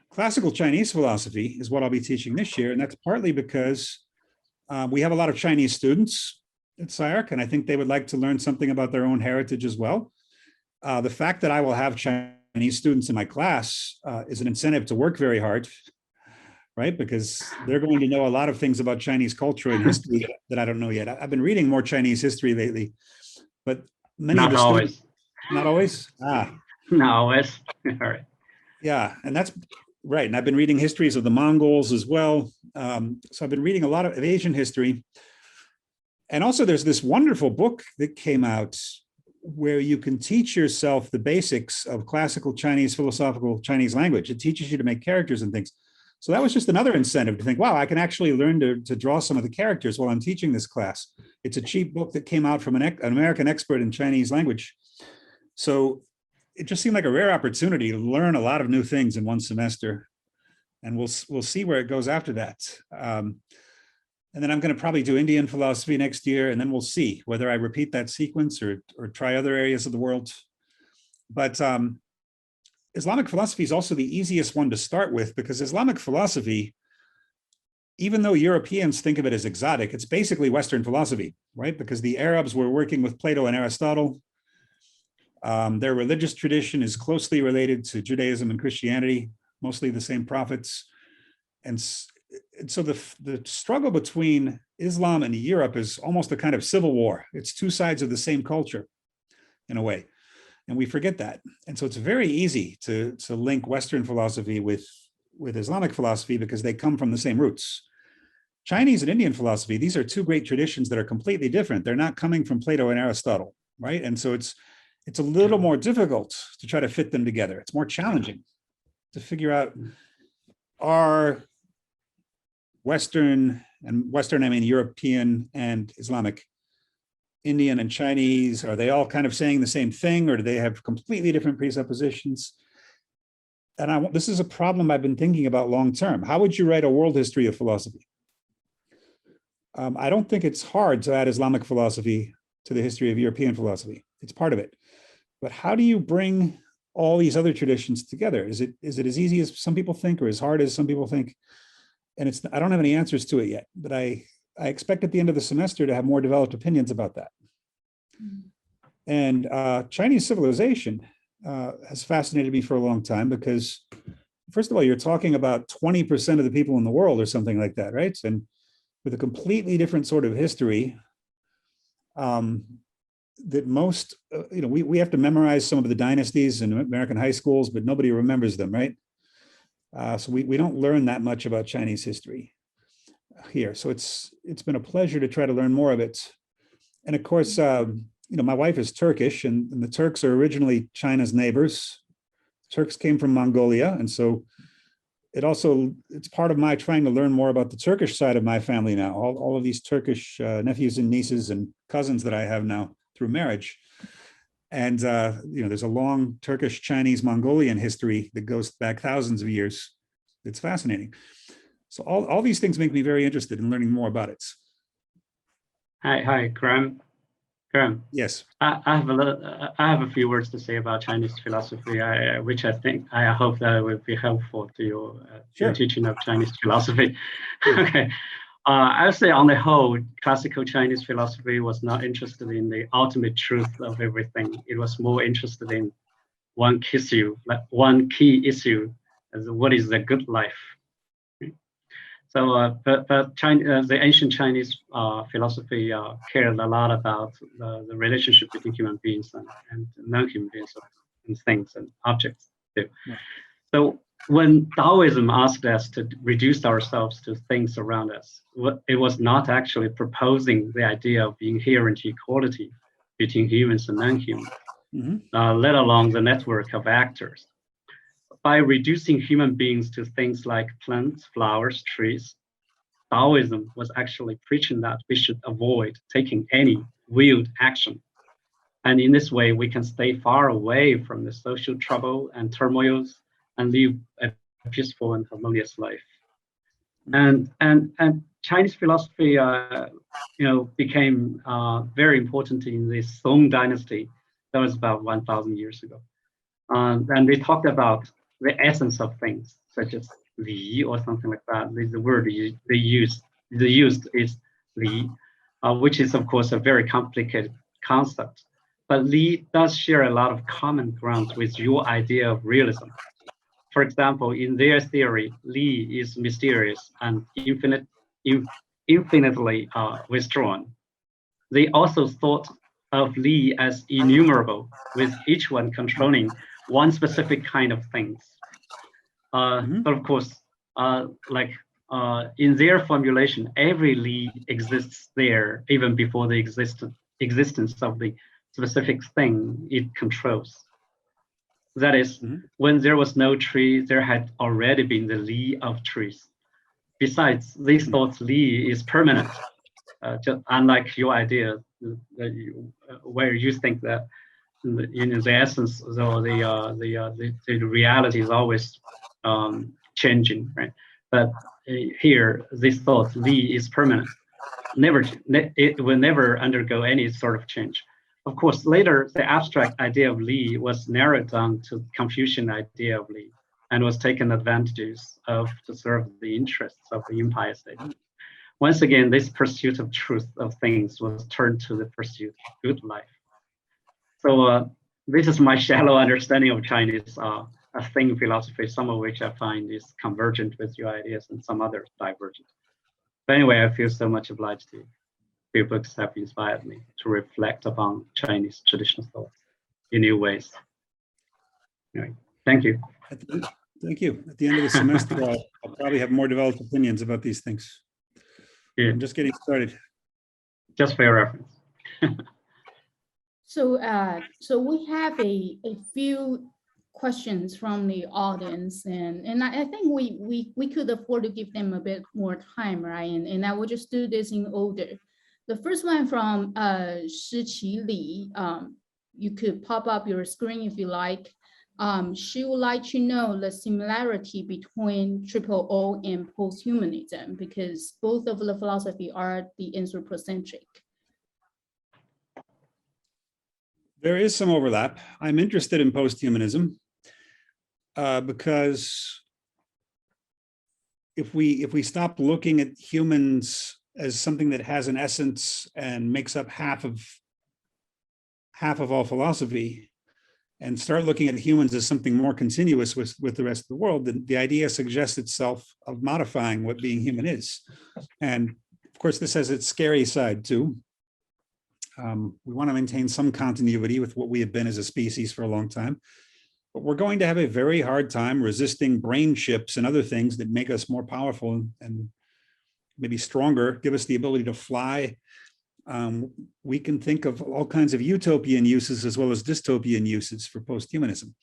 classical Chinese philosophy is what I'll be teaching this year. And that's partly because we have a lot of Chinese students at SciArc, and I think they would like to learn something about their own heritage as well. The fact that I will have Chinese students in my class is an incentive to work very hard, right? Because they're going to know a lot of things about Chinese culture and history that I don't know yet. I've been reading more Chinese history lately, but many of the students, not always. Not always. All right. Yeah, and that's right. And I've been reading histories of the Mongols as well. So I've been reading a lot of Asian history. And also there's this wonderful book that came out where you can teach yourself the basics of classical Chinese, philosophical Chinese language. It teaches you to make characters and things. So that was just another incentive to think, wow, I can actually learn to draw some of the characters while I'm teaching this class. It's a cheap book that came out from an American expert in Chinese language. So it just seemed like a rare opportunity to learn a lot of new things in one semester. And we'll see where it goes after that. And then I'm going to probably do Indian philosophy next year, and then we'll see whether I repeat that sequence or try other areas of the world. But Islamic philosophy is also the easiest one to start with, because Islamic philosophy, even though Europeans think of it as exotic, it's basically Western philosophy, right? Because the Arabs were working with Plato and Aristotle. Their religious tradition is closely related to Judaism and Christianity, mostly the same prophets. And so the struggle between Islam and Europe is almost a kind of civil war. It's two sides of the same culture, in a way. And we forget that. And so it's very easy to link Western philosophy with Islamic philosophy, because they come from the same roots. Chinese and Indian philosophy, these are two great traditions that are completely different. They're not coming from Plato and Aristotle, right? And so it's a little more difficult to try to fit them together. It's more challenging to figure out, are Western, I mean European and Islamic, Indian and Chinese, are they all kind of saying the same thing, or do they have completely different presuppositions? And this is a problem I've been thinking about long term. How would you write a world history of philosophy? I don't think it's hard to add Islamic philosophy to the history of European philosophy. It's part of it. But how do you bring all these other traditions together? Is it as easy as some people think, or as hard as some people think? And I don't have any answers to it yet, but I expect at the end of the semester to have more developed opinions about that. And Chinese civilization has fascinated me for a long time, because first of all, you're talking about 20% of the people in the world or something like that, right? And with a completely different sort of history, that most, we have to memorize some of the dynasties in American high schools, but nobody remembers them, right? So we don't learn that much about Chinese history here. So it's been a pleasure to try to learn more of it. And of course, my wife is Turkish, and the Turks are originally China's neighbors. Turks came from Mongolia. And so it's part of my trying to learn more about the Turkish side of my family now. All of these Turkish nephews and nieces and cousins that I have now through marriage. And there's a long Turkish, Chinese, Mongolian history that goes back thousands of years. It's fascinating. So all these things make me very interested in learning more about it. Hi, Graham. Yes. I have a few words to say about Chinese philosophy, which I hope that will be helpful to your teaching of Chinese philosophy. Okay. I would say on the whole, classical Chinese philosophy was not interested in the ultimate truth of everything. It was more interested in one key issue, as what is the good life. So, but China, the ancient Chinese philosophy cared a lot about the relationship between human beings and non-human beings and things and objects too. Yeah. So when Taoism asked us to reduce ourselves to things around us, it was not actually proposing the idea of inherent equality between humans and non-humans, let alone the network of actors. By reducing human beings to things like plants, flowers, trees, Taoism was actually preaching that we should avoid taking any willed action. And in this way, we can stay far away from the social trouble and turmoils and live a peaceful and harmonious life. And Chinese philosophy, became very important in the Song dynasty. That was about 1,000 years ago. And they talked about the essence of things, such as Li or something like that. The word they used is Li, which is of course a very complicated concept. But Li does share a lot of common ground with your idea of realism. For example, in their theory, Li is mysterious and infinitely withdrawn. They also thought of Li as innumerable, with each one controlling one specific kind of things. But of course, in their formulation, every Li exists there even before the existence of the specific thing it controls. That is, when there was no tree, there had already been the Li of trees. Besides, these thoughts Li is permanent, just unlike your idea where you think that the essence, though the reality is always changing, right? But here, this thought, Li is permanent. It will never undergo any sort of change. Of course, later, the abstract idea of Li was narrowed down to the Confucian idea of Li and was taken advantage of to serve the interests of the Empire State. Once again, this pursuit of truth of things was turned to the pursuit of good life. So this is my shallow understanding of Chinese thing philosophy, some of which I find is convergent with your ideas and some others divergent. But anyway, I feel so much obliged to you. Your books have inspired me to reflect upon Chinese traditional thought in new ways. Anyway, thank you. Thank you. At the end of the semester, I'll probably have more developed opinions about these things. Yeah. I'm just getting started. Just for your reference. So we have a few questions from the audience, and I think we could afford to give them a bit more time, right? And I will just do this in order. The first one from Shiqi Li. You could pop up your screen if you like. She would like to know the similarity between OOO and posthumanism, because both of the philosophy are the anthropocentric. There is some overlap. I'm interested in posthumanism because if we stop looking at humans as something that has an essence and makes up half of all philosophy, and start looking at humans as something more continuous with the rest of the world, then the idea suggests itself of modifying what being human is. And of course, this has its scary side too. We want to maintain some continuity with what we have been as a species for a long time, but we're going to have a very hard time resisting brain chips and other things that make us more powerful and maybe stronger, give us the ability to fly. We can think of all kinds of utopian uses as well as dystopian uses for posthumanism.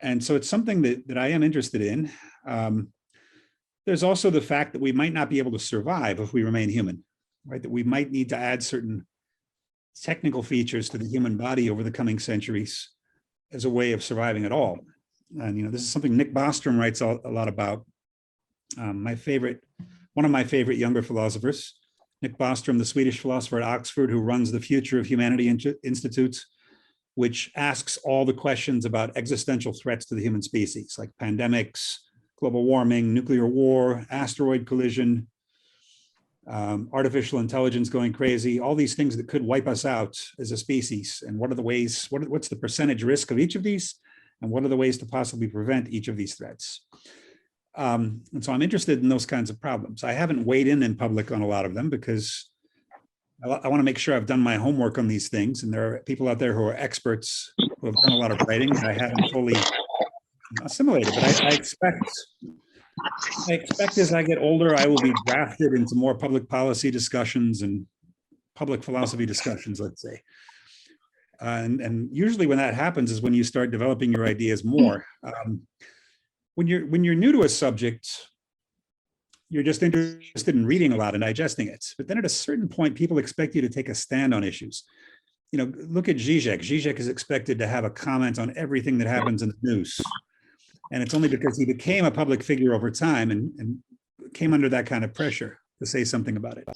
And so it's something that I am interested in. There's also the fact that we might not be able to survive if we remain human, right? That we might need to add certain technical features to the human body over the coming centuries as a way of surviving at all. And this is something Nick Bostrom writes a lot about. One of my favorite younger philosophers, Nick Bostrom, the Swedish philosopher at Oxford, who runs the Future of Humanity Institute, which asks all the questions about existential threats to the human species, like pandemics, global warming, nuclear war, asteroid collision, artificial intelligence going crazy, all these things that could wipe us out as a species. And what are the ways, what's the percentage risk of each of these? And what are the ways to possibly prevent each of these threats? And so I'm interested in those kinds of problems. I haven't weighed in public on a lot of them because I want to make sure I've done my homework on these things. And there are people out there who are experts who have done a lot of writing that I haven't fully assimilated, but I expect as I get older, I will be drafted into more public policy discussions and public philosophy discussions, let's say. And usually when that happens is when you start developing your ideas more. When you're new to a subject, you're just interested in reading a lot and digesting it. But then at a certain point, people expect you to take a stand on issues. Look at Zizek. Zizek is expected to have a comment on everything that happens in the news. And it's only because he became a public figure over time and came under that kind of pressure to say something about it.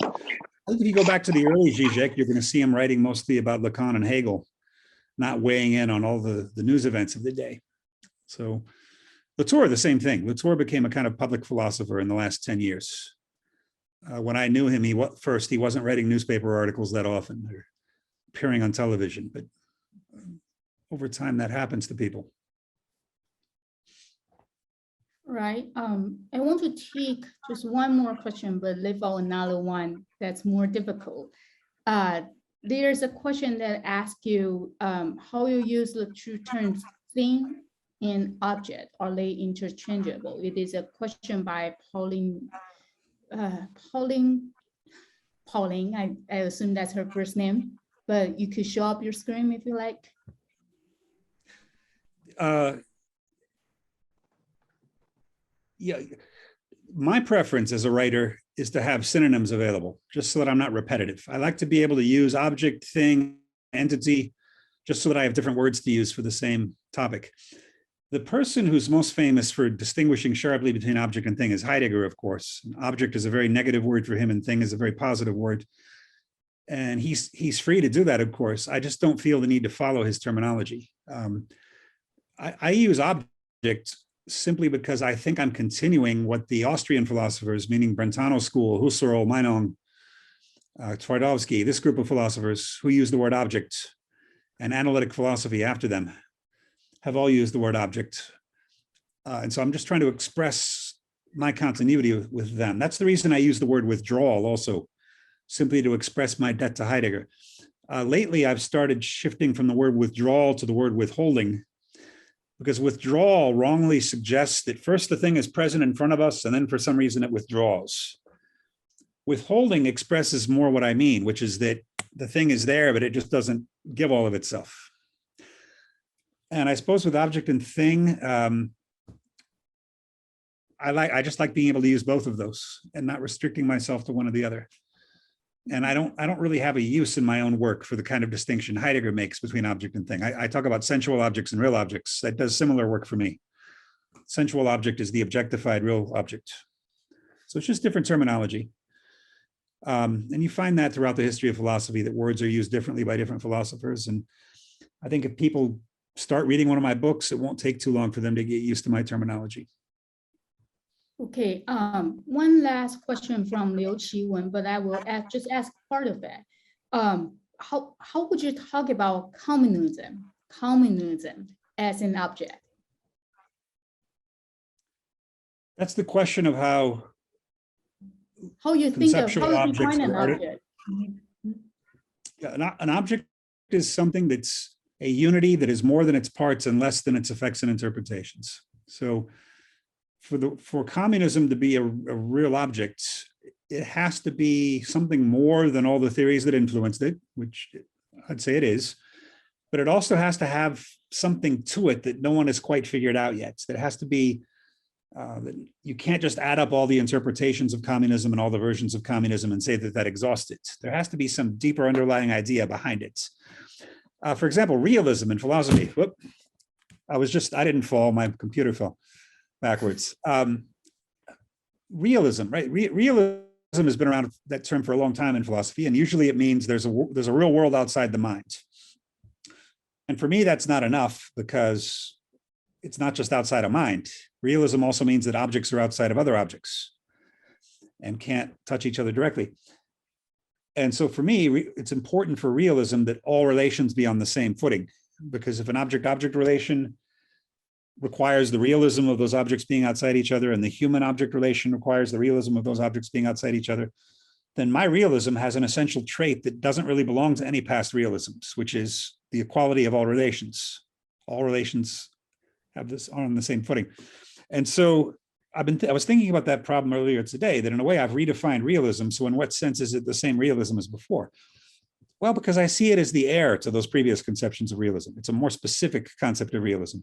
If you go back to the early Zizek, you're going to see him writing mostly about Lacan and Hegel, not weighing in on all the news events of the day. So Latour, the same thing. Latour became a kind of public philosopher in the last 10 years. When I knew him, he wasn't writing newspaper articles that often or appearing on television, but over time that happens to people. Right. I want to take just one more question, but leave out another one that's more difficult. There's a question that asks you how you use the two terms thing and object. Are they interchangeable? It is a question by Pauline. I assume that's her first name, but you could show up your screen if you like. Yeah, my preference as a writer is to have synonyms available, just so that I'm not repetitive. I like to be able to use object, thing, entity, just so that I have different words to use for the same topic. The person who's most famous for distinguishing sharply between object and thing is Heidegger, of course. Object is a very negative word for him and thing is a very positive word. And he's free to do that, of course. I just don't feel the need to follow his terminology. I use object simply because I think I'm continuing what the Austrian philosophers, meaning Brentano school, Husserl, Meinong, Twardowski, this group of philosophers who use the word object, and analytic philosophy after them, have all used the word object. And so I'm just trying to express my continuity with them. That's the reason I use the word withdrawal also, simply to express my debt to Heidegger. Lately, I've started shifting from the word withdrawal to the word withholding, because withdrawal wrongly suggests that first the thing is present in front of us, and then for some reason it withdraws. Withholding expresses more what I mean, which is that the thing is there, but it just doesn't give all of itself. And I suppose with object and thing, I just like being able to use both of those and not restricting myself to one or the other. And I don't really have a use in my own work for the kind of distinction Heidegger makes between object and thing. I talk about sensual objects and real objects. That does similar work for me. Sensual object is the objectified real object. So it's just different terminology. And you find that throughout the history of philosophy, that words are used differently by different philosophers. And I think if people start reading one of my books, it won't take too long for them to get used to my terminology. Okay, one last question from Liu Qi-wen, but I will just ask part of that. How would you talk about communism as an object? That's the question of how you think of, conceptual how you define an objects object? Yeah, an object is something that's a unity that is more than its parts and less than its effects and interpretations. So for communism to be a real object, it has to be something more than all the theories that influenced it, which I'd say it is, but it also has to have something to it that no one has quite figured out yet. That has to be, you can't just add up all the interpretations of communism and all the versions of communism and say that that exhausts it. There has to be some deeper underlying idea behind it. For example, realism in philosophy. Whoop, I didn't fall, my computer fell backwards. Realism, right? Realism has been around, that term, for a long time in philosophy, and usually it means there's a real world outside the mind. And for me, that's not enough, because it's not just outside of mind. Realism also means that objects are outside of other objects and can't touch each other directly. And so for me, it's important for realism that all relations be on the same footing, because if an object-object relation requires the realism of those objects being outside each other, and the human-object relation requires the realism of those objects being outside each other, then my realism has an essential trait that doesn't really belong to any past realisms, which is the equality of all relations. All relations have this on the same footing. And so I was thinking about that problem earlier today, that in a way I've redefined realism. So in what sense is it the same realism as before? Well, because I see it as the heir to those previous conceptions of realism. It's a more specific concept of realism.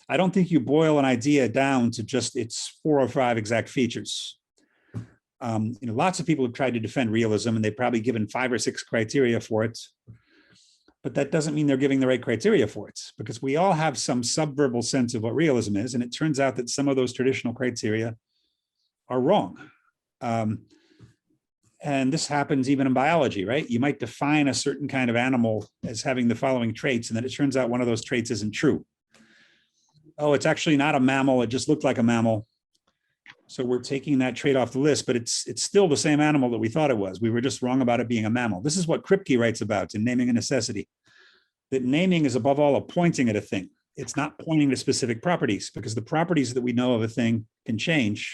I don't think you boil an idea down to just its 4 or 5 exact features. Lots of people have tried to defend realism, and they've probably given 5 or 6 criteria for it. But that doesn't mean they're giving the right criteria for it, because we all have some subverbal sense of what realism is. And it turns out that some of those traditional criteria are wrong. And this happens even in biology, right? You might define a certain kind of animal as having the following traits, and then it turns out one of those traits isn't true. Oh, it's actually not a mammal. It just looked like a mammal. So we're taking that trait off the list, but it's still the same animal that we thought it was. We were just wrong about it being a mammal. This is what Kripke writes about in Naming a Necessity, that naming is above all a pointing at a thing. It's not pointing to specific properties, because the properties that we know of a thing can change,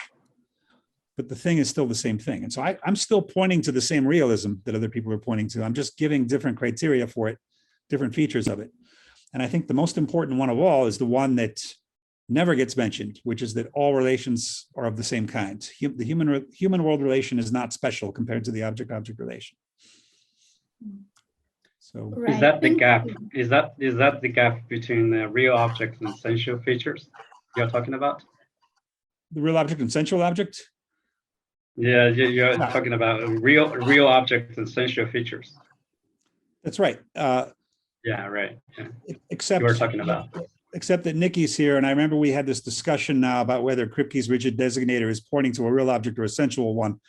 but the thing is still the same thing. And so I'm still pointing to the same realism that other people are pointing to. I'm just giving different criteria for it, different features of it. And I think the most important one of all is the one that never gets mentioned, which is that all relations are of the same kind. The human world relation is not special compared to the object-object relation. So Right. Is that the gap? Is that the gap between the real object and sensual features you're talking about? the real object and sensual object? Yeah, you're talking about real objects and sensual features. That's right. Yeah, right. Yeah. Except You were talking about. except that Niki's here, and I remember we had this discussion now about whether Kripke's rigid designator is pointing to a real object or a sensual one,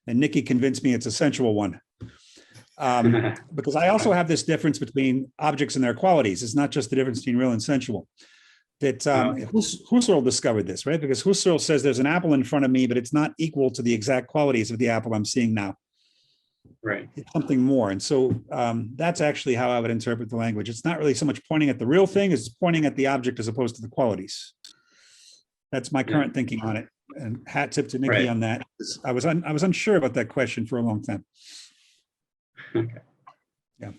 and Niki convinced me it's a sensual one. Because I also have this difference between objects and their qualities. It's not just the difference between real and sensual. That Husserl discovered this, right? Because Husserl says there's an apple in front of me, but it's not equal to the exact qualities of the apple I'm seeing now. Right. It's something more. And so that's actually how I would interpret the language. It's not really so much pointing at the real thing as pointing at the object as opposed to the qualities. That's my current thinking on it. And hat tip to Niki on that. I was unsure about that question for a long time. Okay. Yeah.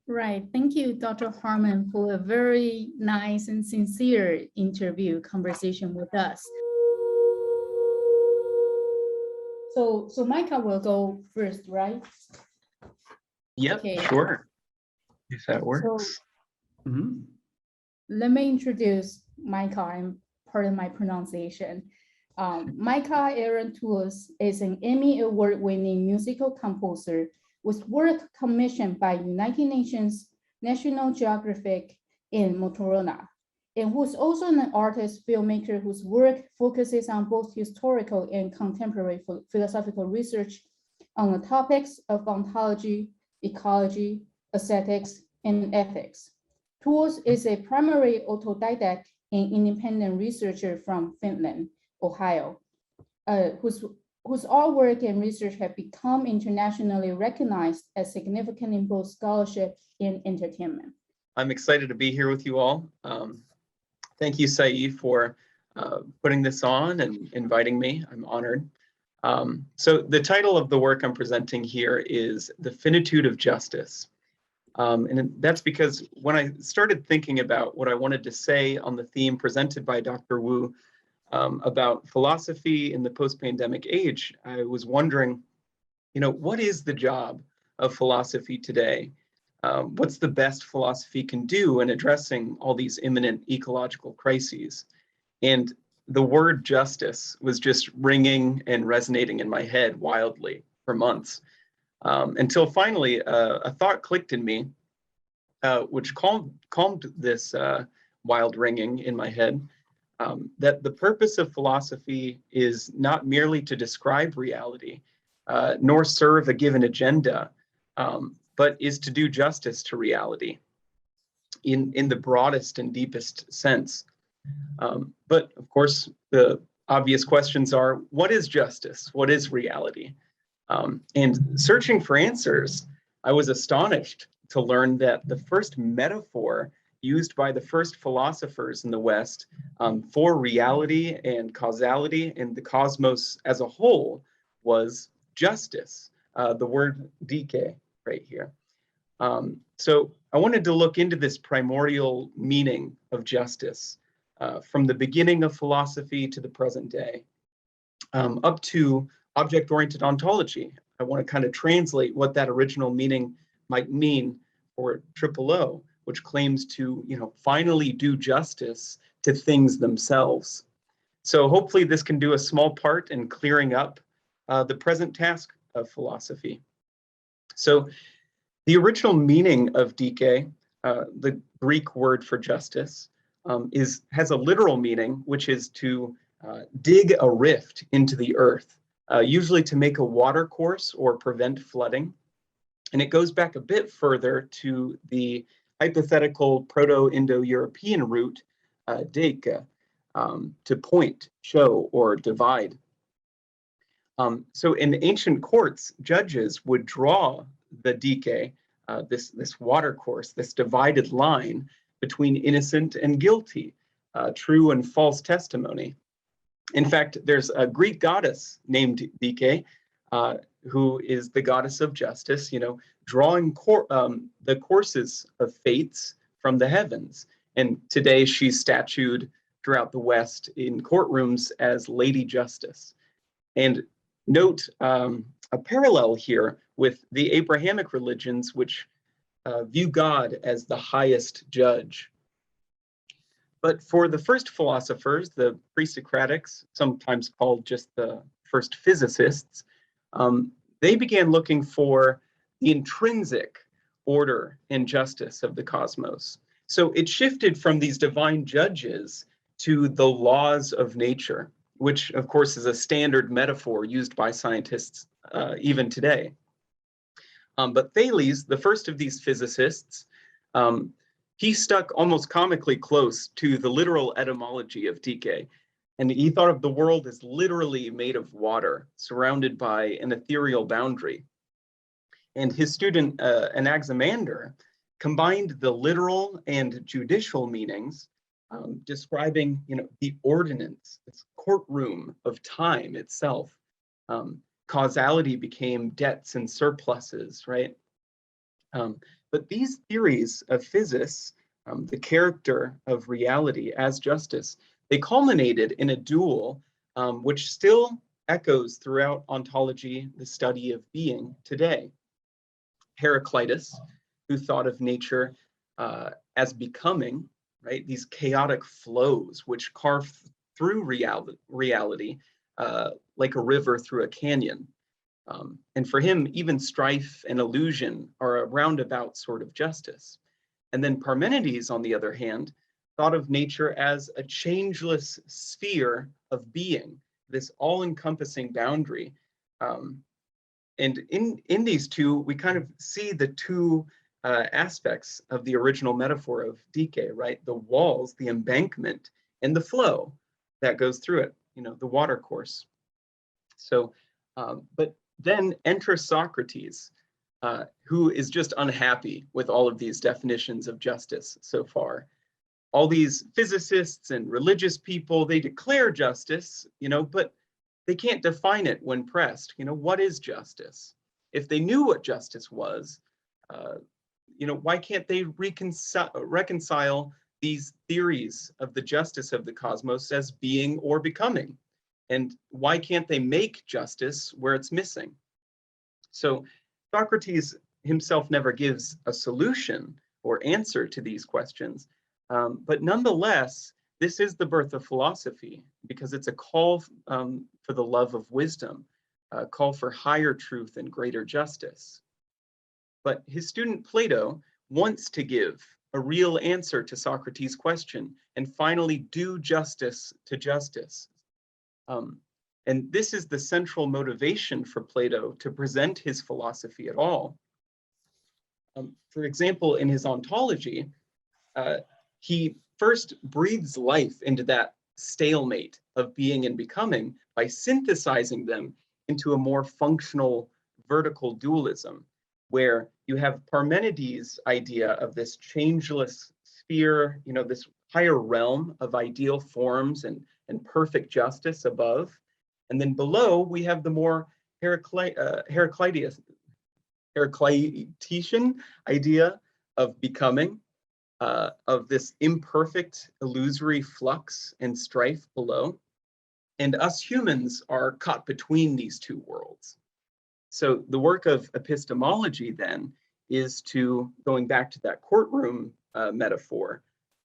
Right. Thank you, Dr. Harman, for a very nice and sincere conversation with us. So Micah will go first, right? Yep, Okay. sure. If that works. Let me introduce Micah and pardon my pronunciation. Micah Tewers is an Emmy Award-winning musical composer with work commissioned by United Nations, National Geographic, and Motorola, and who's also an artist filmmaker whose work focuses on both historical and contemporary philosophical research on the topics of ontology, ecology, aesthetics, and ethics. Tewers is a primary autodidact and independent researcher from Finland, Ohio, whose artwork and research have become internationally recognized as significant in both scholarship and entertainment. I'm excited to be here with you all. Thank you, Tsai-yi, for putting this on and inviting me. I'm honored. So the title of the work I'm presenting here is The Finitude of Justice. And that's because when I started thinking about what I wanted to say on the theme presented by Dr. Wu about philosophy in the post-pandemic age, I was wondering, what is the job of philosophy today? What's the best philosophy can do in addressing all these imminent ecological crises? And the word justice was just ringing and resonating in my head wildly for months, until finally a thought clicked in me, which calmed this wild ringing in my head, that the purpose of philosophy is not merely to describe reality, nor serve a given agenda, but is to do justice to reality in the broadest and deepest sense. But of course, the obvious questions are, what is justice? What is reality? And searching for answers, I was astonished to learn that the first metaphor used by the first philosophers in the West for reality and causality and the cosmos as a whole was justice, the word dike right here. So I wanted to look into this primordial meaning of justice from the beginning of philosophy to the present day, up to object-oriented ontology. I want to kind of translate what that original meaning might mean for O, which claims to, finally do justice to things themselves. So hopefully this can do a small part in clearing up the present task of philosophy. So the original meaning of dike, the Greek word for justice, has a literal meaning, which is to dig a rift into the earth, usually to make a water course or prevent flooding. And it goes back a bit further to the hypothetical Proto-Indo-European root, deika, to point, show, or divide. So in ancient courts, judges would draw the dike, this water course, this divided line between innocent and guilty, true and false testimony. In fact, there's a Greek goddess named Dike, who is the goddess of justice, drawing the courses of fates from the heavens. And today she's statued throughout the West in courtrooms as Lady Justice. And note a parallel here with the Abrahamic religions, which view God as the highest judge. But for the first philosophers, the pre-Socratics, sometimes called just the first physicists, they began looking for the intrinsic order and justice of the cosmos. So it shifted from these divine judges to the laws of nature, which of course is a standard metaphor used by scientists even today. But Thales, the first of these physicists, he stuck almost comically close to the literal etymology of dike. And he thought of the world as literally made of water, surrounded by an ethereal boundary. And his student Anaximander combined the literal and judicial meanings, describing, the ordinance, this courtroom of time itself. Causality became debts and surpluses, right? But these theories of physis, the character of reality as justice, they culminated in a duel which still echoes throughout ontology, the study of being today. Heraclitus, who thought of nature as becoming, right? These chaotic flows which carve through reality like a river through a canyon. And for him, even strife and illusion are a roundabout sort of justice. And then Parmenides, on the other hand, thought of nature as a changeless sphere of being, this all-encompassing boundary. And in these two, we kind of see the two aspects of the original metaphor of dike, right? The walls, the embankment, and the flow that goes through it, the water course. So, but then enter Socrates, who is just unhappy with all of these definitions of justice so far. All these physicists and religious people, they declare justice, but they can't define it when pressed. What is justice? If they knew what justice was, why can't they reconcile these theories of the justice of the cosmos as being or becoming? And why can't they make justice where it's missing? So Socrates himself never gives a solution or answer to these questions. But nonetheless, this is the birth of philosophy, because it's a call for the love of wisdom, a call for higher truth and greater justice. But his student Plato wants to give a real answer to Socrates' question and finally do justice to justice. And this is the central motivation for Plato to present his philosophy at all. For example, in his Ontology, he first breathes life into that stalemate of being and becoming by synthesizing them into a more functional vertical dualism, where you have Parmenides' idea of this changeless sphere, this higher realm of ideal forms and perfect justice above. And then below, we have the more Heraclitean idea of becoming, of this imperfect, illusory flux and strife below. And us humans are caught between these two worlds. So the work of epistemology then is to, going back to that courtroom metaphor,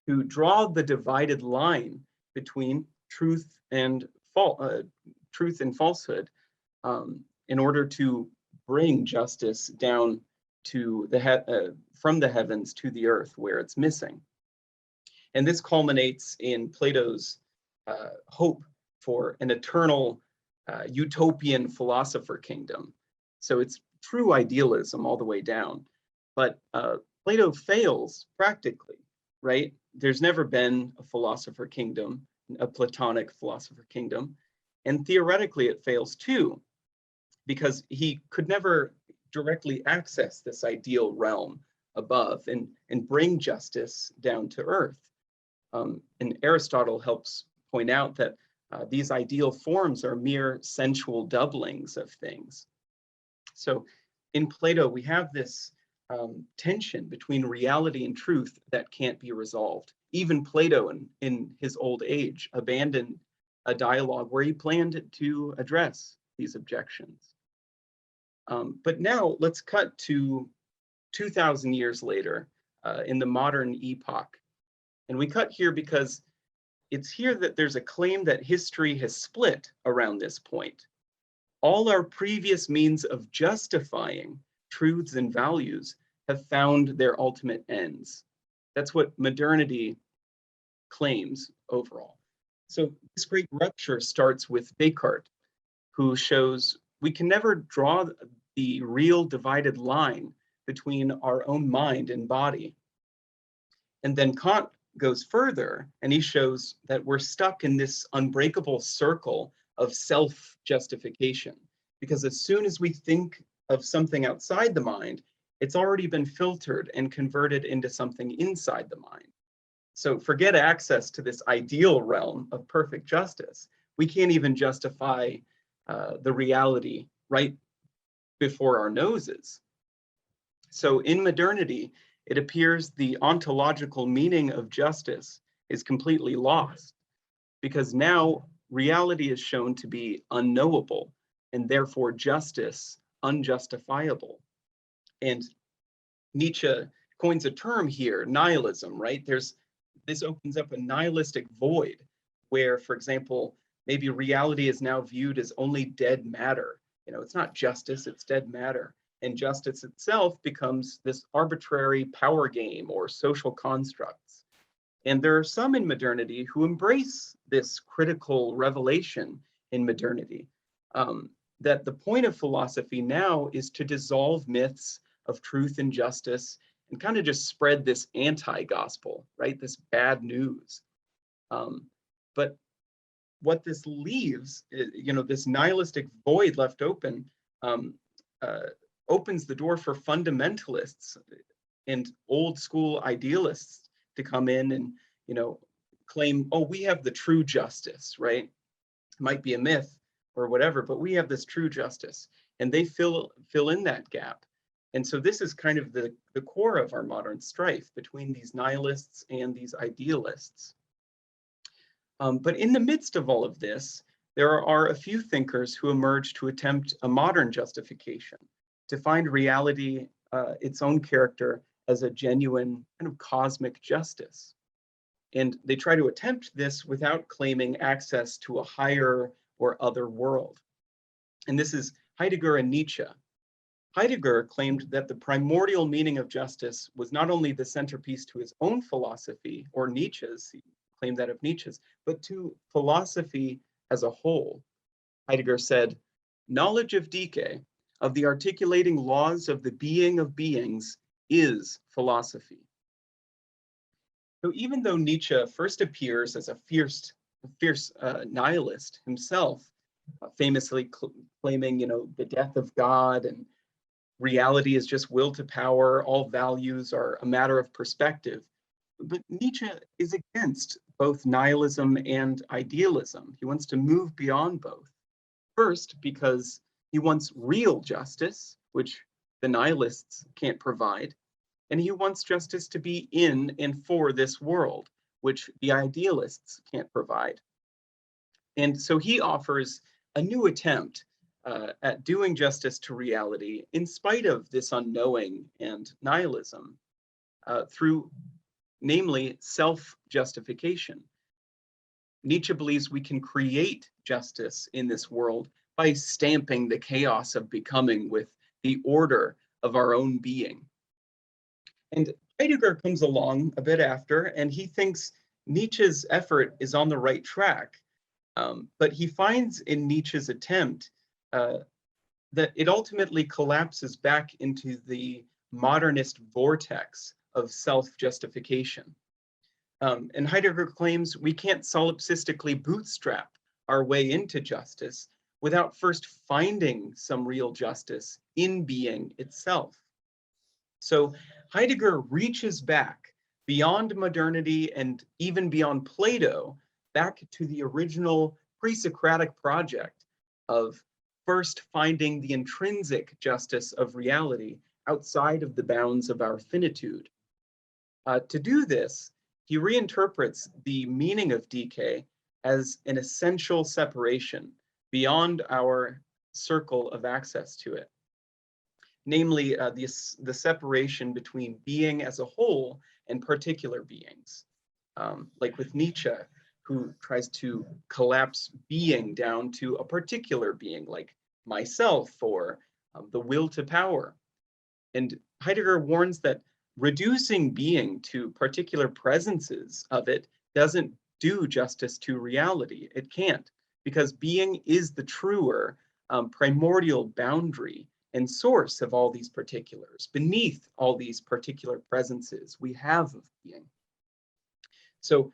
to draw the divided line between truth and falsehood in order to bring justice down to from the heavens to the earth where it's missing. And this culminates in Plato's hope for an eternal utopian philosopher kingdom. So it's true idealism all the way down. But Plato fails practically, right? There's never been a philosopher kingdom, a Platonic philosopher kingdom. And theoretically it fails too, because he could never directly access this ideal realm above and bring justice down to earth. And Aristotle helps point out that these ideal forms are mere sensual doublings of things. So in Plato, we have this tension between reality and truth that can't be resolved. Even Plato, in his old age, abandoned a dialogue where he planned to address these objections. But now let's cut to 2,000 years later in the modern epoch. And we cut here because it's here that there's a claim that history has split around this point. All our previous means of justifying truths and values have found their ultimate ends. That's what modernity claims overall. So this great rupture starts with Descartes, who shows we can never draw the real divided line between our own mind and body. And then Kant goes further, and he shows that we're stuck in this unbreakable circle of self-justification, because as soon as we think of something outside the mind, it's already been filtered and converted into something inside the mind. So forget access to this ideal realm of perfect justice. We can't even justify the reality right before our noses. So in modernity, it appears the ontological meaning of justice is completely lost, because now reality is shown to be unknowable, and therefore justice unjustifiable. And Nietzsche coins a term here, nihilism, right? This opens up a nihilistic void where, for example, maybe reality is now viewed as only dead matter. It's not justice, it's dead matter. And justice itself becomes this arbitrary power game or social constructs. And there are some in modernity who embrace this critical revelation in modernity, that the point of philosophy now is to dissolve myths of truth and justice and kind of just spread this anti-gospel, right? This bad news. But what this leaves, this nihilistic void left open, opens the door for fundamentalists and old school idealists to come in and, claim, oh, we have the true justice, right? It might be a myth or whatever, but we have this true justice, and they fill in that gap. And so this is kind of the core of our modern strife between these nihilists and these idealists. But in the midst of all of this, there are a few thinkers who emerge to attempt a modern justification, to find reality, its own character, as a genuine kind of cosmic justice. And they try to attempt this without claiming access to a higher or other world. And this is Heidegger and Nietzsche. Heidegger claimed that the primordial meaning of justice was not only the centerpiece to his own philosophy, or Nietzsche's, he claimed that of Nietzsche's, but to philosophy as a whole. Heidegger said, "Knowledge of decay, of the articulating laws of the being of beings, is philosophy." So even though Nietzsche first appears as a fierce nihilist himself, famously claiming, the death of God and reality is just will to power, all values are a matter of perspective. But Nietzsche is against both nihilism and idealism. He wants to move beyond both. First, because he wants real justice, which the nihilists can't provide. And he wants justice to be in and for this world, which the idealists can't provide. And so he offers a new attempt at doing justice to reality in spite of this unknowing and nihilism, through namely self-justification. Nietzsche believes we can create justice in this world by stamping the chaos of becoming with the order of our own being. And Heidegger comes along a bit after, and he thinks Nietzsche's effort is on the right track. But he finds in Nietzsche's attempt that it ultimately collapses back into the modernist vortex of self-justification. And Heidegger claims we can't solipsistically bootstrap our way into justice without first finding some real justice in being itself. So Heidegger reaches back beyond modernity and even beyond Plato, back to the original pre-Socratic project of first finding the intrinsic justice of reality outside of the bounds of our finitude. To do this, he reinterprets the meaning of decay as an essential separation beyond our circle of access to it. Namely, the separation between being as a whole and particular beings. Like with Nietzsche, who tries to collapse being down to a particular being, like myself or the will to power. And Heidegger warns that reducing being to particular presences of it doesn't do justice to reality. It can't, because being is the truer primordial boundary and source of all these particulars. Beneath all these particular presences we have of being. So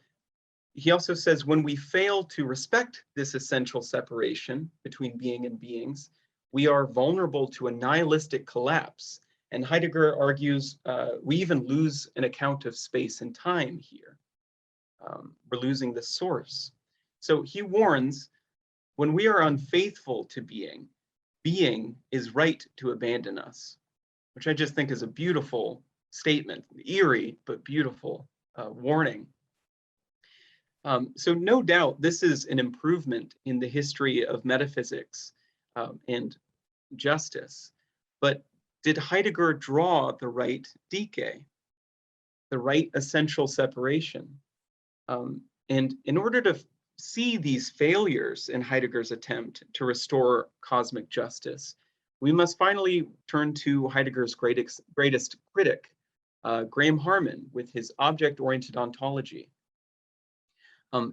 he also says, when we fail to respect this essential separation between being and beings, we are vulnerable to a nihilistic collapse. And Heidegger argues we even lose an account of space and time here. We're losing the source. So he warns, when we are unfaithful to being, being is right to abandon us, which I just think is a beautiful statement, eerie, but beautiful warning. So no doubt this is an improvement in the history of metaphysics and justice, but did Heidegger draw the right decay, the right essential separation? And in order to see these failures in Heidegger's attempt to restore cosmic justice, we must finally turn to Heidegger's greatest critic, Graham Harman, with his object-oriented ontology.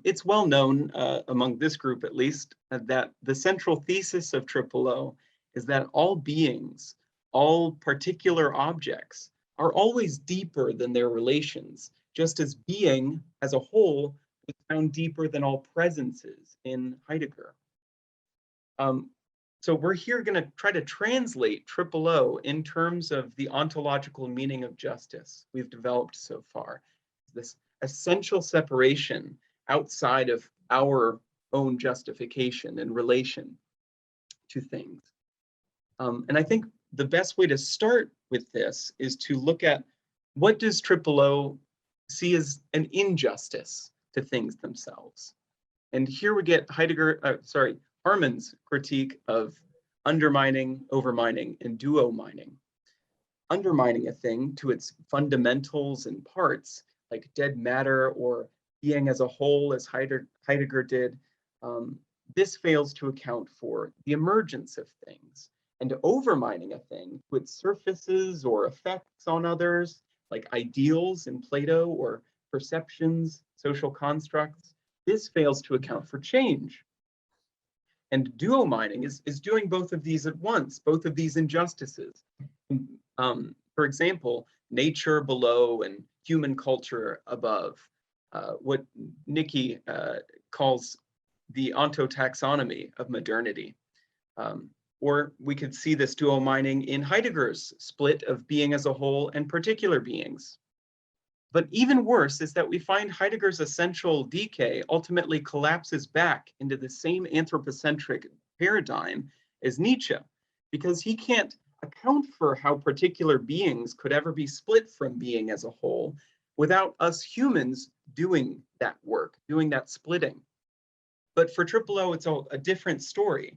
It's well known among this group, at least, that the central thesis of O is that all beings, all particular objects, are always deeper than their relations, just as being as a whole was found deeper than all presences in Heidegger. So we're here going to try to translate O in terms of the ontological meaning of justice we've developed so far. This essential separation outside of our own justification in relation to things. And I think the best way to start with this is to look at, what does O see as an injustice to things themselves? And here we get Harman's critique of undermining, overmining, and duomining. Undermining a thing to its fundamentals and parts, like dead matter or being as a whole, as Heidegger did, this fails to account for the emergence of things. And overmining a thing to its surfaces or effects on others, like ideals in Plato or perceptions, social constructs, this fails to account for change. And duomining is doing both of these at once, both of these injustices. For example, nature below and human culture above, what Niki calls the ontotaxonomy of modernity. Or we could see this duomining in Heidegger's split of being as a whole and particular beings. But even worse is that we find Heidegger's essential decay ultimately collapses back into the same anthropocentric paradigm as Nietzsche, because he can't account for how particular beings could ever be split from being as a whole without us humans doing that work, doing that splitting. But for O, it's a different story.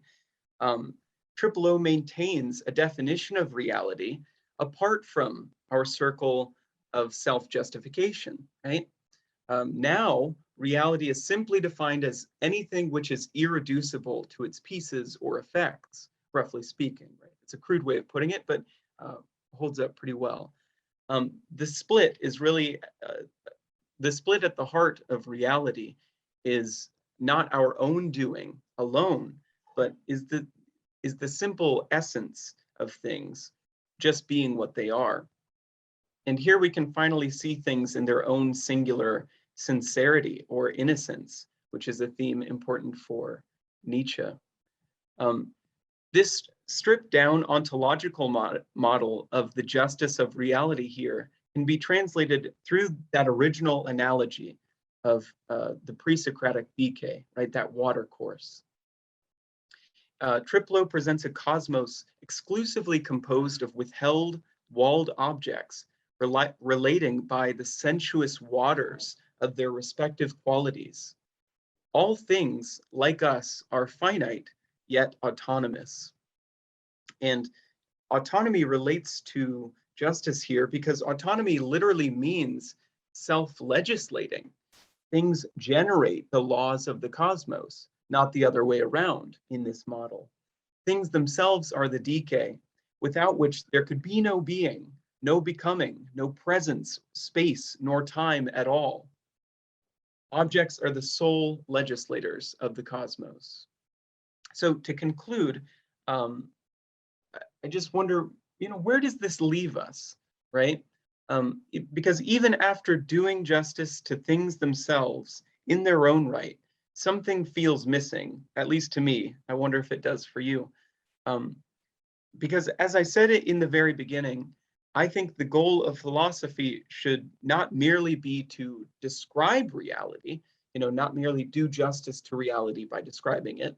O maintains a definition of reality apart from our circle of self-justification, right? Now, reality is simply defined as anything which is irreducible to its pieces or effects, roughly speaking, right? It's a crude way of putting it, but holds up pretty well. The split is really, the split at the heart of reality is not our own doing alone, but is the simple essence of things just being what they are. And here we can finally see things in their own singular sincerity or innocence, which is a theme important for Nietzsche. This stripped down ontological model of the justice of reality here can be translated through that original analogy of the pre-Socratic decay, right? That water course. O presents a cosmos exclusively composed of withheld, walled objects relating by the sensuous waters of their respective qualities. All things, like us, are finite, yet autonomous. And autonomy relates to justice here because autonomy literally means self-legislating. Things generate the laws of the cosmos, not the other way around in this model. Things themselves are the decay, without which there could be no being, no becoming, no presence, space, nor time at all. Objects are the sole legislators of the cosmos. So to conclude, I just wonder, where does this leave us, right? Because even after doing justice to things themselves in their own right, something feels missing, at least to me. I wonder if it does for you. Because as I said it in the very beginning, I think the goal of philosophy should not merely be to describe reality, not merely do justice to reality by describing it,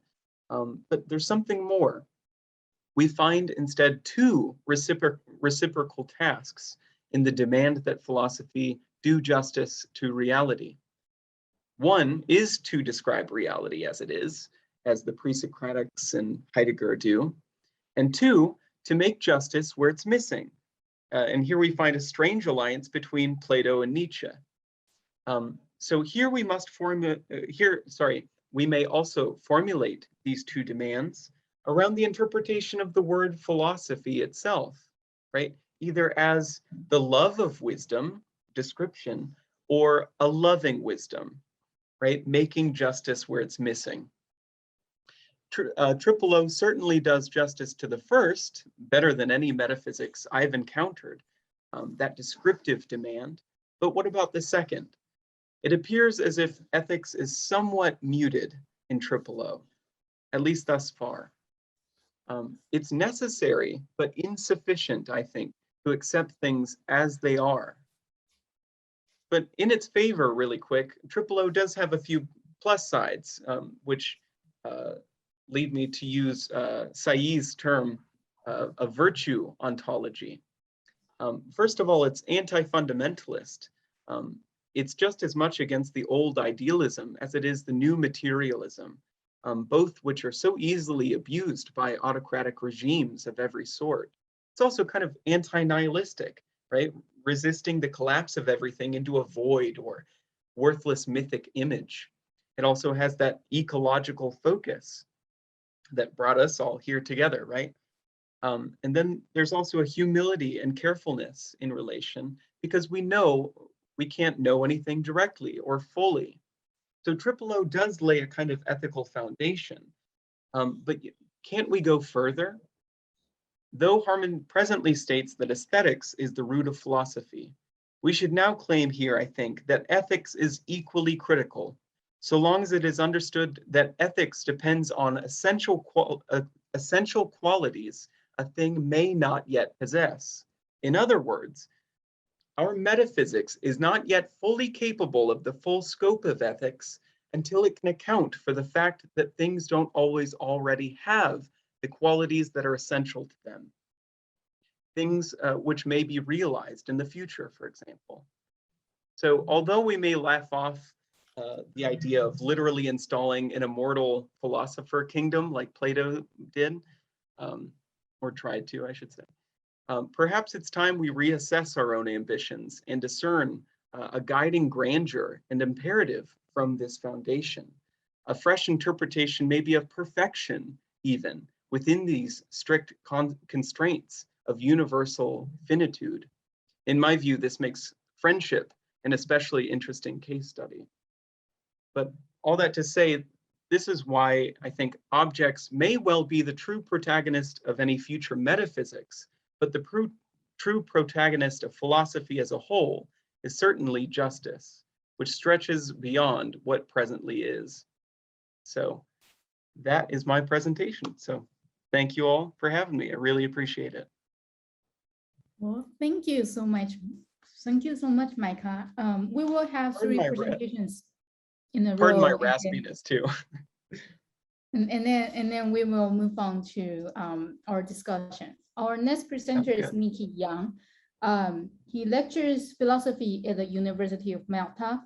but there's something more. We find instead two reciprocal tasks in the demand that philosophy do justice to reality. One is to describe reality as it is, as the pre-Socratics and Heidegger do, and two, to make justice where it's missing. And here we find a strange alliance between Plato and Nietzsche. So here we may also formulate these two demands around the interpretation of the word philosophy itself, right? Either as the love of wisdom, description, or a loving wisdom, right? Making justice where it's missing. Triple O certainly does justice to the first, better than any metaphysics I've encountered, that descriptive demand. But what about the second? It appears as if ethics is somewhat muted in Triple O, at least thus far. It's necessary, but insufficient, I think, to accept things as they are. But in its favor, really quick, Triple O does have a few plus sides, which lead me to use Tsai-yi's term, a virtue ontology. First of all, it's anti-fundamentalist. It's just as much against the old idealism as it is the new materialism, both which are so easily abused by autocratic regimes of every sort. It's also kind of anti-nihilistic, right? Resisting the collapse of everything into a void or worthless mythic image. It also has that ecological focus that brought us all here together, right? And then there's also a humility and carefulness in relation, because we know we can't know anything directly or fully. So Triple O does lay a kind of ethical foundation, but can't we go further? Though Harman presently states that aesthetics is the root of philosophy, we should now claim here, I think, that ethics is equally critical, so long as it is understood that ethics depends on essential qualities a thing may not yet possess. In other words, our metaphysics is not yet fully capable of the full scope of ethics until it can account for the fact that things don't always already have the qualities that are essential to them. Things which may be realized in the future, for example. So although we may laugh off the idea of literally installing an immortal philosopher kingdom like Plato did, or tried to, I should say, perhaps it's time we reassess our own ambitions and discern a guiding grandeur and imperative from this foundation. A fresh interpretation maybe of perfection even within these strict constraints of universal finitude. In my view, this makes friendship an especially interesting case study. But all that to say, this is why I think objects may well be the true protagonist of any future metaphysics, but the true protagonist of philosophy as a whole is certainly justice, which stretches beyond what presently is. So that is my presentation. So thank you all for having me. I really appreciate it. Well, thank you so much. Thank you so much, Micah. We will have three presentations in a row. Pardon my raspiness too. And then we will move on to our discussion. Our next presenter is Niki Young. He lectures philosophy at the University of Malta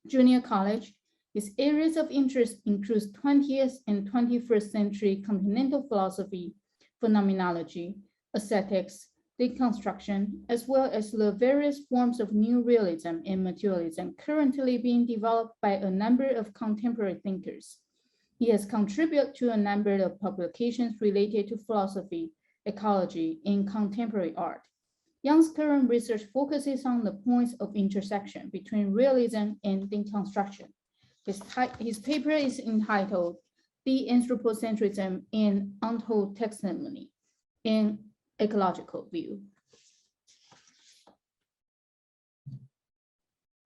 Junior College. His areas of interest include 20th and 21st century continental philosophy, phenomenology, aesthetics, deconstruction, as well as the various forms of new realism and materialism currently being developed by a number of contemporary thinkers. He has contributed to a number of publications related to philosophy, ecology, and contemporary art. Young's current research focuses on the points of intersection between realism and deconstruction. His paper is entitled De-Anthropocentrism in Ontology, an Ecological View.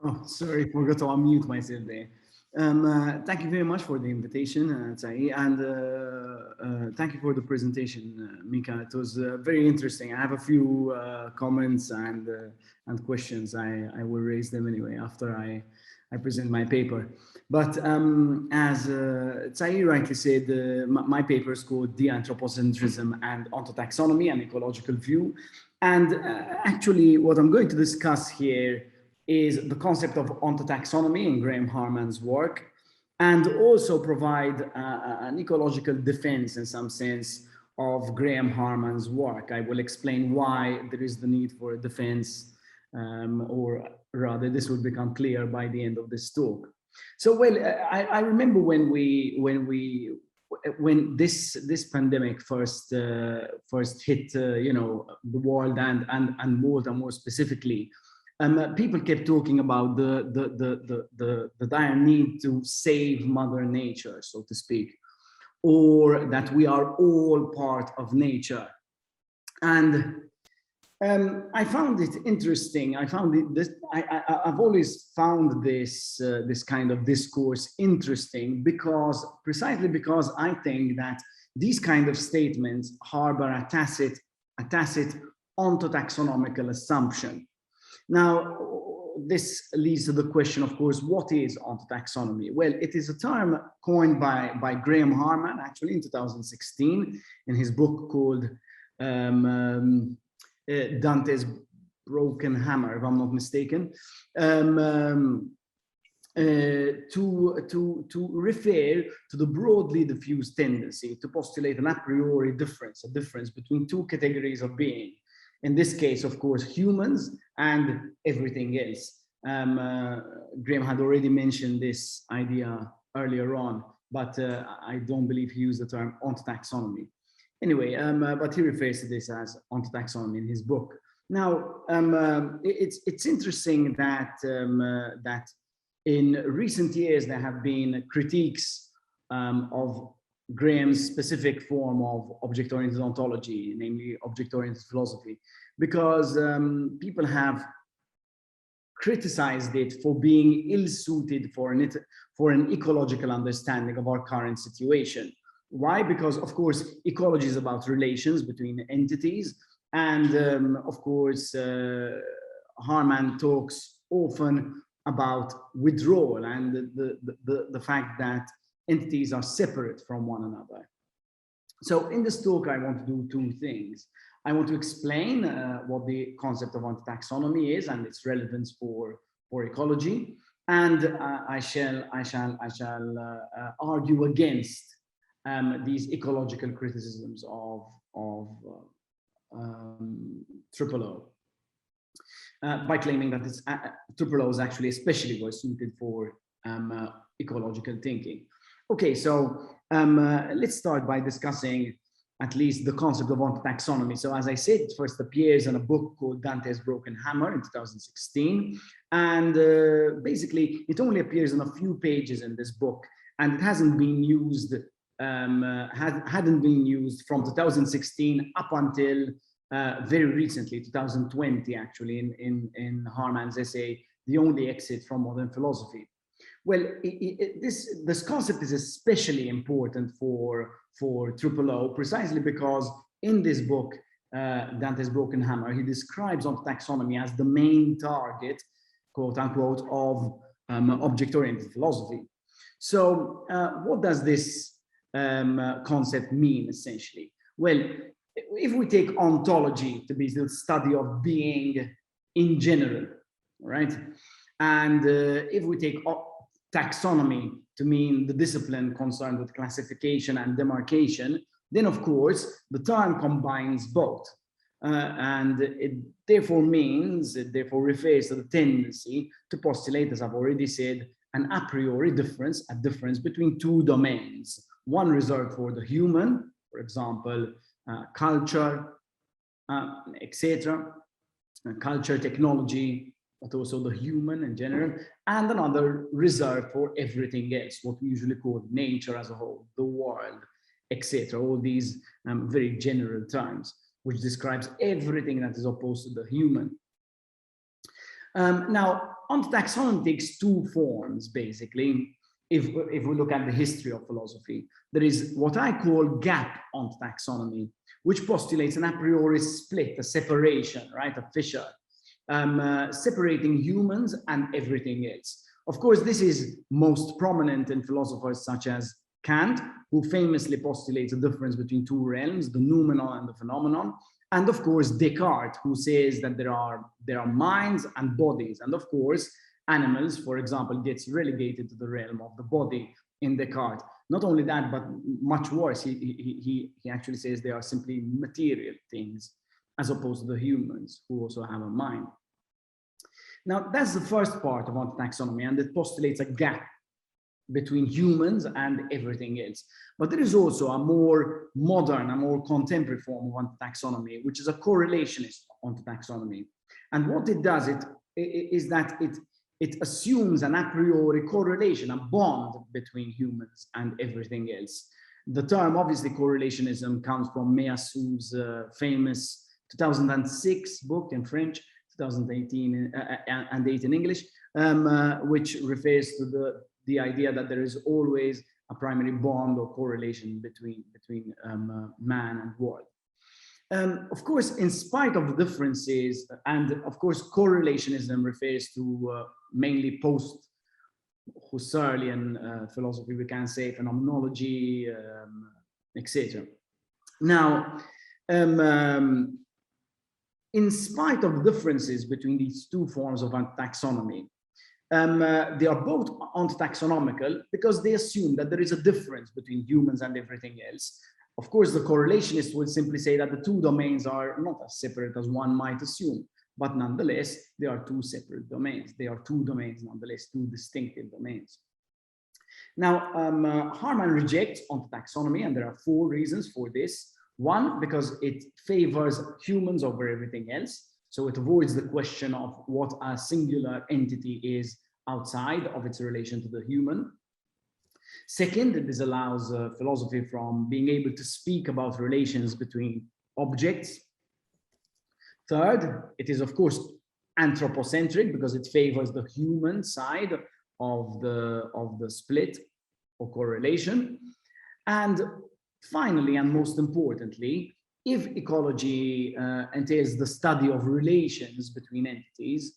Oh, sorry, forgot to unmute myself there. Thank you very much for the invitation, Tsai-yi, and thank you for the presentation, Micah. It was very interesting. I have a few comments and questions. I will raise them anyway after I present my paper. But as Tsai-yi rightly said, my paper is called De-Anthropocentrism and Ontotaxonomy, an Ecological View. And actually, what I'm going to discuss here is the concept of ontotaxonomy in Graham Harman's work, and also provide an ecological defense in some sense of Graham Harman's work. I will explain why there is the need for a defense, or rather this will become clear by the end of this talk. So, well, I remember when this pandemic first hit, you know, the world and Malta more specifically. People kept talking about the dire need to save Mother Nature, so to speak, or that we are all part of nature. And I found it interesting. I've always found this kind of discourse interesting precisely because I think that these kind of statements harbor a tacit ontotaxonomical assumption. Now, this leads to the question, of course, what is ontotaxonomy? Well, it is a term coined by Graham Harman, actually, in 2016, in his book called Dante's Broken Hammer, if I'm not mistaken, to refer to the broadly diffused tendency to postulate an a priori difference, a difference between two categories of being. In this case, of course, humans and everything else. Graham had already mentioned this idea earlier on, but I don't believe he used the term ontotaxonomy. Anyway, but he refers to this as ontotaxonomy in his book. Now, it's interesting that that in recent years there have been critiques of Graham's specific form of object-oriented ontology, namely object-oriented philosophy, because people have criticized it for being ill-suited for an ecological understanding of our current situation. Why? Because, of course, ecology is about relations between entities, and of course, Harman talks often about withdrawal and the fact that entities are separate from one another. So in this talk, I want to do two things. I want to explain what the concept of ontotaxonomy is and its relevance for ecology, and I shall argue against these ecological criticisms of Triple O by claiming that Triple O is actually especially well suited for ecological thinking. Okay, so let's start by discussing at least the concept of ontotaxonomy. So as I said, it first appears in a book called Dante's Broken Hammer in 2016. And basically, it only appears in a few pages in this book, and it hasn't been used, hadn't been used from 2016 up until very recently, 2020, actually, in Harman's essay, The Only Exit from Modern Philosophy. Well, this concept is especially important for Triple O, precisely because in this book, Dante's Broken Hammer, he describes ontotaxonomy as the main target, quote unquote, of object-oriented philosophy. So what does this concept mean, essentially? Well, if we take ontology to be the study of being in general, right? And if we take taxonomy to mean the discipline concerned with classification and demarcation, then of course the term combines both. And it therefore refers to the tendency to postulate, as I've already said, an a priori difference, a difference between two domains, one reserved for the human, for example, culture, etc., culture, technology, but also the human in general, and another reserved for everything else, what we usually call nature as a whole, the world, etc. All these very general terms, which describes everything that is opposed to the human. Now, ontotaxonomy takes two forms, basically. If we look at the history of philosophy, there is what I call gap ontotaxonomy, which postulates an a priori split, a separation, right, a fissure, separating humans and everything else. Of course, this is most prominent in philosophers such as Kant, who famously postulates a difference between two realms, the noumenon and the phenomenon. And of course, Descartes, who says that there are minds and bodies. And of course, animals, for example, gets relegated to the realm of the body in Descartes. Not only that, but much worse, he actually says they are simply material things, as opposed to the humans, who also have a mind. Now, that's the first part of ontotaxonomy, and it postulates a gap between humans and everything else. But there is also a more modern, a more contemporary form of ontotaxonomy, which is a correlationist ontotaxonomy. And what it does is that it assumes an a priori correlation, a bond between humans and everything else. The term, obviously, correlationism comes from Meillassoux' famous 2006 book in French, 2018 and 8 in English, which refers to the idea that there is always a primary bond or correlation between man and world. Of course, in spite of the differences, and of course, correlationism refers to mainly post-Husserlian philosophy, we can say phenomenology, etc. Now, in spite of differences between these two forms of taxonomy, they are both ontotaxonomical because they assume that there is a difference between humans and everything else. Of course, the correlationist will simply say that the two domains are not as separate as one might assume, but nonetheless, they are two separate domains. They are two domains, nonetheless, two distinctive domains. Now, Harman rejects ontotaxonomy, and there are 4 reasons for this. One, because it favors humans over everything else. So it avoids the question of what a singular entity is outside of its relation to the human. Second, it disallows philosophy from being able to speak about relations between objects. Third, it is of course anthropocentric because it favors the human side of the split or correlation. And finally, and most importantly, if ecology entails the study of relations between entities,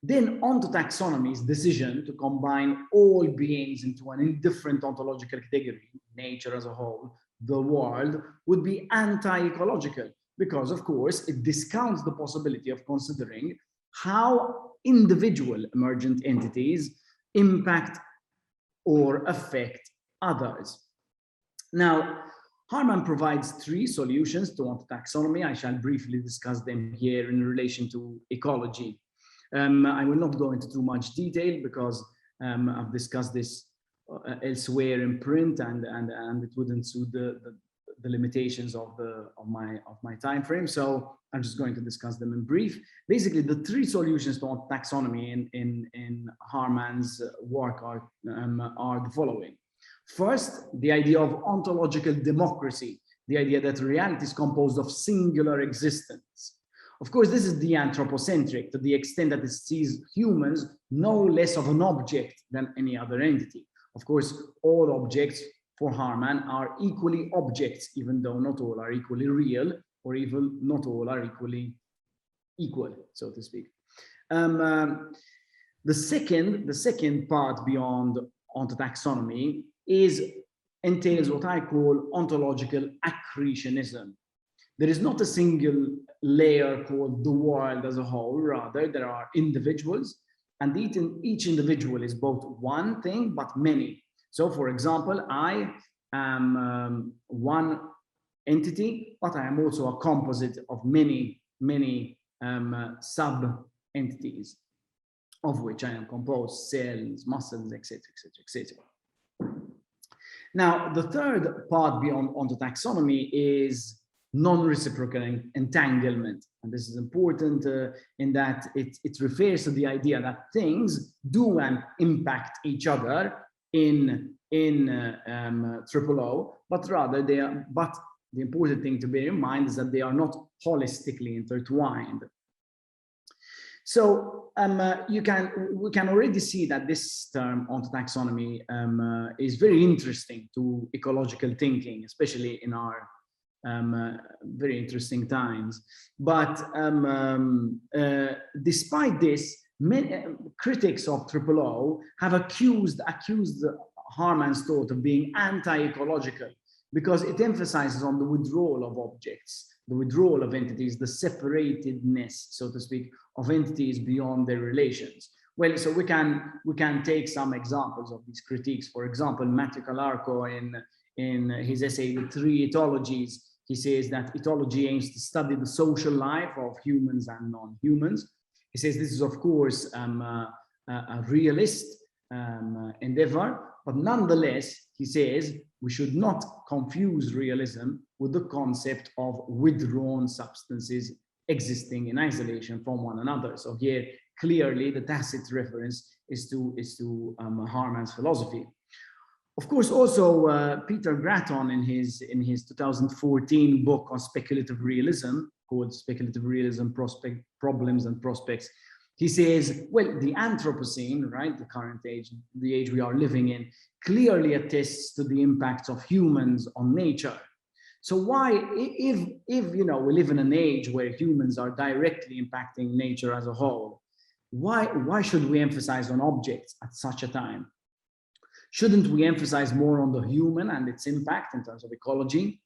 then ontotaxonomy's decision to combine all beings into an indifferent ontological category, nature as a whole, the world, would be anti-ecological because, of course, it discounts the possibility of considering how individual emergent entities impact or affect others. Now, Harman provides 3 solutions to ontotaxonomy. I shall briefly discuss them here in relation to ecology. I will not go into too much detail because I've discussed this elsewhere in print, and it wouldn't suit the limitations of my time frame. So I'm just going to discuss them in brief. Basically, the 3 solutions to taxonomy in Harman's work are the following. First, the idea of ontological democracy, the idea that reality is composed of singular existence. Of course, this is the anthropocentric to the extent that it sees humans no less of an object than any other entity. Of course, all objects for Harman are equally objects, even though not all are equally real, or even not all are equally equal, so to speak. The second part beyond ontotaxonomy entails what I call ontological accretionism. There is not a single layer called the world as a whole, rather there are individuals, and each individual is both one thing but many. So for example, I am one entity, but I am also a composite of many sub-entities, of which I am composed, cells, muscles, etc., etc., etc. Now, the third part beyond ontotaxonomy is non-reciprocal entanglement. And this is important in that it refers to the idea that things do impact each other in triple O, but rather the important thing to bear in mind is that they are not holistically intertwined. So we can already see that this term ontotaxonomy is very interesting to ecological thinking, especially in our very interesting times. But despite this, many critics of triple O have accused Harman's thought of being anti-ecological, because it emphasizes on the withdrawal of objects, the withdrawal of entities, the separatedness, so to speak, of entities beyond their relations. Well, so we can take some examples of these critiques. For example, Matthew Calarco in his essay, The Three Ethologies, he says that ethology aims to study the social life of humans and non-humans. He says this is, of course, a realist endeavor, but nonetheless, he says we should not confuse realism with the concept of withdrawn substances existing in isolation from one another. So here, clearly, the tacit reference is to Harman's philosophy. Of course, also Peter Gratton in his 2014 book on speculative realism, called Speculative Realism: Problems and Prospects, he says, well, the Anthropocene, right, the current age, the age we are living in, clearly attests to the impacts of humans on nature. So why, if you know, we live in an age where humans are directly impacting nature as a whole, why should we emphasize on objects at such a time? Shouldn't we emphasize more on the human and its impact in terms of ecology?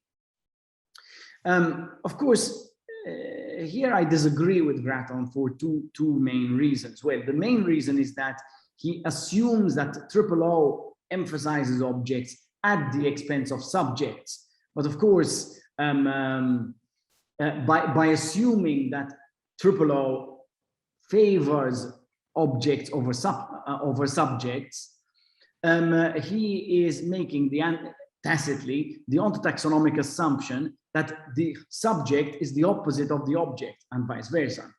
Of course, here I disagree with Gratton for two main reasons. Well, the main reason is that he assumes that triple O emphasizes objects at the expense of subjects. But of course, by assuming that triple O favors objects over subjects, he is making tacitly the ontotaxonomic assumption that the subject is the opposite of the object and vice versa.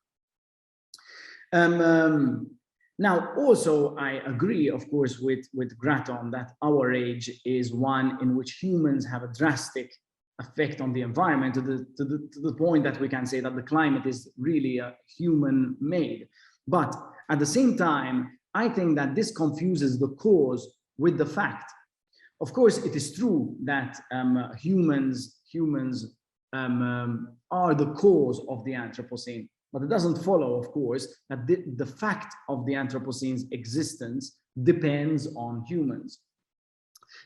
Now, also, I agree, of course, with Gratton that our age is one in which humans have a drastic effect on the environment to the point that we can say that the climate is really human-made. But at the same time, I think that this confuses the cause with the fact. Of course, it is true that humans are the cause of the Anthropocene, but it doesn't follow, of course, that the fact of the Anthropocene's existence depends on humans.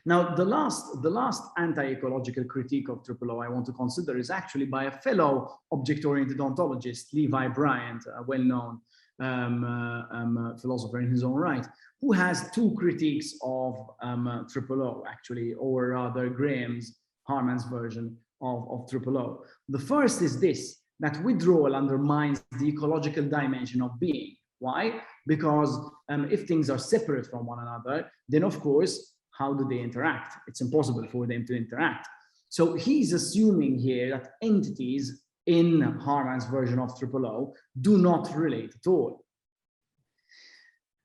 Now, the last anti-ecological critique of triple O I want to consider is actually by a fellow object-oriented ontologist, Levi Bryant, a well-known philosopher in his own right, who has two critiques of triple O, actually, or rather Harman's version of triple O. The first is this, that withdrawal undermines the ecological dimension of being. Why? Because if things are separate from one another, then of course, how do they interact? It's impossible for them to interact. So he's assuming here that entities in Harman's version of triple O do not relate at all.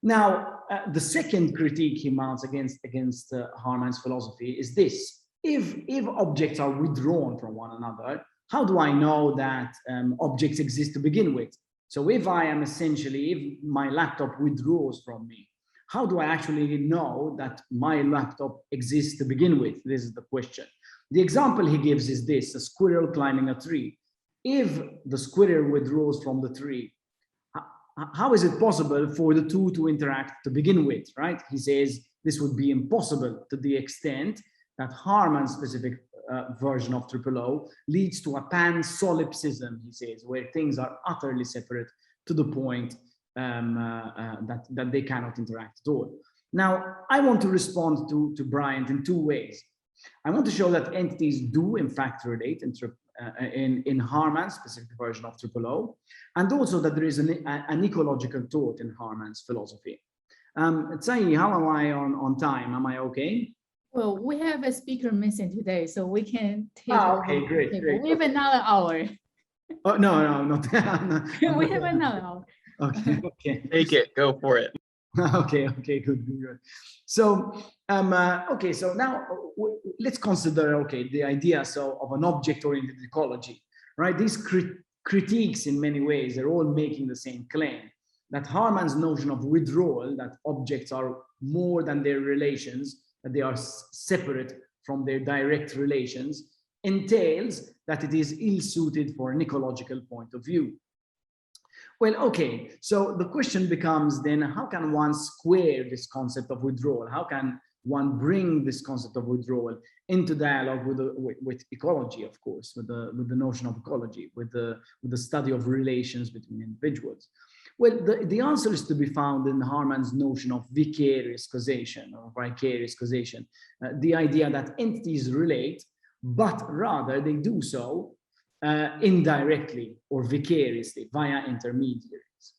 Now, the second critique he mounts against Harman's philosophy is this: if objects are withdrawn from one another, how do I know that objects exist to begin with? So if my laptop withdraws from me, how do I actually know that my laptop exists to begin with? This is the question. The example he gives is this: a squirrel climbing a tree. If the squirrel withdraws from the tree, how is it possible for the two to interact to begin with, right? He says this would be impossible to the extent that Harman's specific version of triple O leads to a pan-solipsism, he says, where things are utterly separate to the point that they cannot interact at all. Now, I want to respond to Bryant in two ways. I want to show that entities do in fact relate in Harman's specific version of triple O, and also that there is an ecological thought in Harman's philosophy. Tsai-yi, how am I on time? Am I okay? Well, we have a speaker missing today, so we can take Okay, over. great, great. We have another hour. Oh, no, not. We have another hour. Okay, okay. Take it, go for it. Okay, good. So, okay, so now let's consider, okay, the idea of an object-oriented ecology, right? These critiques in many ways are all making the same claim, that Harman's notion of withdrawal, that objects are more than their relations, that they are separate from their direct relations, entails that it is ill-suited for an ecological point of view. Well, okay, so the question becomes then, how can one square this concept of withdrawal? How can one bring this concept of withdrawal into dialogue with ecology, of course, with the notion of ecology, with the study of relations between individuals? Well, the answer is to be found in Harman's notion of vicarious causation or vicarious causation, the idea that entities relate, but rather they do so indirectly or vicariously via intermediaries.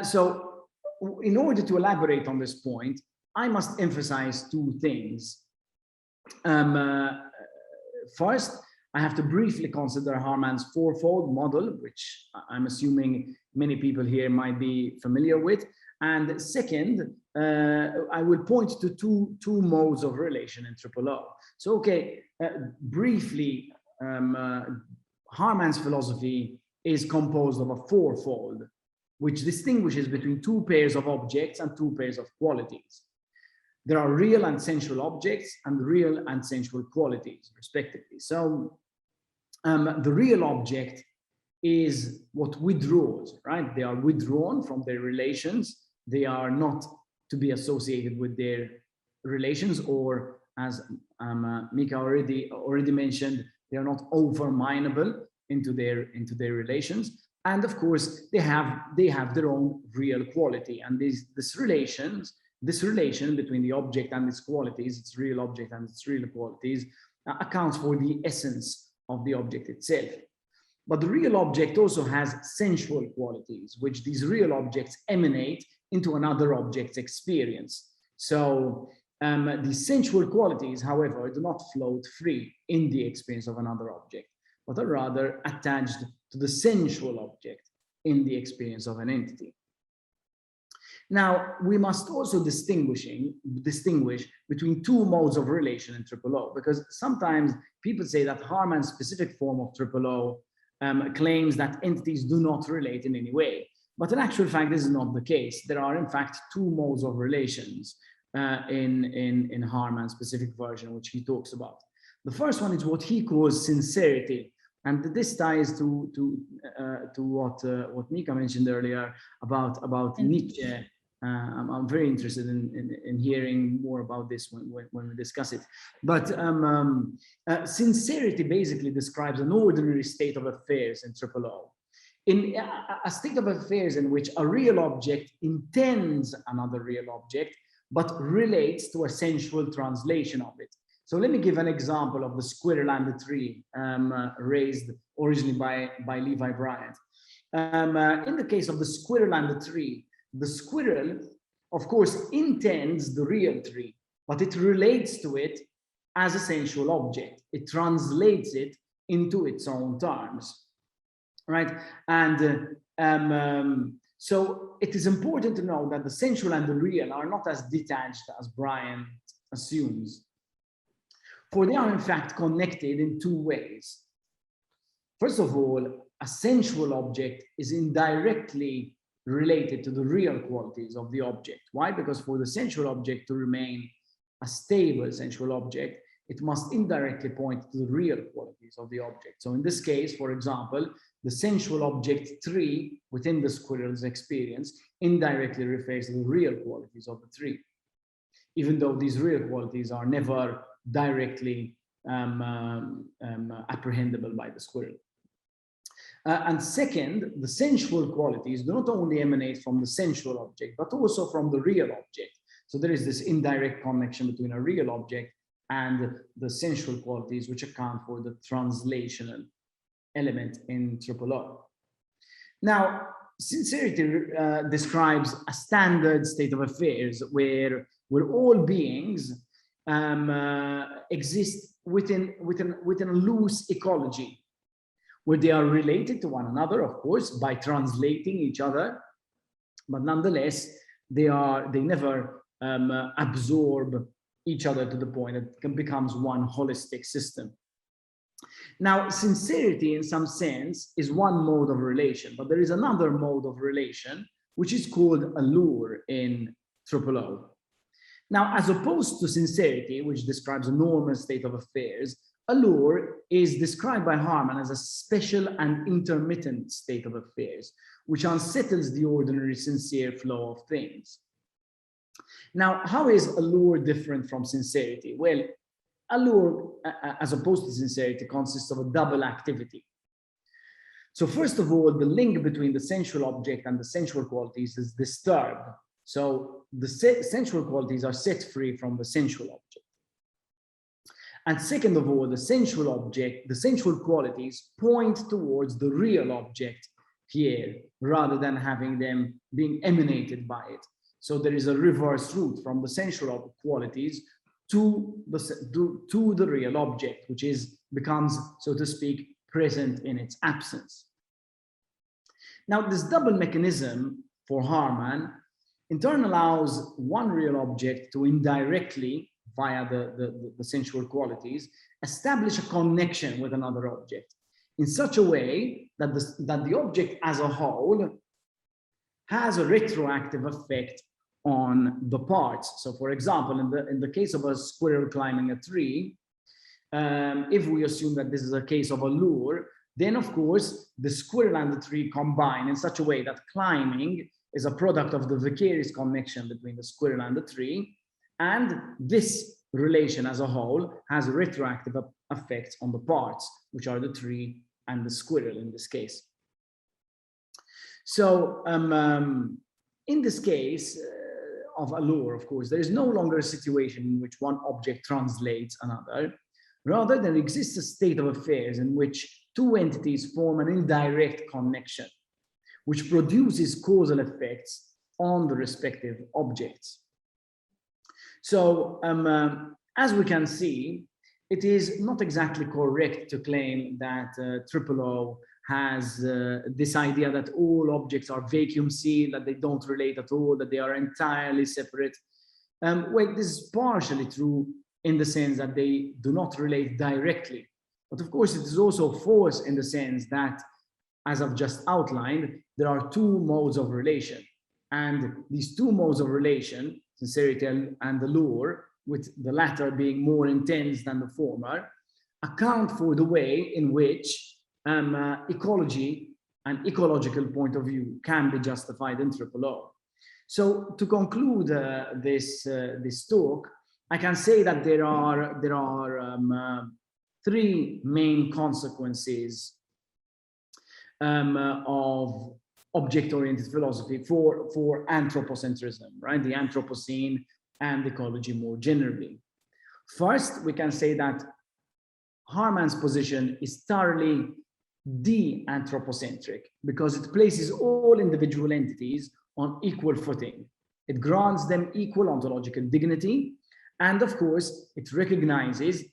So in order to elaborate on this point, I must emphasize two things. First, I have to briefly consider Harman's fourfold model, which I'm assuming many people here might be familiar with. And second, I will point to two modes of relation in O. So, okay, briefly, Harman's philosophy is composed of a fourfold, which distinguishes between two pairs of objects and two pairs of qualities. There are real and sensual objects and real and sensual qualities, respectively. So the real object is what withdraws, right? They are withdrawn from their relations. They are not to be associated with their relations, or as Micah already mentioned, they are not overminable into their relations. And of course, they have their own real quality. And this relation between the object and its qualities, its real object and its real qualities, accounts for the essence of the object itself. But the real object also has sensual qualities, which these real objects emanate into another object's experience. So the sensual qualities, however, do not float free in the experience of another object, but are rather attached to the sensual object in the experience of an entity. Now, we must also distinguish between two modes of relation in O, because sometimes people say that Harman's specific form of O claims that entities do not relate in any way. But in actual fact, this is not the case. There are, in fact, two modes of relations in Harman's specific version, which he talks about. The first one is what he calls sincerity. And this ties to what Micah mentioned earlier about Nietzsche. I'm very interested in hearing more about this when we discuss it. But sincerity basically describes an ordinary state of affairs in O. In a state of affairs in which a real object intends another real object, but relates to a sensual translation of it. So let me give an example of the squirrel and the tree raised originally by Levi Bryant. In the case of the squirrel and the tree, the squirrel, of course, intends the real tree, but it relates to it as a sensual object. It translates it into its own terms, right? And so it is important to know that the sensual and the real are not as detached as Bryant assumes, for they are in fact connected in two ways. First of all, a sensual object is indirectly related to the real qualities of the object. Why? Because for the sensual object to remain a stable sensual object, it must indirectly point to the real qualities of the object. So in this case, for example, the sensual object tree within the squirrel's experience indirectly refers to the real qualities of the tree, even though these real qualities are never directly apprehendable by the squirrel. And second, the sensual qualities do not only emanate from the sensual object, but also from the real object. So there is this indirect connection between a real object and the sensual qualities, which account for the translational element in O. Now, sincerity describes a standard state of affairs where all beings exist within a loose ecology, where they are related to one another, of course, by translating each other, but nonetheless, they never absorb each other to the point that it becomes one holistic system. Now, sincerity in some sense is one mode of relation, but there is another mode of relation, which is called allure in O. Now, as opposed to sincerity, which describes a normal state of affairs, allure is described by Harman as a special and intermittent state of affairs, which unsettles the ordinary sincere flow of things. Now, how is allure different from sincerity? Well, allure, as opposed to sincerity, consists of a double activity. So first of all, the link between the sensual object and the sensual qualities is disturbed. So the sensual qualities are set free from the sensual object. And second of all, the sensual qualities point towards the real object here, rather than having them being emanated by it. So there is a reverse route from the sensual qualities to the real object, which becomes, so to speak, present in its absence. Now, this double mechanism for Harman in turn allows one real object to indirectly, via the sensual qualities, establish a connection with another object in such a way that the object as a whole has a retroactive effect on the parts. So for example, in the case of a squirrel climbing a tree, if we assume that this is a case of a lure, then of course the squirrel and the tree combine in such a way that climbing is a product of the vicarious connection between the squirrel and the tree, and this relation as a whole has retroactive effects on the parts, which are the tree and the squirrel in this case. So in this case of allure, of course, there is no longer a situation in which one object translates another. Rather, there exists a state of affairs in which two entities form an indirect connection, which produces causal effects on the respective objects. So as we can see, it is not exactly correct to claim that O has this idea that all objects are vacuum sealed, that they don't relate at all, that they are entirely separate. Well, this is partially true in the sense that they do not relate directly. But of course, it is also false in the sense that, as I've just outlined, there are two modes of relation. And these two modes of relation, sincerity and allure, with the latter being more intense than the former, account for the way in which ecology and ecological point of view can be justified in O. So to conclude this talk, I can say that there are three main consequences of object-oriented philosophy for anthropocentrism, right? The Anthropocene and ecology more generally. First, we can say that Harman's position is thoroughly de-anthropocentric because it places all individual entities on equal footing. It grants them equal ontological dignity. And of course, it recognizes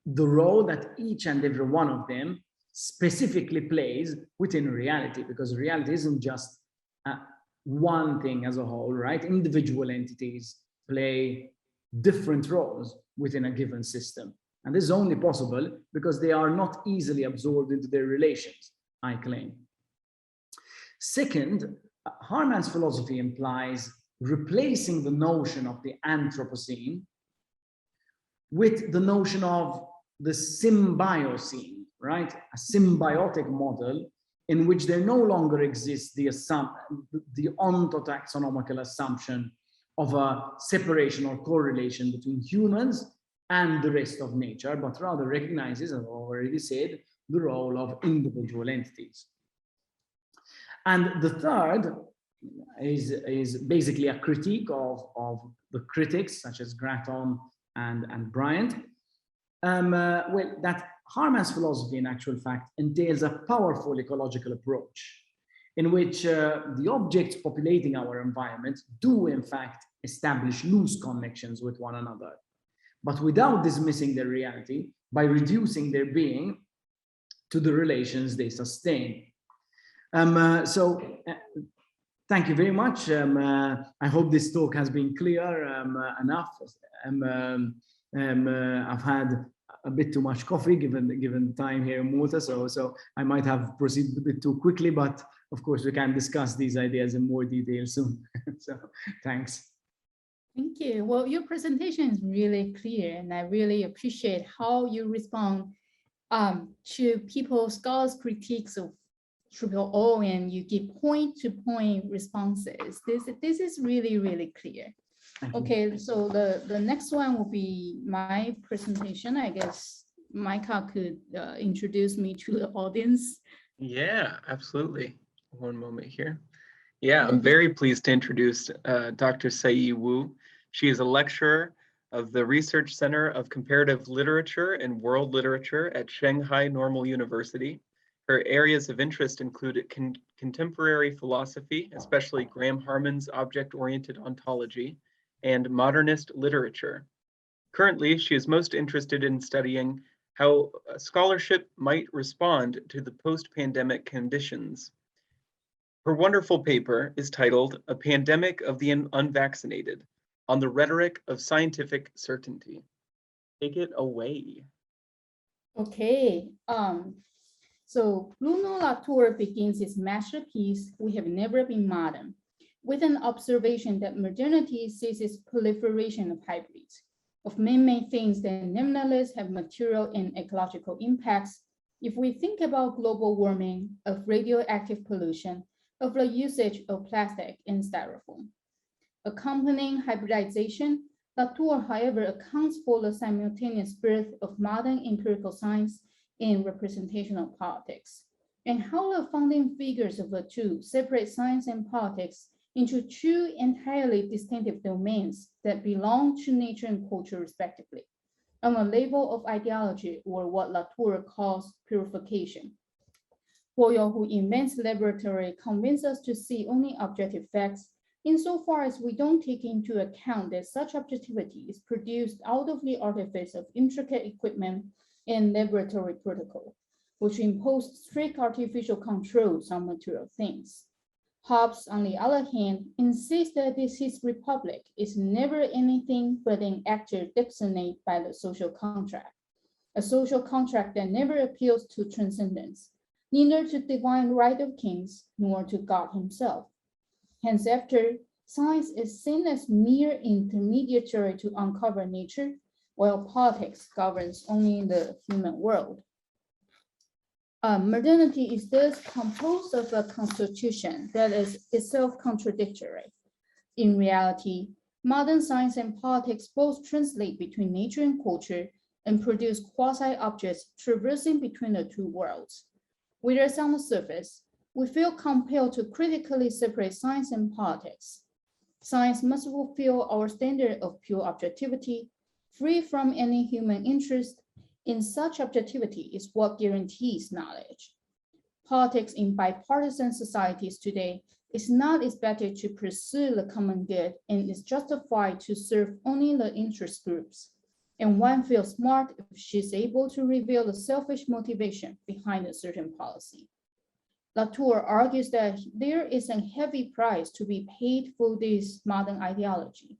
the role that each and every one of them specifically plays within reality, because reality isn't just one thing as a whole, right? Individual entities play different roles within a given system. And this is only possible because they are not easily absorbed into their relations, I claim. Second, Harman's philosophy implies replacing the notion of the Anthropocene with the notion of the symbiocene, right? A symbiotic model in which there no longer exists the ontotaxonomical assumption of a separation or correlation between humans and the rest of nature, but rather recognizes, as I've already said, the role of individual entities. And the third is basically a critique of the critics such as Gratton and Bryant, well, that Harman's philosophy in actual fact entails a powerful ecological approach in which the objects populating our environment do in fact establish loose connections with one another, but without dismissing their reality by reducing their being to the relations they sustain. Thank you very much. I hope this talk has been clear enough. I've had a bit too much coffee given the time here in Malta, so I might have proceeded a bit too quickly, but of course we can discuss these ideas in more detail soon. So thanks. Thank you. Well, your presentation is really clear, and I really appreciate how you respond to scholars' critiques of O, and you give point-to-point responses. This is really, really clear. Okay, so the next one will be my presentation. I guess Micah could introduce me to the audience. Yeah, absolutely. One moment here. Yeah, I'm very pleased to introduce Dr. Tsai-yi Wu. She is a lecturer of the Research Center of Comparative Literature and World Literature at Shanghai Normal University. Her areas of interest include contemporary philosophy, especially Graham Harman's object-oriented ontology, and modernist literature. Currently, she is most interested in studying how scholarship might respond to the post-pandemic conditions. Her wonderful paper is titled A Pandemic of the Unvaccinated, on the Rhetoric of Scientific Certainty. Take it away. Okay, so Bruno Latour begins his masterpiece, We Have Never Been Modern, with an observation that modernity sees its proliferation of hybrids, of man-made things that nevertheless have material and ecological impacts. If we think about global warming, of radioactive pollution, of the usage of plastic and styrofoam. Accompanying hybridization, Latour, however, accounts for the simultaneous birth of modern empirical science and representational politics, and how the founding figures of the two separate science and politics into two entirely distinctive domains that belong to nature and culture respectively, on a level of ideology, or what Latour calls purification. Boyle, who invents laboratory, convinces us to see only objective facts, insofar as we don't take into account that such objectivity is produced out of the artifice of intricate equipment and laboratory protocol, which impose strict artificial controls on material things. Hobbes, on the other hand, insists that his republic is never anything but an actor designated by the social contract, a social contract that never appeals to transcendence, neither to divine right of kings, nor to God himself. Hence, after science is seen as mere intermediary to uncover nature, while politics governs only the human world. Modernity is thus composed of a constitution that is itself contradictory. In reality, modern science and politics both translate between nature and culture and produce quasi-objects traversing between the two worlds. Whereas on the surface, we feel compelled to critically separate science and politics. Science must fulfill our standard of pure objectivity, free from any human interest, and such objectivity is what guarantees knowledge. Politics in bipartisan societies today is not expected to pursue the common good and is justified to serve only the interest groups. And one feels smart if she's able to reveal the selfish motivation behind a certain policy. Latour argues that there is a heavy price to be paid for this modern ideology.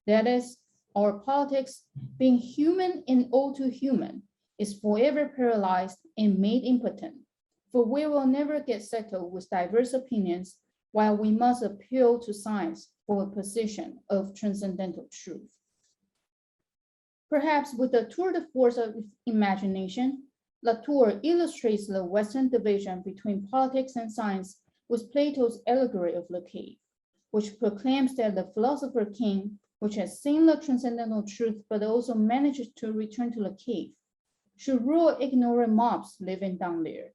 That is, our politics, being human and all too human, is forever paralyzed and made impotent, for we will never get settled with diverse opinions while we must appeal to science for a position of transcendental truth. Perhaps with the tour de force of imagination, Latour illustrates the Western division between politics and science with Plato's allegory of the cave, which proclaims that the philosopher king, which has seen the transcendental truth but also manages to return to the cave, should rule ignorant mobs living down there.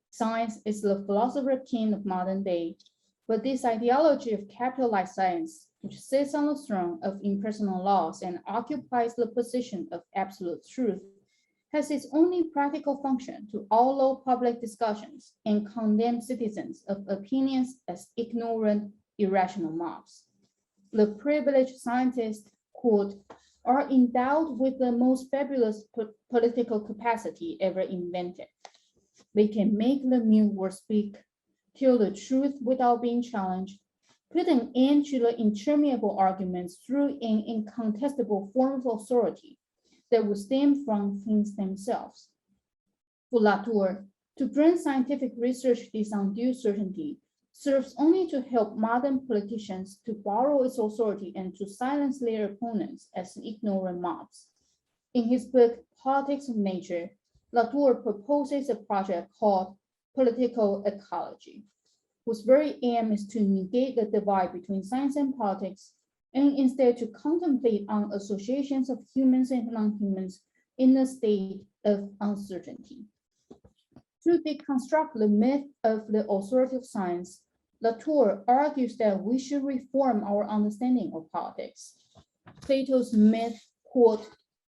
Science is the philosopher king of modern day, but this ideology of capitalized science, which sits on the throne of impersonal laws and occupies the position of absolute truth, has its only practical function to outlaw public discussions and condemn citizens of opinions as ignorant, irrational mobs. The privileged scientist could are endowed with the most fabulous political capacity ever invented. They can make the mute word speak, tell the truth without being challenged, put an end to the interminable arguments through an incontestable form of authority that would stem from things themselves. For Latour, to grant scientific research this undue certainty serves only to help modern politicians to borrow its authority and to silence their opponents as ignorant mobs. In his book, Politics of Nature, Latour proposes a project called Political Ecology, whose very aim is to negate the divide between science and politics, and instead to contemplate on associations of humans and non-humans in a state of uncertainty. To deconstruct the myth of the authority of science, Latour argues that we should reform our understanding of politics. Plato's myth, quote,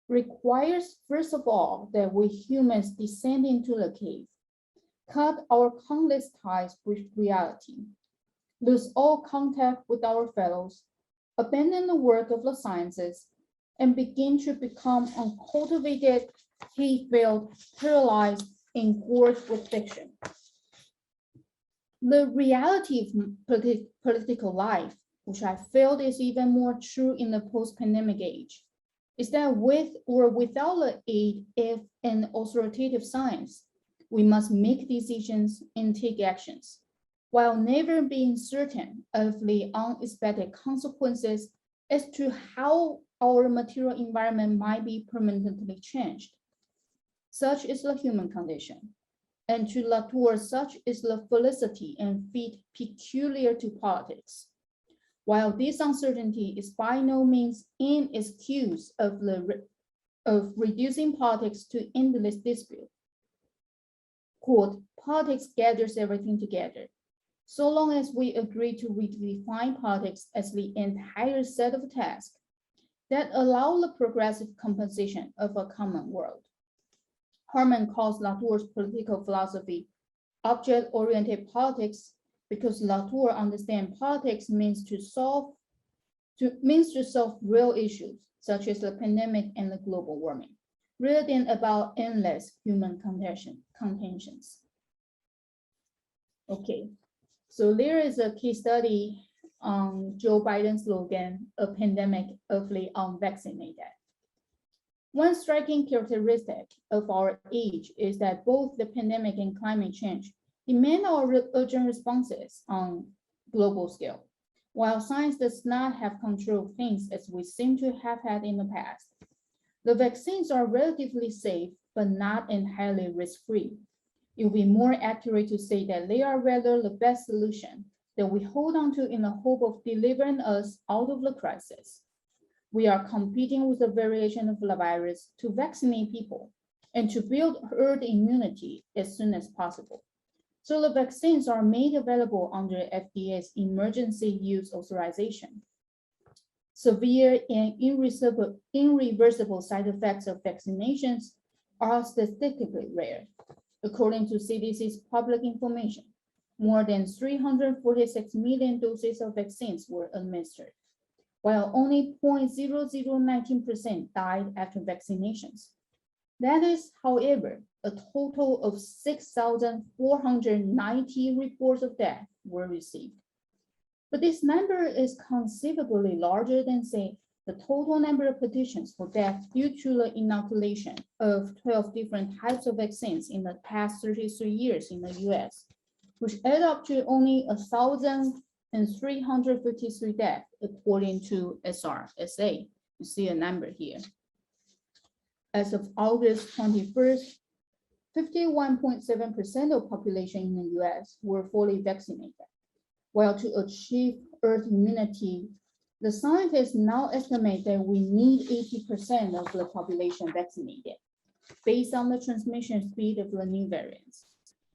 requires, first of all, that we humans descend into the cave, cut our countless ties with reality, lose all contact with our fellows, abandon the work of the sciences, and begin to become uncultivated, hate-filled, paralyzed, and gorged with fiction. The reality of political life, which I feel is even more true in the post-pandemic age, is that with or without the aid of an authoritative science, we must make decisions and take actions, while never being certain of the unexpected consequences as to how our material environment might be permanently changed. Such is the human condition. And to Latour, such is the felicity and feat peculiar to politics. While this uncertainty is by no means an excuse of reducing politics to endless dispute. Quote, politics gathers everything together. So long as we agree to redefine politics as the entire set of tasks that allow the progressive composition of a common world. Harman calls Latour's political philosophy object-oriented politics because Latour understands politics means to solve real issues such as the pandemic and the global warming, rather than about endless human contentions. Okay, so there is a case study on Joe Biden's slogan, a pandemic of the unvaccinated. One striking characteristic of our age is that both the pandemic and climate change demand our urgent responses on global scale, while science does not have control of things as we seem to have had in the past. The vaccines are relatively safe, but not entirely risk-free. It would be more accurate to say that they are rather the best solution that we hold on to in the hope of delivering us out of the crisis. We are competing with the variation of the virus to vaccinate people and to build herd immunity as soon as possible. So the vaccines are made available under FDA's emergency use authorization. Severe and irreversible side effects of vaccinations are statistically rare. According to CDC's public information, more than 346 million doses of vaccines were administered, while only 0.0019% died after vaccinations. That is, however, a total of 6,490 reports of death were received. But this number is conceivably larger than, say, the total number of petitions for death due to the inoculation of 12 different types of vaccines in the past 33 years in the US, which add up to only 1,353 deaths, according to SRSA. You see a number here. As of August 21st, 51.7% of population in the US were fully vaccinated. While to achieve herd immunity, the scientists now estimate that we need 80% of the population vaccinated, based on the transmission speed of the new variants.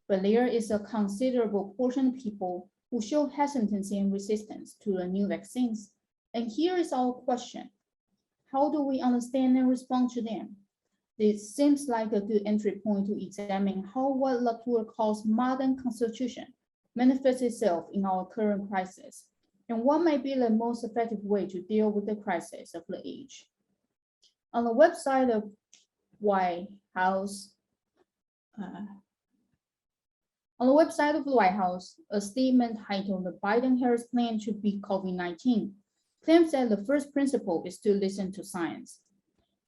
But there is a considerable portion of people who show hesitancy and resistance to the new vaccines. And here is our question. How do we understand and respond to them? This seems like a good entry point to examine how what Latour calls modern constitution manifests itself in our current crisis, and what might be the most effective way to deal with the crisis of the age. On the website of White House, a statement titled "The Biden-Harris Plan to Beat COVID-19" claims that the first principle is to listen to science.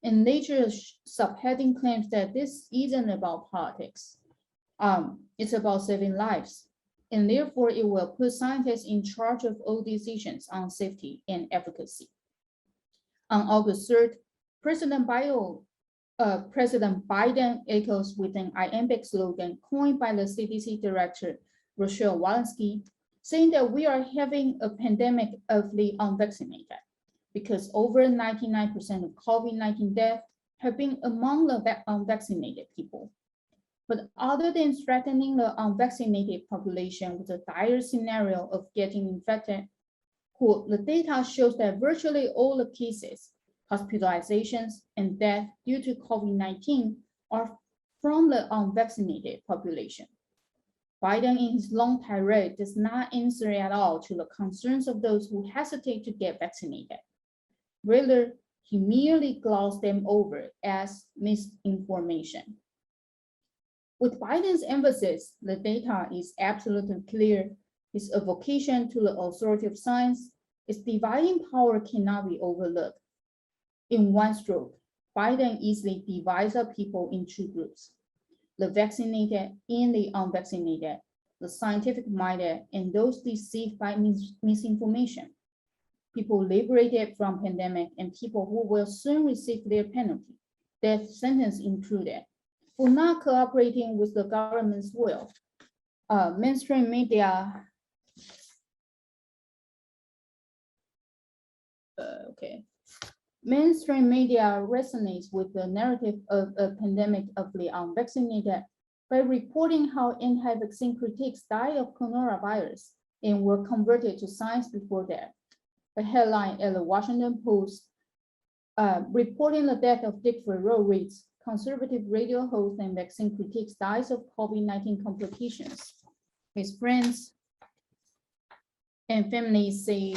And Nature's subheading claims that this isn't about politics. It's about saving lives. And therefore, it will put scientists in charge of all decisions on safety and efficacy. On August 3rd, President Biden echoes with an iambic slogan coined by the CDC Director, Rochelle Walensky, saying that we are having a pandemic of the unvaccinated, because over 99% of COVID-19 deaths have been among the unvaccinated people. But other than threatening the unvaccinated population with a dire scenario of getting infected, the data shows that virtually all the cases, hospitalizations, and death due to COVID-19 are from the unvaccinated population. Biden, in his long tirade, does not answer at all to the concerns of those who hesitate to get vaccinated. Rather, he merely glossed them over as misinformation. With Biden's emphasis, the data is absolutely clear. His avocation to the authority of science, its dividing power cannot be overlooked. In one stroke, Biden easily divides up people in two groups: the vaccinated and the unvaccinated, the scientific-minded and those deceived by misinformation, people liberated from pandemic and people who will soon receive their penalty, death sentence included, for not cooperating with the government's will. Mainstream media, Mainstream media resonates with the narrative of a pandemic of the unvaccinated by reporting how anti-vaccine critics died of coronavirus and were converted to science before death. A headline at the Washington Post reporting the death of Dick Farrell reads, "Conservative radio host and vaccine critics dies of COVID-19 complications." His friends and family say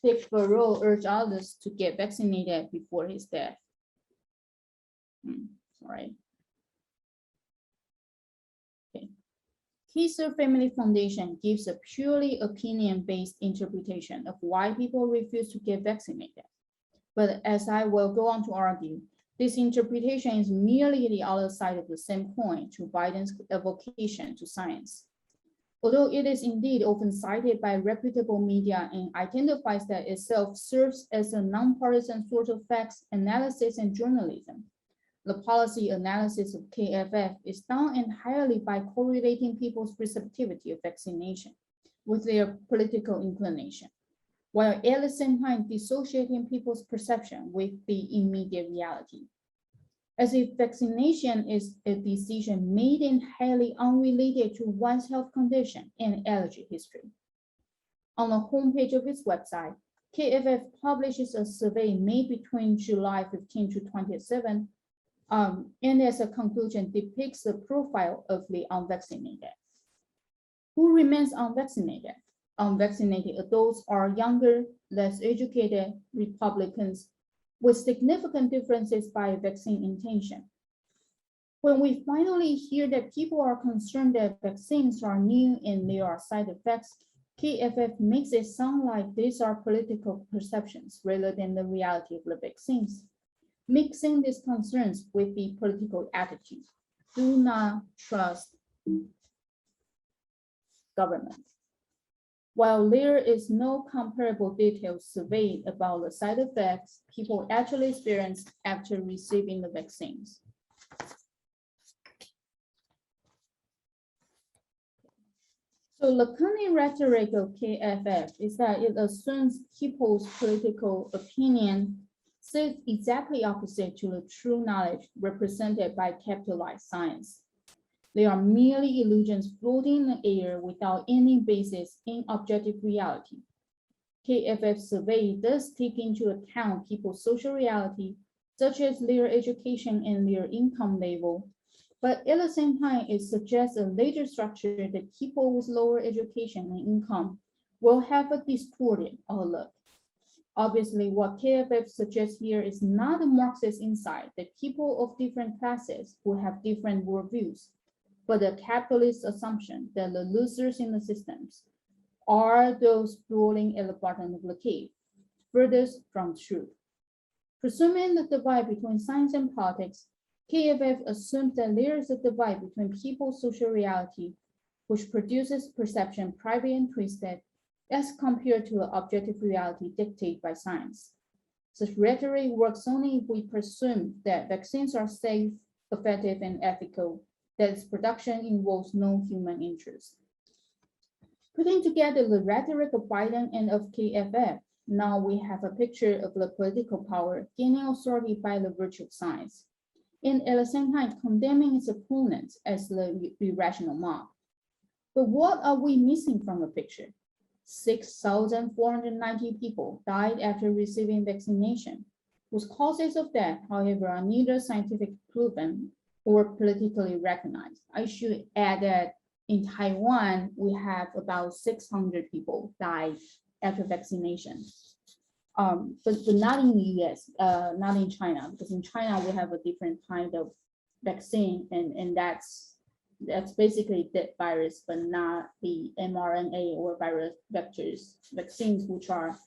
Dick Farrell urged others to get vaccinated before his death. Sorry. Okay. Kaiser Family Foundation gives a purely opinion-based interpretation of why people refuse to get vaccinated. But as I will go on to argue, this interpretation is merely the other side of the same coin to Biden's evocation to science. Although it is indeed often cited by reputable media and identifies that itself serves as a nonpartisan source of facts, analysis, and journalism, the policy analysis of KFF is done entirely by correlating people's receptivity of vaccination with their political inclination, while at the same time dissociating people's perception with the immediate reality, as if vaccination is a decision made entirely unrelated to one's health condition and allergy history. On the homepage of its website, KFF publishes a survey made between July 15 to 27, and as a conclusion depicts the profile of the unvaccinated. Who remains unvaccinated? Unvaccinated adults are younger, less educated Republicans with significant differences by vaccine intention. When we finally hear that people are concerned that vaccines are new and there are side effects, KFF makes it sound like these are political perceptions rather than the reality of the vaccines, mixing these concerns with the political attitude. Do not trust government. While there is no comparable detailed survey about the side effects people actually experience after receiving the vaccines. So the cunning rhetoric of KFF is that it assumes people's political opinion sits exactly opposite to the true knowledge represented by capitalized science. They are merely illusions floating in the air without any basis in objective reality. KFF survey does take into account people's social reality, such as their education and their income level, but at the same time, it suggests a later structure that people with lower education and income will have a distorted outlook. Obviously, what KFF suggests here is not a Marxist insight that people of different classes who have different worldviews, but a capitalist assumption that the losers in the systems are those rolling at the bottom of the cave, furthest from truth. Presuming the divide between science and politics, KFF assumes that there is a divide between people's social reality, which produces perception private and twisted, as compared to an objective reality dictated by science. Such rhetoric works only if we presume that vaccines are safe, effective, and ethical, that its production involves no human interest. Putting together the rhetoric of Biden and of KFF, now we have a picture of the political power gaining authority by the virtue of science, and at the same time condemning its opponents as the irrational mob. But what are we missing from the picture? 6,490 people died after receiving vaccination, whose causes of death, however, are neither scientifically proven or politically recognized. I should add that in Taiwan, we have about 600 people died after vaccination. But not in the US, not in China, because in China we have a different kind of vaccine, and that's basically that virus, but not the mRNA or virus vectors vaccines, which are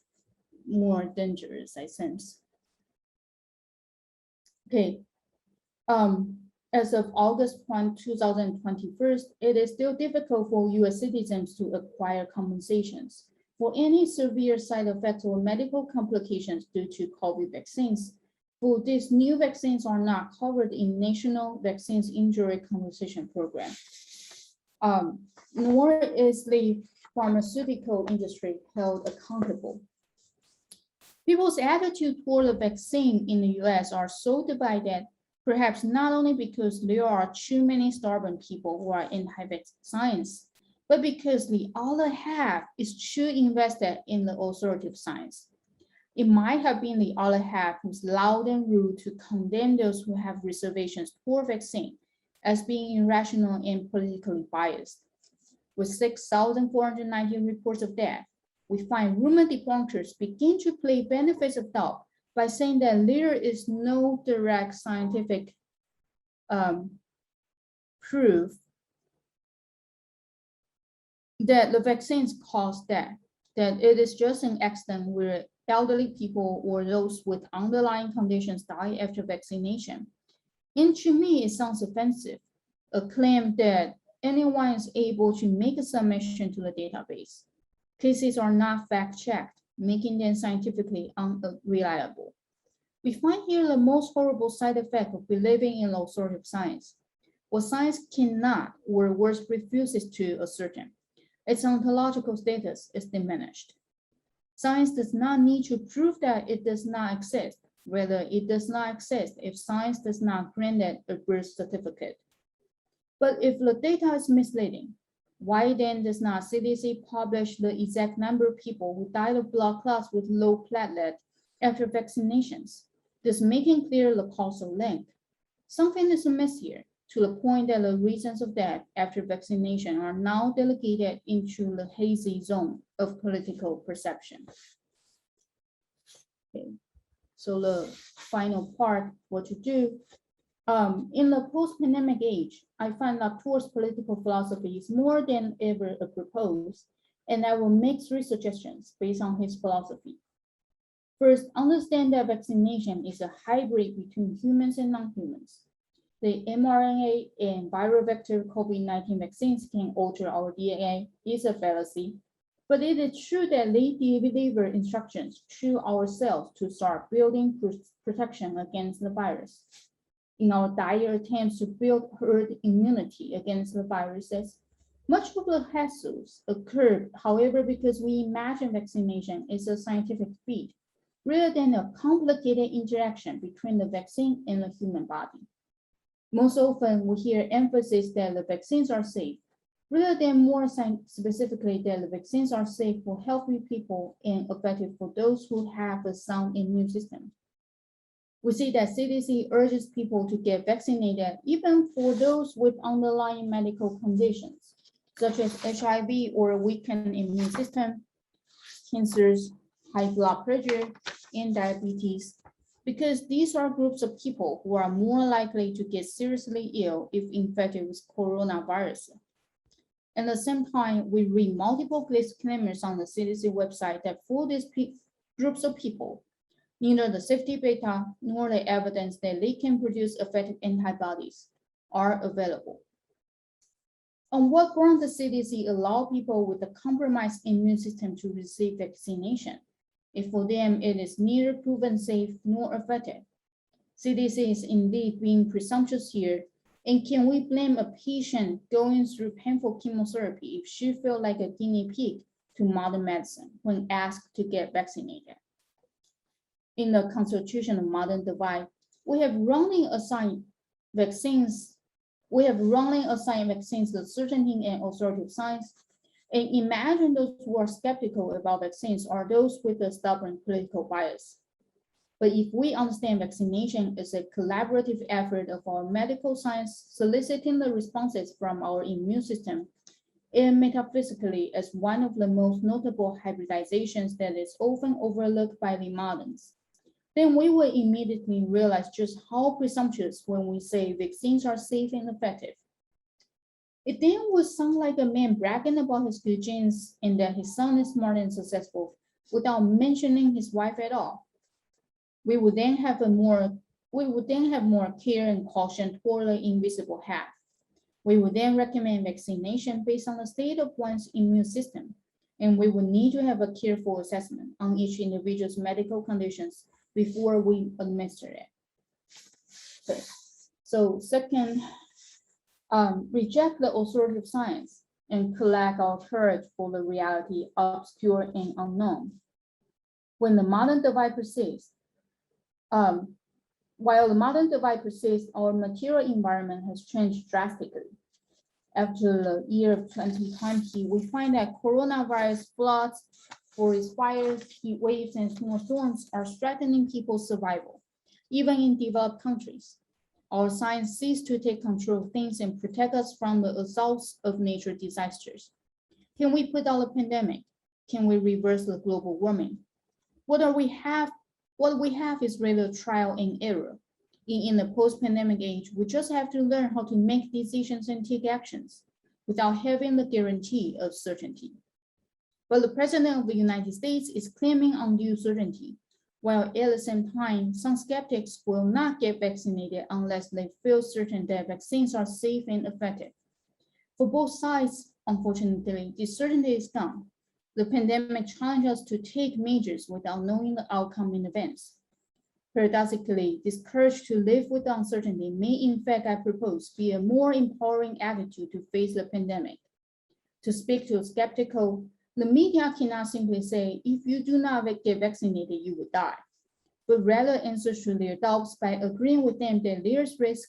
more dangerous, I sense. Okay. As of August 1, 2021, it is still difficult for US citizens to acquire compensations for any severe side effects or medical complications due to COVID vaccines. For these new vaccines are not covered in National Vaccines Injury Compensation Program, nor is the pharmaceutical industry held accountable. People's attitude toward the vaccine in the US are so divided, perhaps not only because there are too many stubborn people who are anti-science, but because the other half is too invested in the authoritative science. It might have been the other half who's loud and rude to condemn those who have reservations toward vaccine as being irrational and politically biased. With 6,490 reports of death, we find rumor debunkers begin to play benefits of doubt by saying that there is no direct scientific proof that the vaccines cause death, that it is just an accident where elderly people or those with underlying conditions die after vaccination. And to me, it sounds offensive, a claim that anyone is able to make a submission to the database. Cases are not fact-checked, making them scientifically unreliable. We find here the most horrible side effect of believing in authoritative science. What science cannot, or worse, refuses to ascertain, its ontological status is diminished. Science does not need to prove that it does not exist. Rather, it does not exist if science does not grant it a birth certificate. But if the data is misleading, why then does not CDC publish the exact number of people who died of blood clots with low platelet after vaccinations, thus making clear the causal link? Something is amiss here, to the point that the reasons of death after vaccination are now delegated into the hazy zone of political perception. Okay. So the final part, what to do. In the post-pandemic age, I find that Tewers' political philosophy is more than ever a propose, and I will make 3 suggestions based on his philosophy. First, understand that vaccination is a hybrid between humans and non-humans. The mRNA and viral vector COVID-19 vaccines can alter our DNA is a fallacy, but it is true that they deliver instructions to our cells to start building protection against the virus. In our dire attempts to build herd immunity against the viruses, much of the hassles occurred, however, because we imagine vaccination is a scientific feat, rather than a complicated interaction between the vaccine and the human body. Most often, we hear emphasis that the vaccines are safe, rather than more specifically that the vaccines are safe for healthy people and effective for those who have a sound immune system. We see that CDC urges people to get vaccinated even for those with underlying medical conditions, such as HIV or a weakened immune system, cancers, high blood pressure, and diabetes, because these are groups of people who are more likely to get seriously ill if infected with coronavirus. At the same time, we read multiple disclaimers on the CDC website that for these groups of people, neither the safety data nor the evidence that they can produce effective antibodies are available. On what ground the CDC allow people with a compromised immune system to receive vaccination, if for them it is neither proven safe nor effective? CDC is indeed being presumptuous here, and can we blame a patient going through painful chemotherapy if she felt like a guinea pig to modern medicine when asked to get vaccinated? In the Constitution of Modern Divide, we have wrongly assigned vaccines the certainty and authority of science. And imagine those who are skeptical about vaccines are those with a stubborn political bias. But if we understand vaccination as a collaborative effort of our medical science soliciting the responses from our immune system, and metaphysically as one of the most notable hybridizations that is often overlooked by the moderns, then we will immediately realize just how presumptuous when we say vaccines are safe and effective. It then would sound like a man bragging about his good genes and that his son is smart and successful without mentioning his wife at all. We would then have more care and caution toward the invisible half. We would then recommend vaccination based on the state of one's immune system, and we would need to have a careful assessment on each individual's medical conditions before we administer it. Okay. So second, reject the authority of science and collect our courage for the reality obscure and unknown. When the modern divide persists, while the modern divide persists, our material environment has changed drastically. After the year of 2020, we find that coronavirus floods, forest fires, heat waves, and snowstorms are threatening people's survival, even in developed countries. Our science ceased to take control of things and protect us from the assaults of nature disasters. Can we put out a pandemic? Can we reverse the global warming? What we have is rather trial and error. In the post-pandemic age, we just have to learn how to make decisions and take actions without having the guarantee of certainty. But the President of the United States is claiming undue certainty, while at the same time, some skeptics will not get vaccinated unless they feel certain that vaccines are safe and effective. For both sides, unfortunately, this certainty is gone. The pandemic challenges us to take measures without knowing the outcome in advance. Paradoxically, this courage to live with uncertainty may, in fact, I propose, be a more empowering attitude to face the pandemic. To speak to a skeptical, the media cannot simply say, if you do not get vaccinated, you will die, but rather answer to their doubts by agreeing with them that there's risk,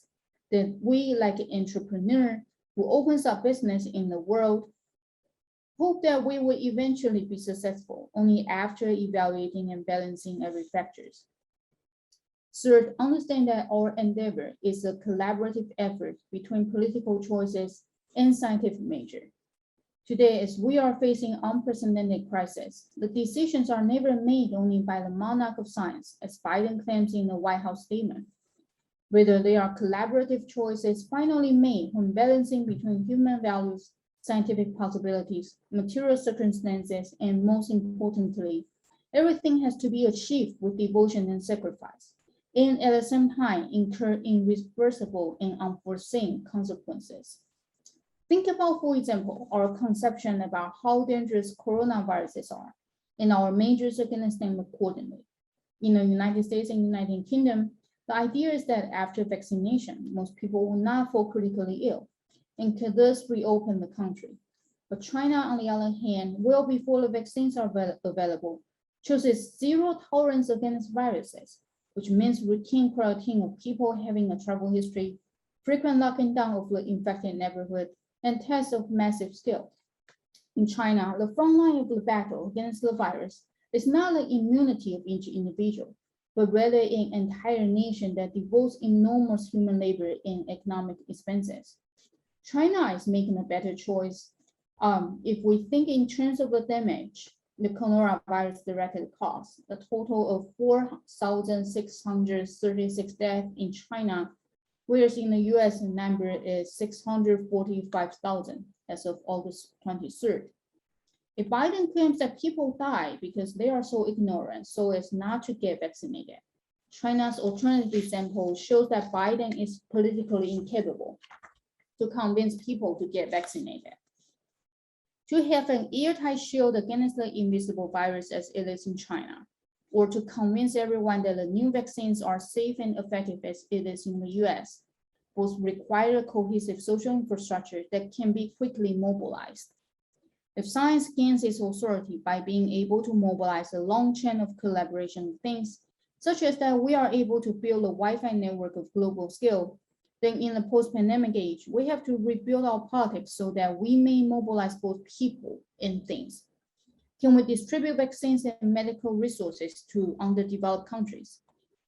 that we, like an entrepreneur who opens up business in the world, hope that we will eventually be successful only after evaluating and balancing every factors. Third, understand that our endeavor is a collaborative effort between political choices and scientific measure. Today, as we are facing unprecedented crisis, the decisions are never made only by the monarch of science, as Biden claims in the White House statement. Rather, they are collaborative choices finally made when balancing between human values, scientific possibilities, material circumstances, and most importantly, everything has to be achieved with devotion and sacrifice, and at the same time incur irreversible and unforeseen consequences. Think about, for example, our conception about how dangerous coronaviruses are, and our measures against them accordingly. In the United States and United Kingdom, the idea is that after vaccination, most people will not fall critically ill and could thus reopen the country. But China, on the other hand, well before the vaccines are available, chooses zero tolerance against viruses, which means routine quarantine of people having a travel history, frequent locking down of the infected neighborhood, and tests of massive scale. In China, the front line of the battle against the virus is not the immunity of each individual, but rather an entire nation that devotes enormous human labor and economic expenses. China is making a better choice if we think in terms of the damage the coronavirus directly caused. A total of 4,636 deaths in China, whereas in the US, the number is 645,000 as of August 23rd. If Biden claims that people die because they are so ignorant so as not to get vaccinated, China's alternative example shows that Biden is politically incapable to convince people to get vaccinated. To have an airtight shield against the invisible virus as it is in China, or to convince everyone that the new vaccines are safe and effective as it is in the US, both require a cohesive social infrastructure that can be quickly mobilized. If science gains its authority by being able to mobilize a long chain of collaboration of things, such as that we are able to build a Wi-Fi network of global scale, then in the post-pandemic age, we have to rebuild our politics so that we may mobilize both people and things. Can we distribute vaccines and medical resources to underdeveloped countries?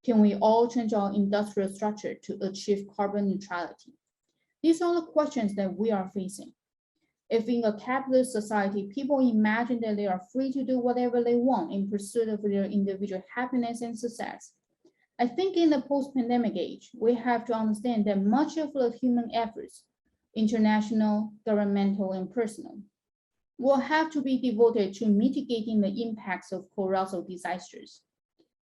Can we all change our industrial structure to achieve carbon neutrality? These are the questions that we are facing. If in a capitalist society, people imagine that they are free to do whatever they want in pursuit of their individual happiness and success, I think in the post-pandemic age, we have to understand that much of the human efforts, international, governmental, and personal, will have to be devoted to mitigating the impacts of colossal disasters.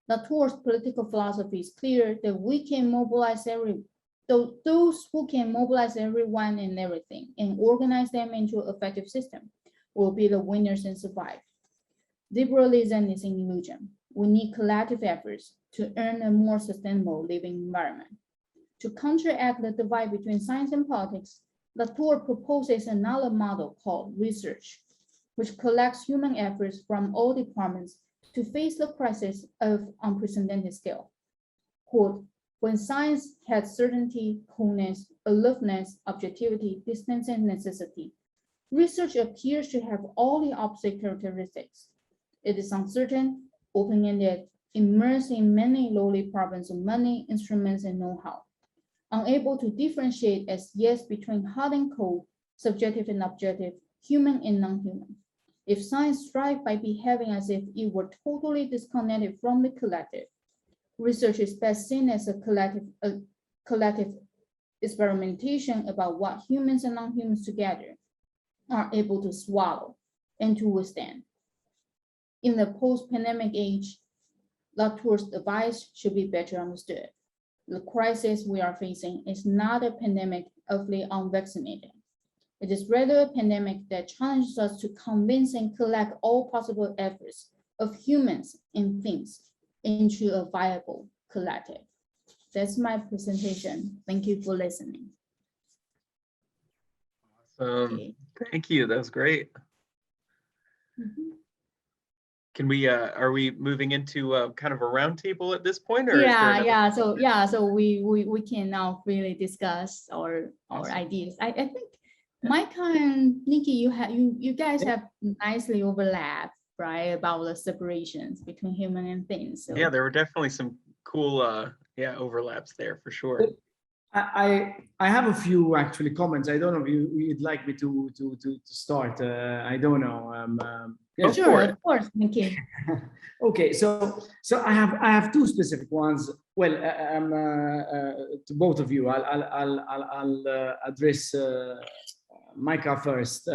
Latour's political philosophy is clear that we can mobilize those who can mobilize everyone and everything and organize them into an effective system will be the winners and survive. Liberalism is an illusion. We need collective efforts to earn a more sustainable living environment. To counteract the divide between science and politics, Latour proposes another model called research, which collects human efforts from all departments to face the crisis of unprecedented scale. Quote, when science has certainty, coolness, aloofness, objectivity, distance, and necessity, research appears to have all the opposite characteristics. It is uncertain, open-ended, immersed in many lowly problems of money, instruments, and know-how, unable to differentiate as yes between hot and cold, subjective and objective, human and non-human. If science strives by behaving as if it were totally disconnected from the collective, research is best seen as a collective experimentation about what humans and non-humans together are able to swallow and to withstand. In the post-pandemic age, Latour's advice should be better understood. The crisis we are facing is not a pandemic of the unvaccinated. It is rather a pandemic that challenges us to convince and collect all possible efforts of humans and things into a viable collective. That's my presentation. Thank you for listening. Awesome. Okay. Thank you. That was great. Can we, are we moving into kind of a roundtable at this point? Or So we can now really discuss our ideas. I think Micah and Niki, you guys have nicely overlapped, right, about the separations between human and things. So. Yeah, there were definitely some cool overlaps there for sure. I have a few actually comments. I don't know if you'd like me to start. I don't know. Yeah, sure, of course, Niki. Okay, so I have two specific ones. Well, to both of you, I'll address Micah first,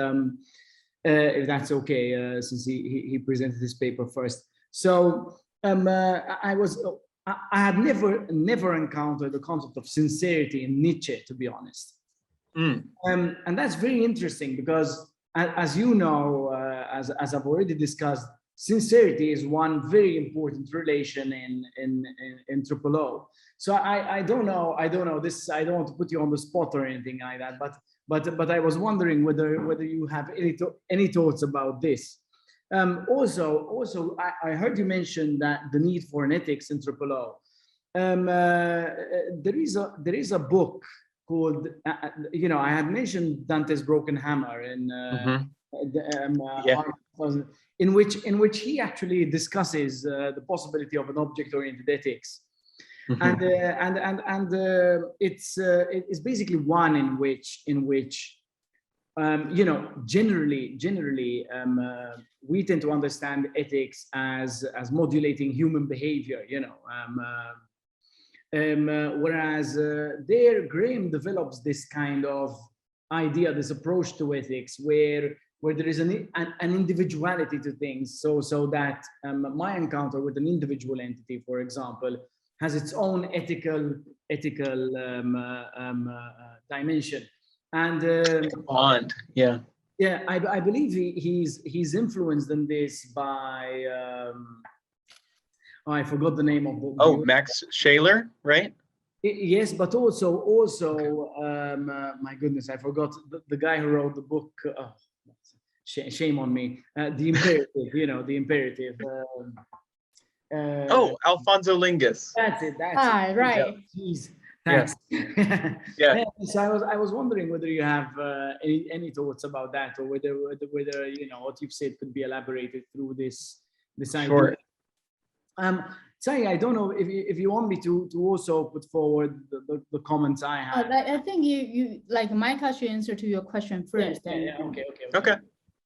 if that's okay, since he presented his paper first. So I had never encountered the concept of sincerity in Nietzsche, to be honest. And that's very interesting because, as you know, as I've already discussed, sincerity is one very important relation in Triple O. So I don't know this. I don't want to put you on the spot or anything like that, but I was wondering whether you have any thoughts about this. Also, I heard you mention that the need for an ethics in Triple O. There is a book called, I had mentioned Dante's Broken Hammer in which he actually discusses the possibility of an object-oriented ethics. And it's basically one in which you know, generally, we tend to understand ethics as modulating human behavior, you know, whereas there Graham develops this kind of idea, this approach to ethics, where there is an individuality to things, so that my encounter with an individual entity, for example, has its own ethical dimension. And Bond, yeah. Yeah, I believe he's influenced in this by I forgot the name of the Max Shaler, right? Yes, but also my goodness, I forgot the guy who wrote the book. Shame on me. The Imperative, you know, the Imperative. Alfonso Lingus. That's it. Right. Jeez. Thanks. Yeah. So I was wondering whether you have any thoughts about that, or whether you know what you've said could be elaborated through this idea. Sure. Tsai, I don't know if you want me to also put forward the comments I have. I think you like Micah should answer to your question first. Yeah. Okay.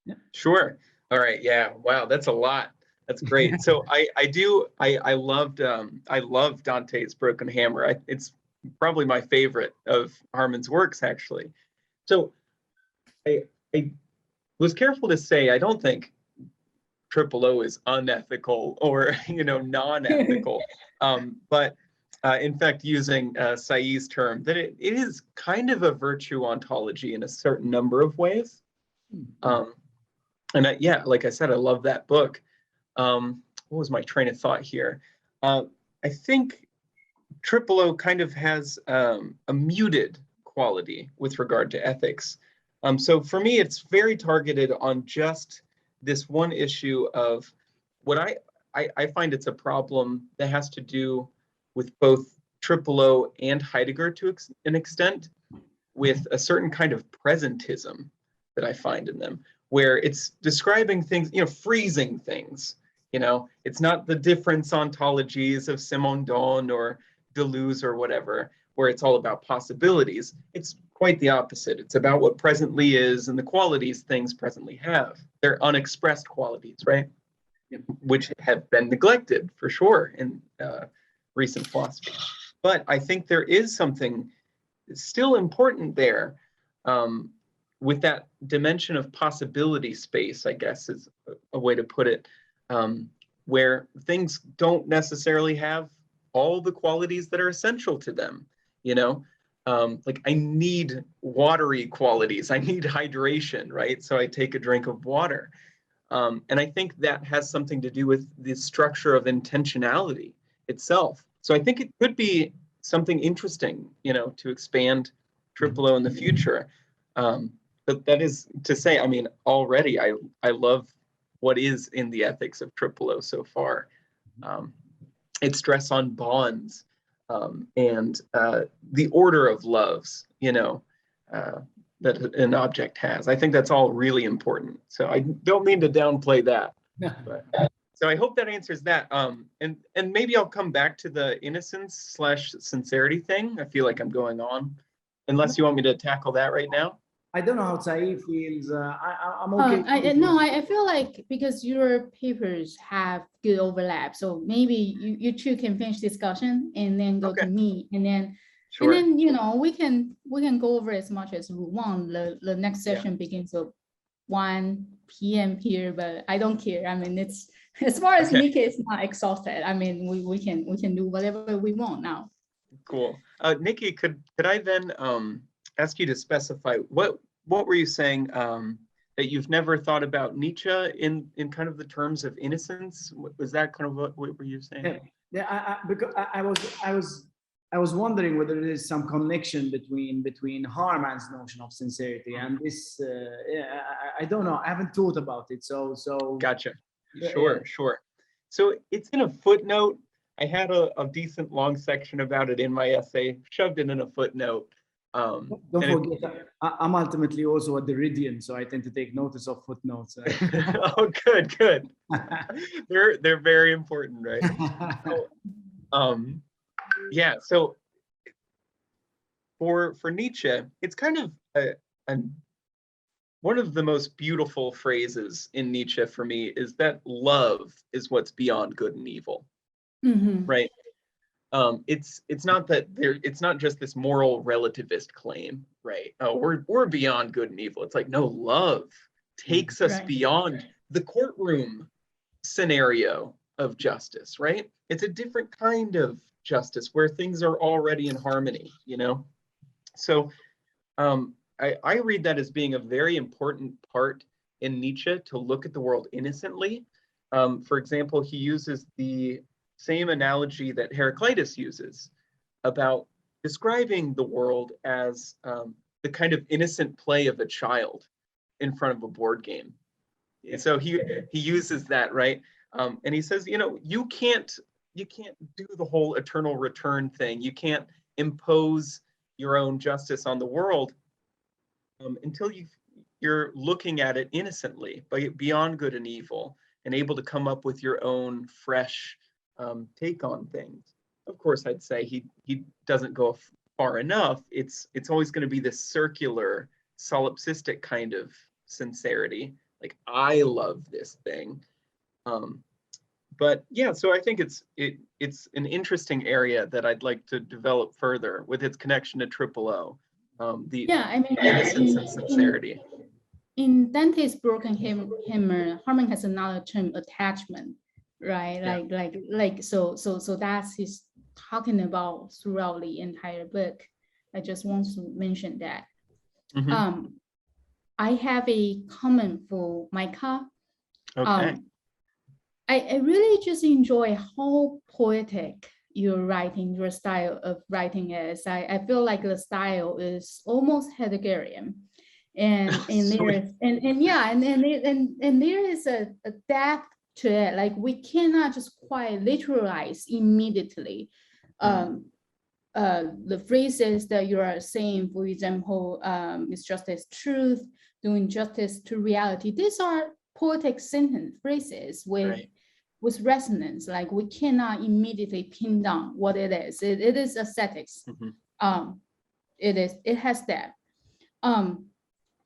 Yeah. Sure. All right. Yeah. Wow. That's a lot. That's great. So I love Dante's Broken Hammer. It's probably my favorite of Harman's works, actually. So I was careful to say I don't think O is unethical or non-ethical, but in fact, using Tsai-yi's term, that it is kind of a virtue ontology in a certain number of ways. And like I said, I love that book. What was my train of thought here? I think O kind of has a muted quality with regard to ethics. So for me, it's very targeted on just this one issue of what I find it's a problem that has to do with both O and Heidegger to an extent, with a certain kind of presentism that I find in them, where it's describing things, freezing things. It's not the difference ontologies of Simondon or Deleuze or whatever, where it's all about possibilities. It's quite the opposite. It's about what presently is and the qualities things presently have. They're unexpressed qualities, right? Yep. Which have been neglected for sure in recent philosophy. But I think there is something still important there with that dimension of possibility space, I guess is a way to put it, where things don't necessarily have all the qualities that are essential to them, like I need watery qualities, I need hydration, right? So I take a drink of water. And I think that has something to do with the structure of intentionality itself. So I think it could be something interesting, to expand O in the future. But that is to say, I mean, already I love what is in the ethics of O so far. Its stress on bonds and the order of loves, that an object has. I think that's all really important. So I don't mean to downplay that. But, so I hope that answers that. And maybe I'll come back to the innocence/sincerity thing. I feel like I'm going on, unless you want me to tackle that right now. I don't know how Tsai feels. I'm okay. I feel like because your papers have good overlap, so maybe you two can finish discussion and then go to me, and then Sure. And then we can go over as much as we want. The next session begins at 1 p.m. here, but I don't care. I mean, it's as far as Niki is not exhausted. I mean, we can do whatever we want now. Cool. Niki, could I then ask you to specify what were you saying that you've never thought about Nietzsche in kind of the terms of innocence? Was that kind of what were you saying? Yeah, because I was wondering whether there is some connection between Harman's notion of sincerity and this. I don't know. I haven't thought about it. So. Gotcha. Sure. So it's in a footnote. I had a decent long section about it in my essay, shoved it in a footnote. Don't forget, I'm ultimately also a Derridian, so I tend to take notice of footnotes. Oh, good. They're very important, right? So for Nietzsche, it's kind of one of the most beautiful phrases in Nietzsche for me is that love is what's beyond good and evil, right? It's not that it's not just this moral relativist claim, right? Oh, we're beyond good and evil. It's like, no, love takes us beyond the courtroom scenario of justice, right? It's a different kind of justice where things are already in harmony, you know? So I read that as being a very important part in Nietzsche, to look at the world innocently. For example, he uses the same analogy that Heraclitus uses about describing the world as the kind of innocent play of a child in front of a board game. And so he uses that, right? And he says, you know, you can't do the whole eternal return thing. You can't impose your own justice on the world until you're looking at it innocently, but beyond good and evil, and able to come up with your own fresh take on things. Of course, I'd say he doesn't go far enough. It's always going to be this circular, solipsistic kind of sincerity. Like, I love this thing. But yeah, so I think it's an interesting area that I'd like to develop further with its connection to O. The innocence and sincerity. In Dante's Broken Hammer, Harman has another term, attachment, right? Yeah. So that's he's talking about throughout the entire book. I just want to mention that. I have a comment for Micah. Okay. I really just enjoy how poetic your writing, your style of writing is. I feel like the style is almost Heideggerian. And there is and there is a depth to it. Like, we cannot just quite literalize immediately the phrases that you are saying. For example, it's justice, truth, doing justice to reality. These are poetic sentence phrases with resonance. Like, we cannot immediately pin down what it is. It is aesthetics. It has that.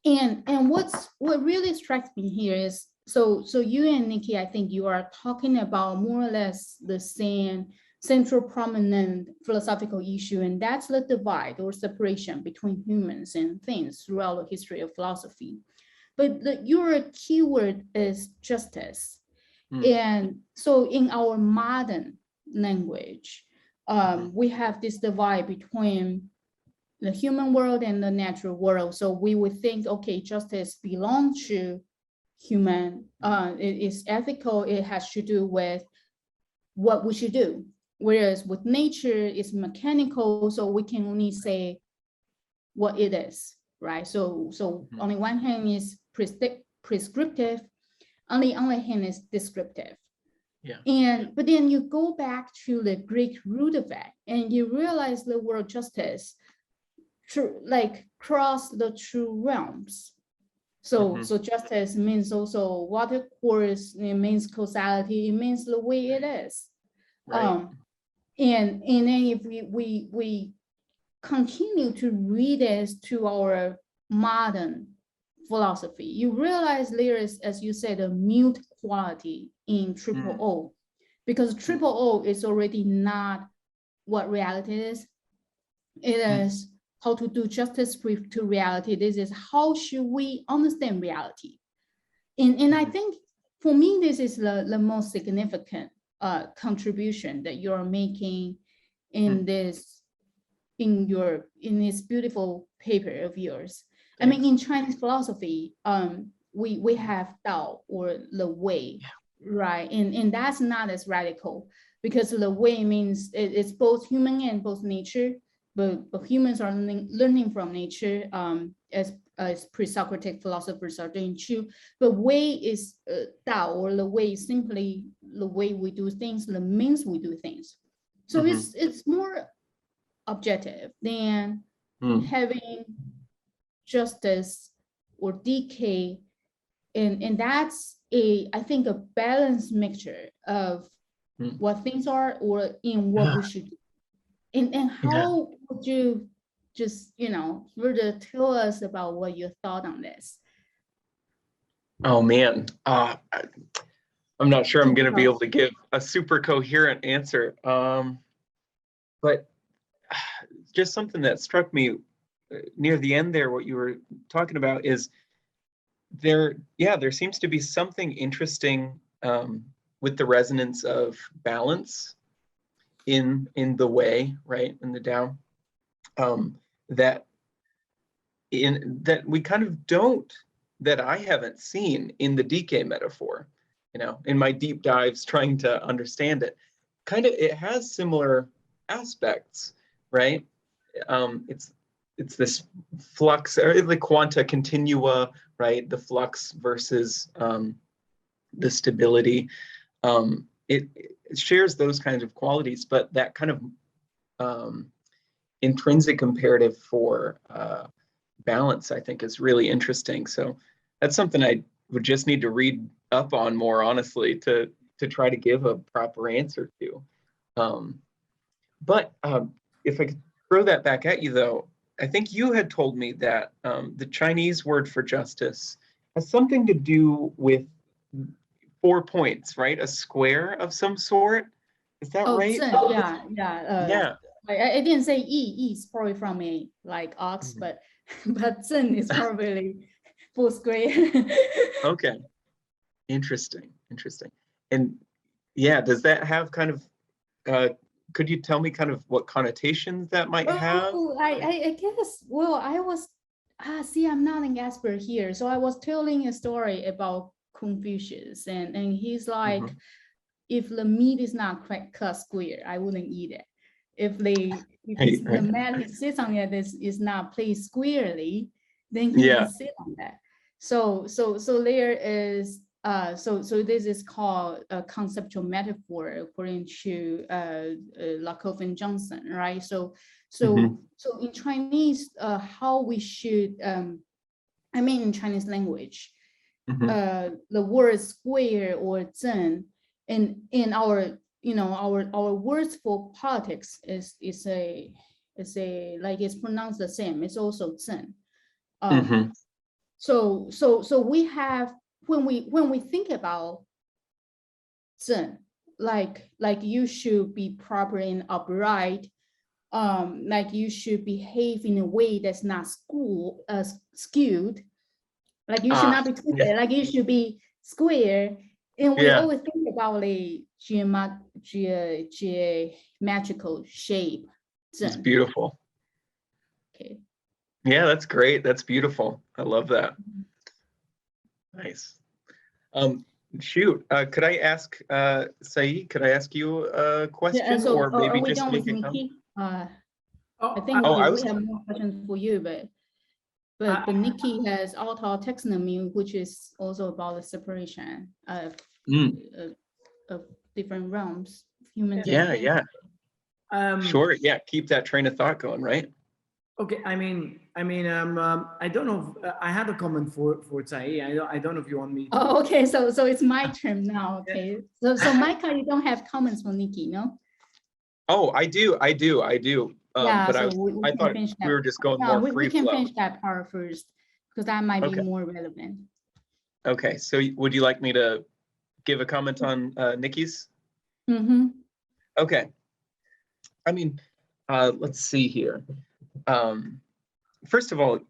And what really strikes me here is, so you and Niki, I think you are talking about more or less the same central prominent philosophical issue, and that's the divide or separation between humans and things throughout the history of philosophy. But your keyword is justice. And so in our modern language, we have this divide between the human world and the natural world. So we would think, okay, justice belongs to human. It is ethical. It has to do with what we should do. Whereas with nature, it's mechanical. So we can only say what it is, right? So on the one hand is prescriptive. On the other hand is descriptive. But then you go back to the Greek root of it, and you realize the word justice cross the two realms. So justice means also water course, it means causality, it means the way it is. And then if we continue to read this to our modern philosophy, you realize there is, as you said, a mute quality in O, because O is already not what reality is. It is how to do justice to reality. This is how should we understand reality. And I think for me, this is the most significant contribution that you're making in this beautiful paper of yours. Thanks. I mean, in Chinese philosophy, we have Tao, or the way, right? And that's not as radical, because the way means it's both human and both nature, but humans are learning from nature, as pre-Socratic philosophers are doing too. But way is Tao, or the way is simply the way we do things, the means we do things. So it's more objective than having justice or decay, and that's I think a balanced mixture of what things are, or in what we should do. And how would you just further tell us about what your thought on this? Oh man, I'm not sure I'm going to be able to give a super coherent answer. But just something that struck me near the end there, what you were talking about is there seems to be something interesting with the resonance of balance in the way, right, in the Tao, that we kind of don't, that I haven't seen in the DK metaphor, you know, in my deep dives trying to understand it. Kind of, it has similar aspects, right? It's this flux, or the quanta continua, right? The flux versus the stability. It shares those kinds of qualities, but that kind of intrinsic imperative for balance, I think, is really interesting. So that's something I would just need to read up on more, honestly, to try to give a proper answer to. But if I could throw that back at you, though, I think you had told me that the Chinese word for justice has something to do with 4 points, right? A square of some sort. Is that right? Yeah. Yeah. I didn't say E is probably from a like ox, but Zhen is probably full square. Okay. Interesting. And yeah, does that have kind of, could you tell me kind of what connotations that might have? I guess, well, I was, see, I'm not an expert here. So I was telling a story about Confucius, and he's like, if the meat is not cut square, I wouldn't eat it. If the mat he sits on it is not placed squarely, then he can sit on that. So there is so this is called a conceptual metaphor according to Lakoff and Johnson, right? So in Chinese, how we should in Chinese language, the word square or zhen in our our words for politics is a like it's pronounced the same. It's also zhen. So we have, when we think about zhen, like you should be proper and upright, like you should behave in a way that's not skewed, like you should not be twisted, like you should be square. And we always think about a geometrical shape. It's beautiful. Okay. Yeah, that's great. That's beautiful. I love that. Nice. Shoot, could I ask Tsai-yi, could I ask you a question, or maybe just make a comment? I think we have more questions for you, but Niki has auto taxonomy, which is also about the separation of different realms, human. Yeah. Sure. Yeah. Keep that train of thought going, right? Okay. I don't know. I had a comment for Tsai-yi. I don't know if you want me to. Oh, okay. So it's my turn now. Okay. So Micah, you don't have comments for Niki, no? Oh, I do. But so I thought we were just going more free we can flow. finish that part first, because that might be more relevant. Okay. So would you like me to give a comment on Niki's? Okay. Let's see here. First of all,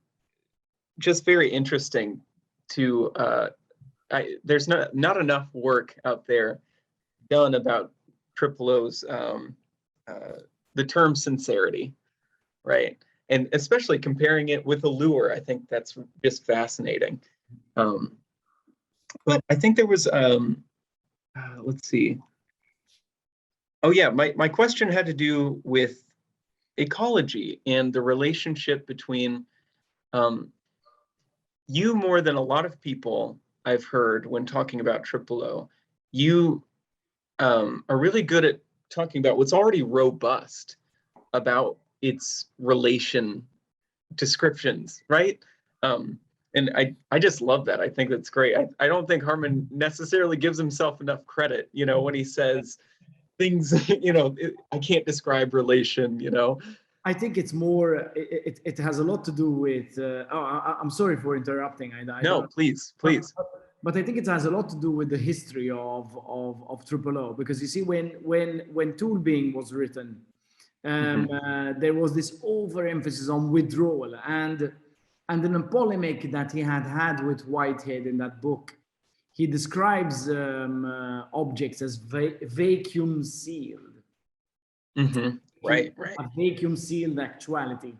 just very interesting to, there's not enough work out there done about Triple O's, the term sincerity, right? And especially comparing it with allure, I think that's just fascinating. But I think there was, let's see. Oh yeah, my question had to do with ecology and the relationship between you, more than a lot of people I've heard when talking about Triple O, you are really good at talking about what's already robust about its relation descriptions, right? And I just love that. I think that's great. I don't think Harman necessarily gives himself enough credit, when he says things, I can't describe relation, I think it's more, it has a lot to do with, I'm sorry for interrupting. No, please. but I think it has a lot to do with the history of triple O, because you see, when Tool Being was written, there was this overemphasis on withdrawal, and in a polemic that he had with Whitehead in that book, he describes objects as vacuum sealed. Right. A vacuum sealed actuality,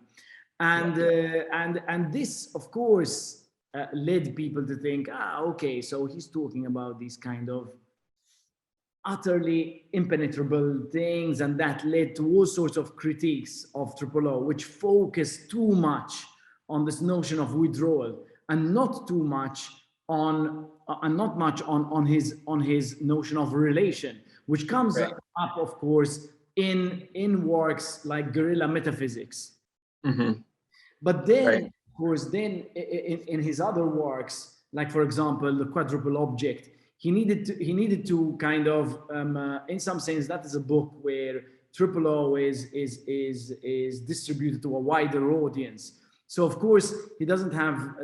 and this, of course, led people to think, okay, so he's talking about these kind of utterly impenetrable things, and that led to all sorts of critiques of triple O, which focused too much on this notion of withdrawal and not too much on his notion of relation, which comes up, of course, in works like Guerrilla Metaphysics. But then, of course, in his other works, like for example, the Quadruple Object, he needed to kind of, in some sense, that is a book where triple O is distributed to a wider audience. So of course he doesn't have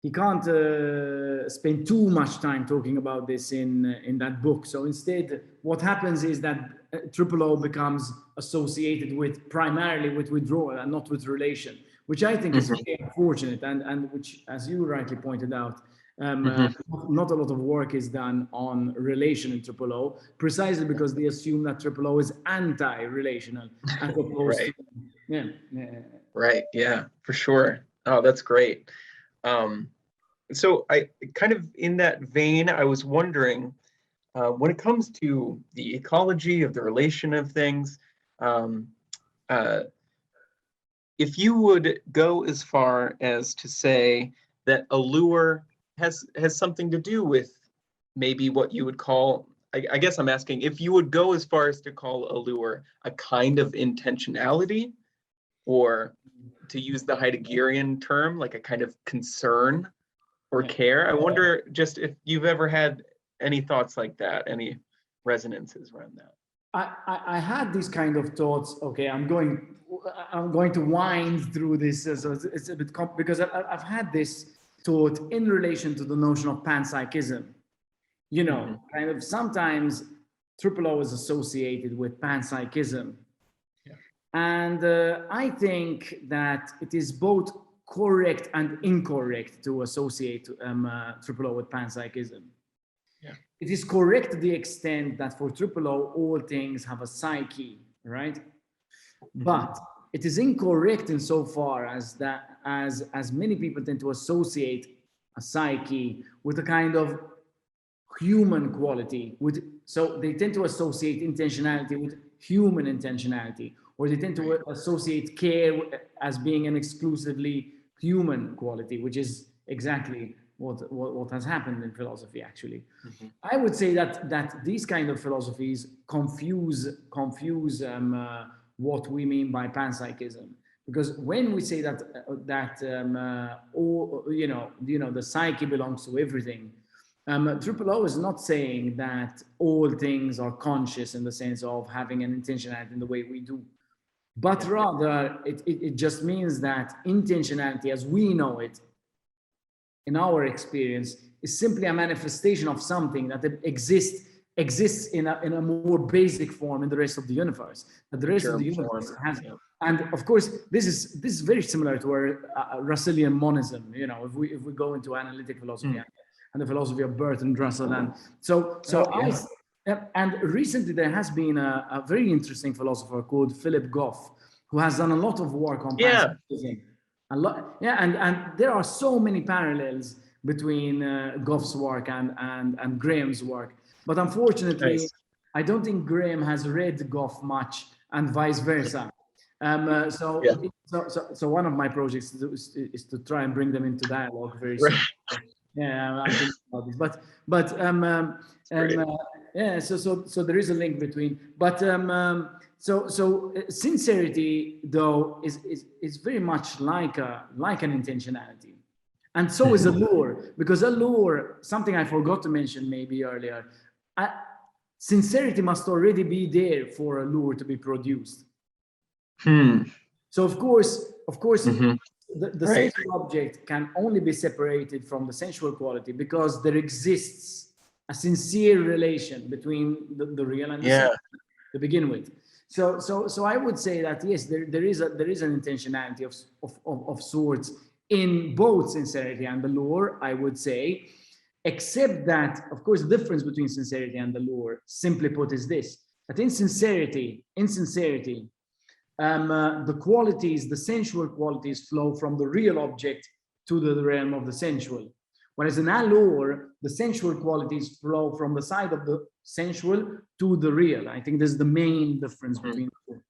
he can't spend too much time talking about this in that book. So instead, what happens is that triple O becomes associated primarily with withdrawal and not with relation, which I think is very unfortunate, and which, as you rightly pointed out, not a lot of work is done on relation in triple O, precisely because they assume that triple O is anti-relational as opposed to for sure. Oh, that's great. So I kind of, in that vein, I was wondering, when it comes to the ecology of the relation of things, if you would go as far as to say that allure has something to do with maybe what you would call, I guess I'm asking if you would go as far as to call allure a kind of intentionality, or to use the Heideggerian term, like a kind of concern or care. I wonder just if you've ever had any thoughts like that, any resonances around that. I had these kind of thoughts. Okay, I'm going to wind through this, so it's a bit because I've had this thought in relation to the notion of panpsychism. You know, kind of sometimes triple O is associated with panpsychism, and I think that it is both correct and incorrect to associate triple O with panpsychism. It is correct to the extent that for triple O, all things have a psyche, right? But it is incorrect insofar as that, as many people tend to associate a psyche with a kind of human quality. So they tend to associate intentionality with human intentionality, or they tend to associate care as being an exclusively human quality, which is exactly what has happened in philosophy, actually. I would say that these kind of philosophies confuse what we mean by panpsychism, because when we say that the psyche belongs to everything, triple O is not saying that all things are conscious in the sense of having an intentionality in the way we do, but rather it just means that intentionality as we know it in our experience is simply a manifestation of something that exists in a more basic form in the rest of the universe. That the rest of the universe has, and of course this is very similar to our Russellian monism. You know, if we go into analytic philosophy and the philosophy of Bertrand Russell, and and recently there has been a very interesting philosopher called Philip Goff, who has done a lot of work on panpsychism. And there are so many parallels between Goff's work and Graham's work, but unfortunately, I don't think Graham has read Goff much, and vice versa. So one of my projects is to try and bring them into dialogue very soon. I think about this, so there is a link between, but so sincerity though is very much like an intentionality, and so is allure, because allure, something I forgot to mention maybe earlier, sincerity must already be there for allure to be produced. So of course the Right. sensual object can only be separated from the sensual quality because there exists a sincere relation between the real and the Yeah. sensual to begin with. So I would say that yes, there is an intentionality of sorts in both sincerity and the lure, I would say, except that, of course, the difference between sincerity and the lure, simply put, is this: that in sincerity, the qualities, the sensual qualities, flow from the real object to the realm of the sensual. Whereas in allure, the sensual qualities flow from the side of the sensual to the real. I think there's the main difference between the two.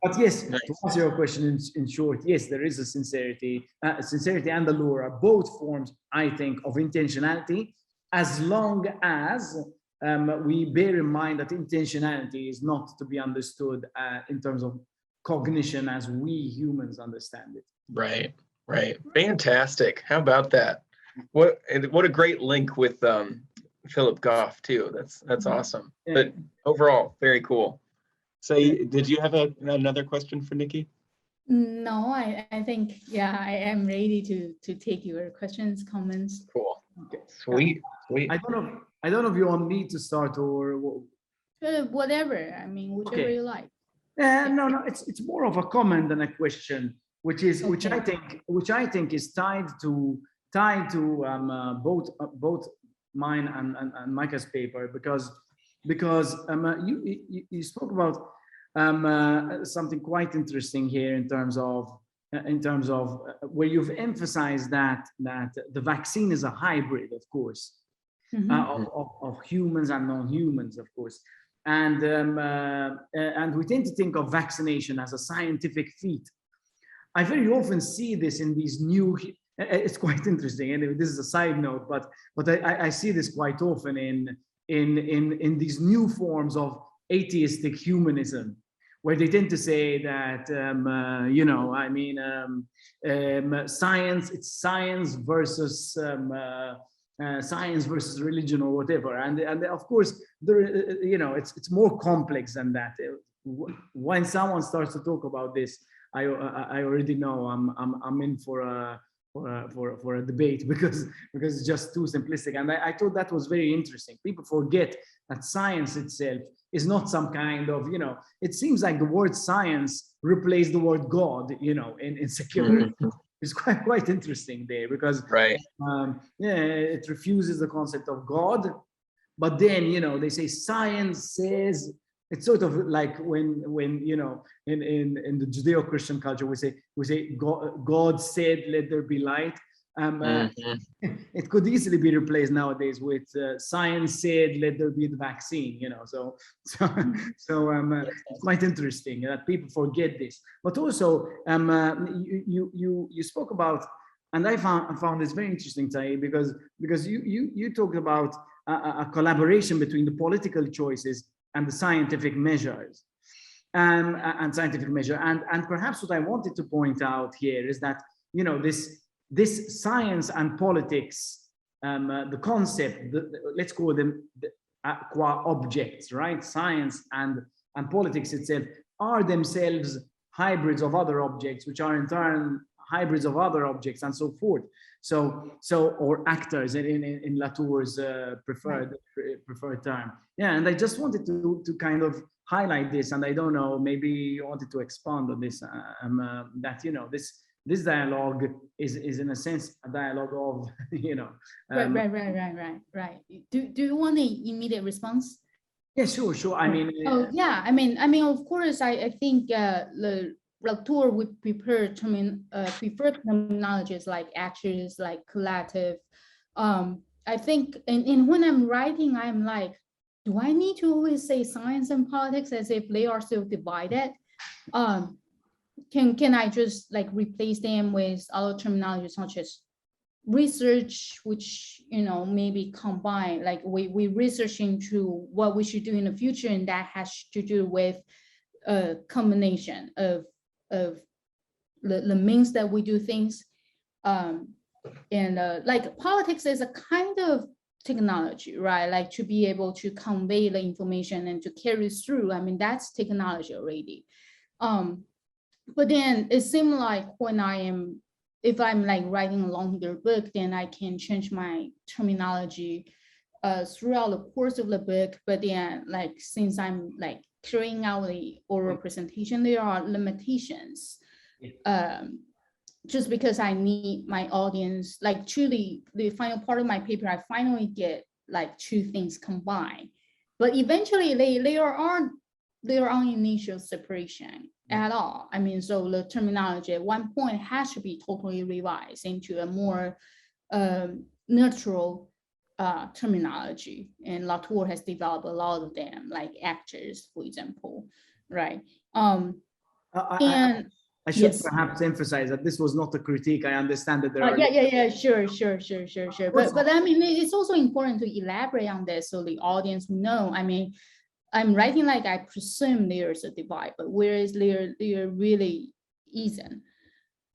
But yes, Nice. to answer your question in short, yes, there is a sincerity. Sincerity and allure are both forms, I think, of intentionality, as long as we bear in mind that intentionality is not to be understood in terms of cognition as we humans understand it. Right. Right. Fantastic. How about that? What a great link with Philip Goff too. That's awesome. Yeah. But overall, very cool. So did you have another question for Niki? No, I think, yeah, I am ready to take your questions, comments. Cool. Okay. Sweet. Sweet. I don't know if you want me to start or Whatever, I mean, whichever Okay. you like. no, it's more of a comment than a question, which I think is tied to both mine and Micah's paper, because you spoke about something quite interesting here in terms of where you've emphasized that the vaccine is a hybrid, of course, of humans and non-humans, of course. And we tend to think of vaccination as a scientific feat. I very often see this in these new. It's quite interesting. Anyway, this is a side note, but I see this quite often in these new forms of atheistic humanism, where they tend to say that science, it's science versus religion or whatever, and of course there, it's more complex than that. When someone starts to talk about this, I already know I'm in for a debate because it's just too simplistic, and I thought that was very interesting. People forget that science itself is not some kind of, it seems like the word science replaced the word God, in secular. It's quite interesting there, because Right. it refuses the concept of God, but then they say science says. It's sort of like when in the Judeo-Christian culture we say God said let there be light. It could easily be replaced nowadays with science said let there be the vaccine. It's quite interesting that people forget this. But also you spoke about, and I found this very interesting, Tsai-yi, because you talked about a collaboration between the political choices and the scientific measures, and scientific measure. And perhaps what I wanted to point out here is that, this science and politics, the concept, let's call them qua objects, right? Science and politics itself are themselves hybrids of other objects, which are in turn hybrids of other objects, and so forth. Or actors in Latour's preferred term. Yeah, and I just wanted to kind of highlight this, and I don't know, maybe you wanted to expand on this, that this dialogue is in a sense a dialogue of Right. Do you want an immediate response? Yeah, sure. I mean, I mean, of course, I think Latour would prefer terminologies like actions, like collective. I think, and when I'm writing, I'm like, do I need to always say science and politics as if they are so divided? Can I just like replace them with other terminologies such as research, which maybe combine, like we research into what we should do in the future, and that has to do with a combination of the means that we do things, and like politics is a kind of technology, right? Like to be able to convey the information and to carry through. I mean, that's technology already. But then it seemed like when if I'm like writing a longer book, then I can change my terminology throughout the course of the book. But then like, since I'm like carrying out the oral presentation, there are limitations. Just because I need my audience, like truly the final part of my paper, I finally get like two things combined. But eventually they are on initial separation at all. I mean, so the terminology at one point has to be totally revised into a more neutral terminology. And Latour has developed a lot of them, like actors, for example, right? I should perhaps emphasize that this was not a critique. I understand that there are. Sure. But I mean, it's also important to elaborate on this so the audience know. I mean, I'm writing like I presume there's a divide, but whereas there really isn't.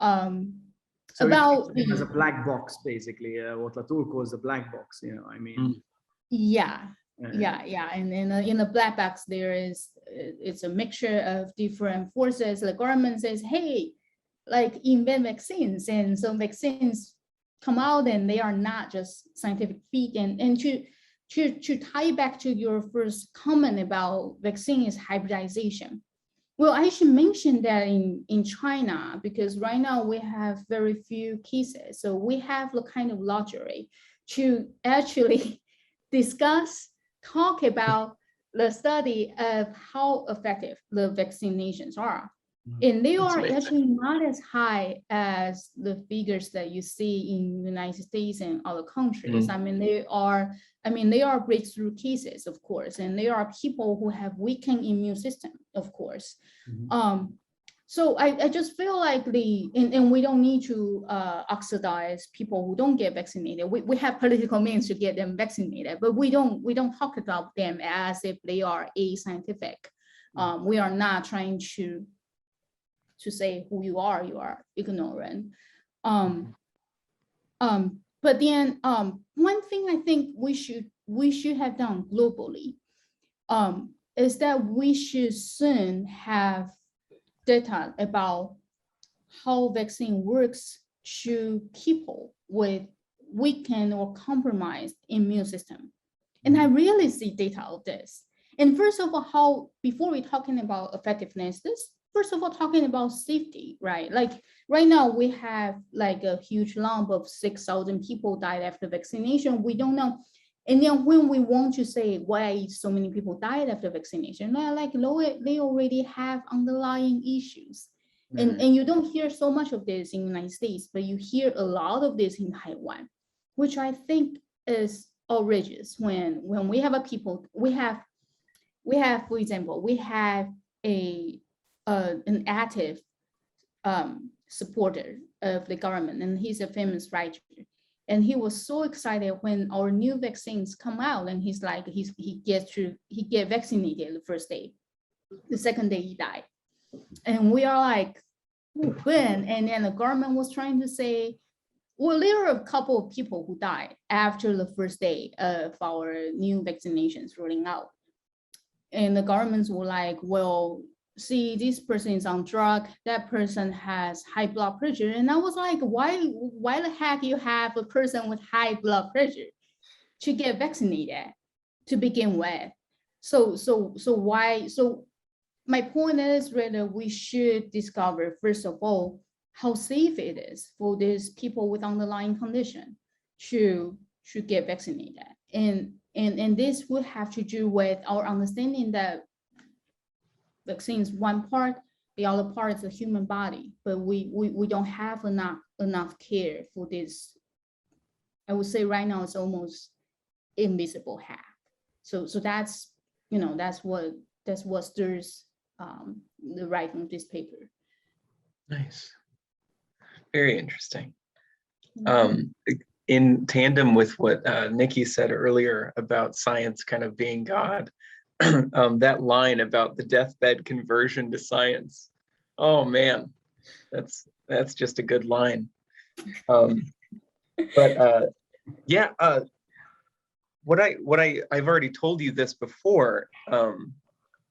So about it as a black box, basically, what Latour calls the black box. You know, I mean. Yeah. And in the black box, it's a mixture of different forces. The government says, hey, like invent vaccines, and so vaccines come out and they are not just scientific feat. And to tie back to your first comment about vaccine is hybridization. Well, I should mention that in China, because right now we have very few cases, so we have the kind of luxury to actually talk about the study of how effective the vaccinations are. And they are actually not as high as the figures that you see in the United States and other countries. I mean, they are breakthrough cases, of course, and there are people who have weakened immune system, of course. So I just feel like and we don't need to oxidize people who don't get vaccinated. We have political means to get them vaccinated, but we don't talk about them as if they are ascientific. We are not trying to say who you are ignorant. But then one thing I think we should have done globally is that we should soon have data about how vaccine works to people with weakened or compromised immune system. And I really see data of this. And first of all, before we're talking about effectiveness, first of all, talking about safety, right? Like right now we have like a huge lump of 6,000 people died after vaccination. We don't know. And then when we want to say why so many people died after vaccination, like they already have underlying issues. And you don't hear so much of this in the United States, but you hear a lot of this in Taiwan, which I think is outrageous when we have for example, we have an active supporter of the government, and he's a famous writer. And he was so excited when our new vaccines come out, and he's like, he get vaccinated the first day. The second day he died. And we are like, when? And then the government was trying to say, well, there are a couple of people who died after the first day of our new vaccinations rolling out. And the governments were like, well, see, this person is on drug, that person has high blood pressure. And I was like, why the heck you have a person with high blood pressure to get vaccinated to begin with? So my point is rather we should discover, first of all, how safe it is for these people with underlying condition to get vaccinated. And this would have to do with our understanding that vaccines one part, the other part is the human body, but we don't have enough care for this. I would say right now it's almost invisible half. So that's what stirs the writing of this paper. Nice, very interesting. In tandem with what Niki said earlier about science kind of being God. That line about the deathbed conversion to science. Oh man, that's just a good line. Yeah, I've already told you this before,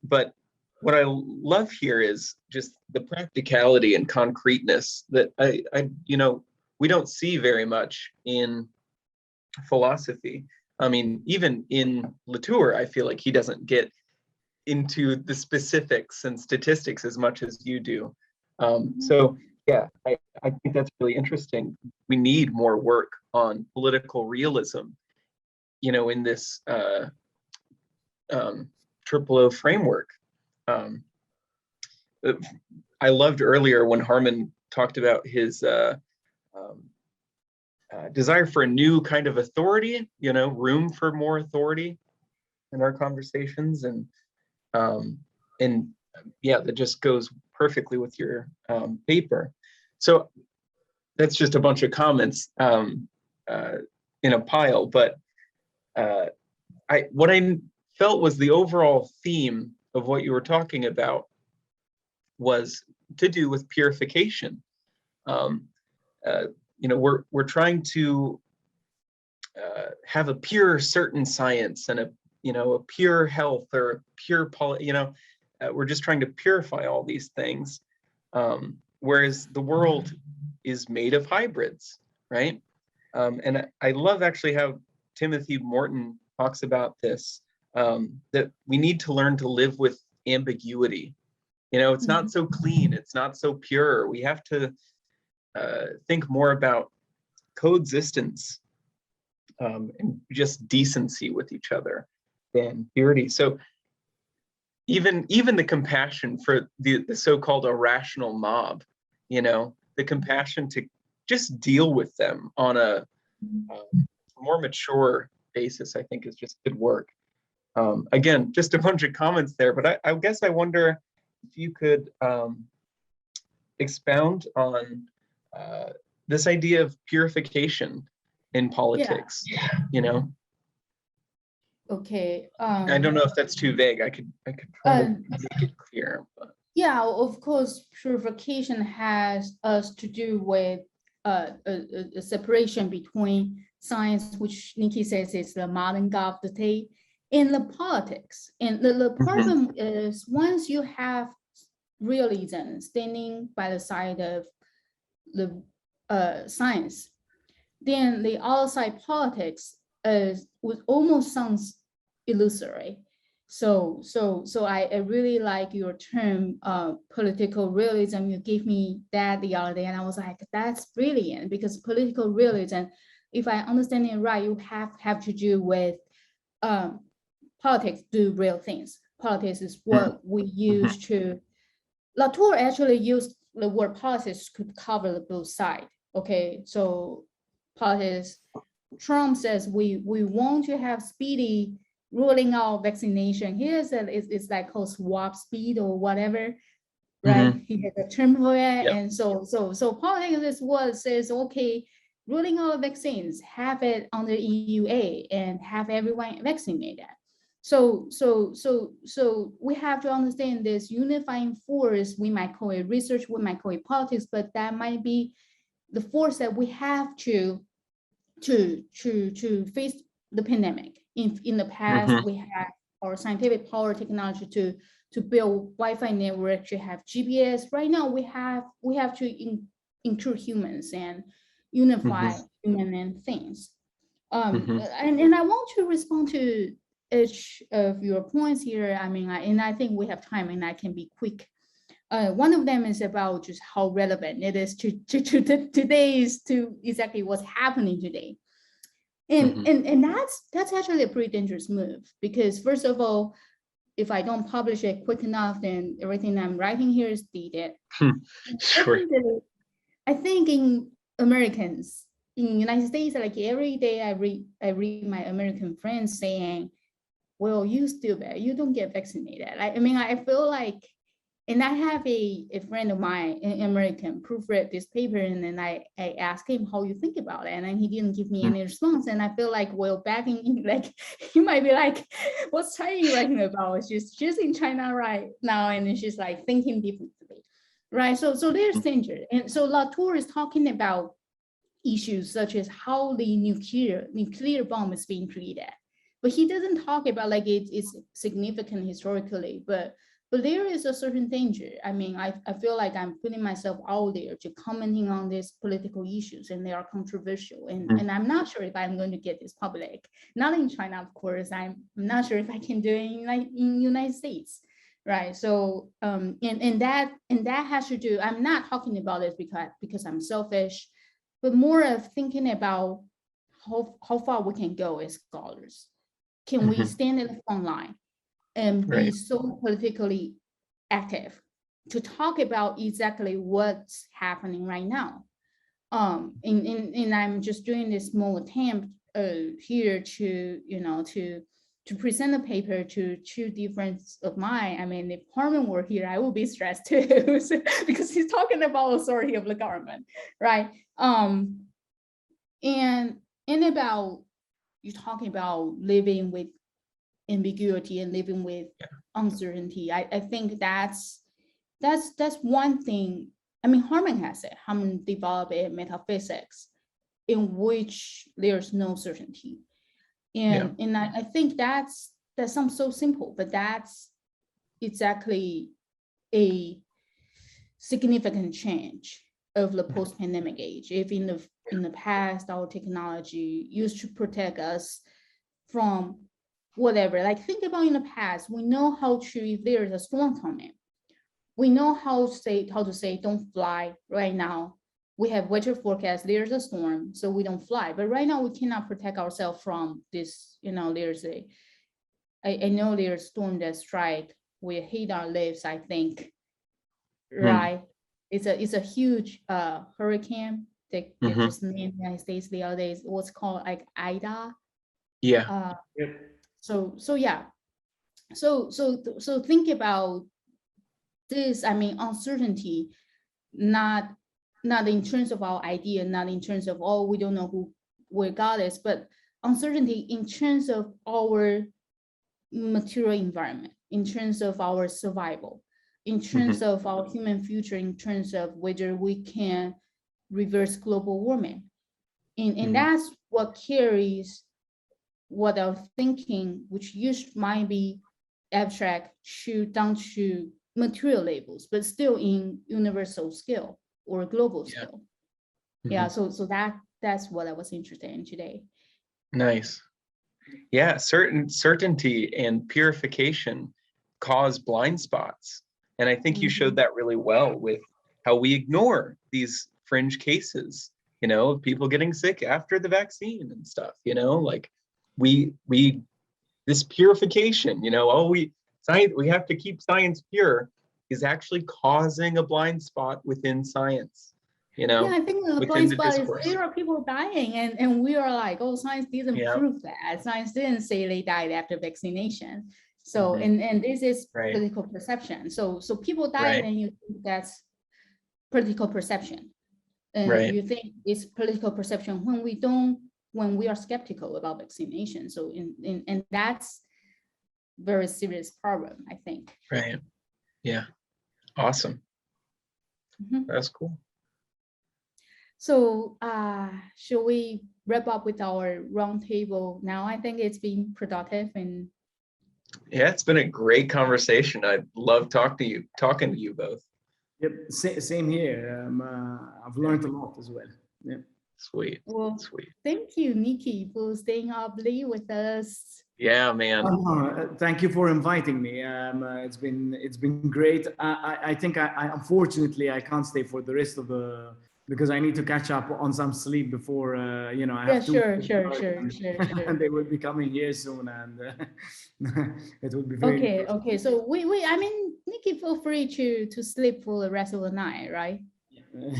but what I love here is just the practicality and concreteness that we don't see very much in philosophy. I mean, even in Latour, I feel like he doesn't get into the specifics and statistics as much as you do. So yeah, I think that's really interesting. We need more work on political realism, in this triple O framework. I loved earlier when Harman talked about his desire for a new kind of authority, room for more authority in our conversations, and yeah, that just goes perfectly with your paper. So that's just a bunch of comments in a pile, but what I felt was the overall theme of what you were talking about was to do with purification. We're trying to have a pure certain science and a pure health or a pure we're just trying to purify all these things, whereas the world is made of hybrids, right? And I love actually how Timothy Morton talks about this, that we need to learn to live with ambiguity. It's not so clean, it's not so pure. We have to think more about coexistence and just decency with each other than purity. So even the compassion for the so-called irrational mob, the compassion to just deal with them on a more mature basis, I think is just good work. Again, just a bunch of comments there, but I guess I wonder if you could expound on this idea of purification in politics. Okay. I don't know if that's too vague. I could try to make it clear. But. Yeah, of course, purification has us to do with a separation between science, which Niki says is the modern God of the day, and the politics. And the problem is once you have realism standing by the side of the science, then the outside politics would almost sounds illusory. So I really like your term, political realism. You gave me that the other day, and I was like, that's brilliant, because political realism, if I understand it right, you have to do with politics do real things. Politics is what we use to. Latour actually used the word politics could cover both sides. Okay, so politics. Trump says we want to have speedy rolling out vaccination. Here said it's like called swap speed or whatever, right? He has a term for it, and so politics is what says, okay, rolling out vaccines, have it under EUA and have everyone vaccinated. So we have to understand this unifying force. We might call it research, we might call it politics, but that might be the force that we have to face the pandemic. In the past, we had our scientific power technology to build Wi-Fi network, to have GPS. Right now, we have to include humans and unify human and things. And I want to respond to each of your points here. I mean, and I think we have time, and I can be quick. One of them is about just how relevant it is to today's, to exactly what's happening today. And that's actually a pretty dangerous move, because first of all, if I don't publish it quick enough, then everything I'm writing here is dated. Sure. I think in Americans, in United States, like every day I read my American friends saying, well, you stupid, you don't get vaccinated. I mean, I feel like, and I have a friend of mine, an American, proofread this paper, and then I asked him how you think about it, and then he didn't give me any response. And I feel like, well, back in, like, he might be like, what's Tsai-yi writing about? She's in China right now, and she's like thinking differently, right? So there's danger. And so Latour is talking about issues such as how the nuclear bomb is being created. But he doesn't talk about like it's significant historically, but but there is a certain danger. I mean, I feel like I'm putting myself out there to commenting on these political issues, and they are controversial. And I'm not sure if I'm going to get this public. Not in China, of course. I'm not sure if I can do it in United States, right? So and that has to do. I'm not talking about this because I'm selfish, but more of thinking about how far we can go as scholars. Can we stand in the front line and be so politically active to talk about exactly what's happening right now? And I'm just doing this small attempt here to, you know, to present a paper to two different of mine. I mean, if Harman were here, I would be stressed too, because he's talking about authority of the government, right? And about, you're talking about living with ambiguity and living with uncertainty. I think that's one thing. I mean, Harman has it. Harman developed a metaphysics in which there's no certainty, and I think that sounds so simple, but that's exactly a significant change of the post-pandemic age. If in the past our technology used to protect us from whatever, like think about in the past, we know how to, if there's a storm coming, we know how to say don't fly right now. We have weather forecast, there's a storm, so we don't fly. But right now we cannot protect ourselves from this, you know, I know there's a storm that strike, we hit our lives, I think, right? It's a huge hurricane that just named the United States the other day. What's called like Ida. So think about this. I mean, uncertainty, not in terms of our idea, not in terms of, oh, we don't know where God is, but uncertainty in terms of our material environment, in terms of our survival, in terms of our human future, in terms of whether we can reverse global warming. And that's what carries what our thinking, which might be abstract, down to material labels, but still in universal scale or global scale. So that's what I was interested in today. Nice. Yeah, certainty and purification cause blind spots. And I think you showed that really well with how we ignore these fringe cases, you know, of people getting sick after the vaccine and stuff, you know, like this purification, you know, we have to keep science pure, is actually causing a blind spot within science, you know. Yeah, I think the blind spot is there are people dying, and we are like, oh, science didn't prove that. Science didn't say they died after vaccination. So and this is political perception. So people died, and you think that's political perception, and you think it's political perception when we are skeptical about vaccination. So and that's very serious problem, I think. Right. Yeah. Awesome. That's cool. So should we wrap up with our roundtable now? I think it's been productive, and yeah, it's been a great conversation. I love talking to you both. Yep, same here. I've learned a lot as well. Yeah. Sweet. Well, sweet. Thank you, Niki, for staying up late with us. Yeah, man. Thank you for inviting me. It's been great. I think unfortunately I can't stay for the rest of because I need to catch up on some sleep before you know. I have sure. And they will be coming here soon, and it will be very okay. So I mean, Niki, feel free to sleep for the rest of the night, right?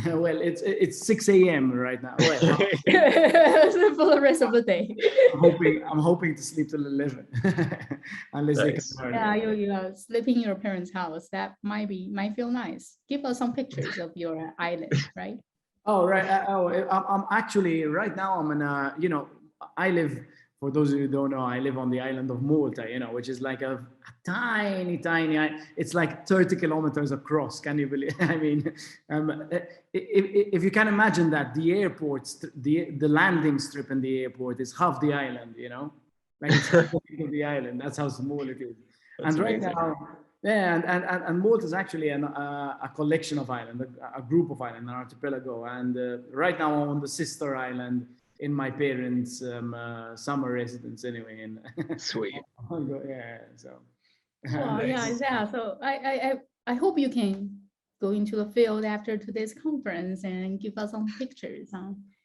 Well, it's 6 a.m. right now. Well, for the rest of the day. I'm hoping to sleep till 11. Unless they can. Yeah, you sleep in your parents' house. That might feel nice. Give us some pictures of your island, right? Oh, right. I'm actually right now. I'm in you know, I live. For those who don't know, I live on the island of Malta, you know, which is like a tiny, it's like 30 kilometers across. Can you believe? I mean, if you can imagine that the airports, the landing strip in the airport is half the island, you know, like it's half the island. That's how small it is. That's and right amazing. Now, Yeah, and Malta is actually a collection of islands, a group of islands, an archipelago. And right now I'm on the sister island in my parents' summer residence anyway. And Sweet. yeah, so. Well, yeah. So I hope you can go into the field after today's conference and give us some pictures.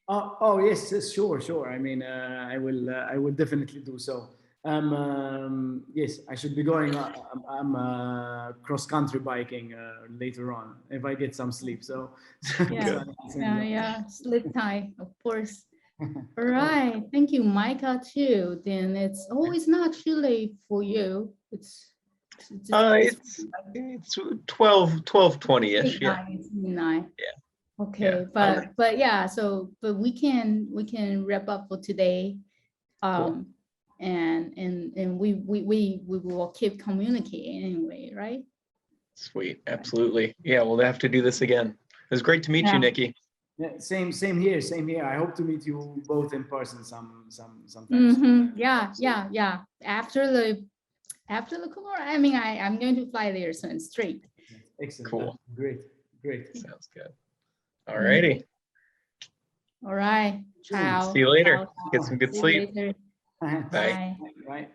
Oh yes, sure. I mean, I will definitely do so. Yes, I should be going. I'm cross country biking later on if I get some sleep. So Yeah. Sleep time, of course. All right. Thank you, Micah, too. Then it's not too late for you. It's 12:20-ish. Yeah. midnight. Yeah. Okay, Yeah. but yeah, but we can wrap up for today. Cool. And we will keep communicating anyway, right? Sweet. Absolutely. Yeah, we'll have to do this again. It was great to meet you, Niki. Yeah, same here. I hope to meet you both in person sometimes. Yeah. After the call, I mean, I'm going to fly there soon straight. Excellent. Cool. Great. Sounds good. All righty. All right. Ciao. See you later. Ciao. Get some good See you sleep. later. Bye. Bye.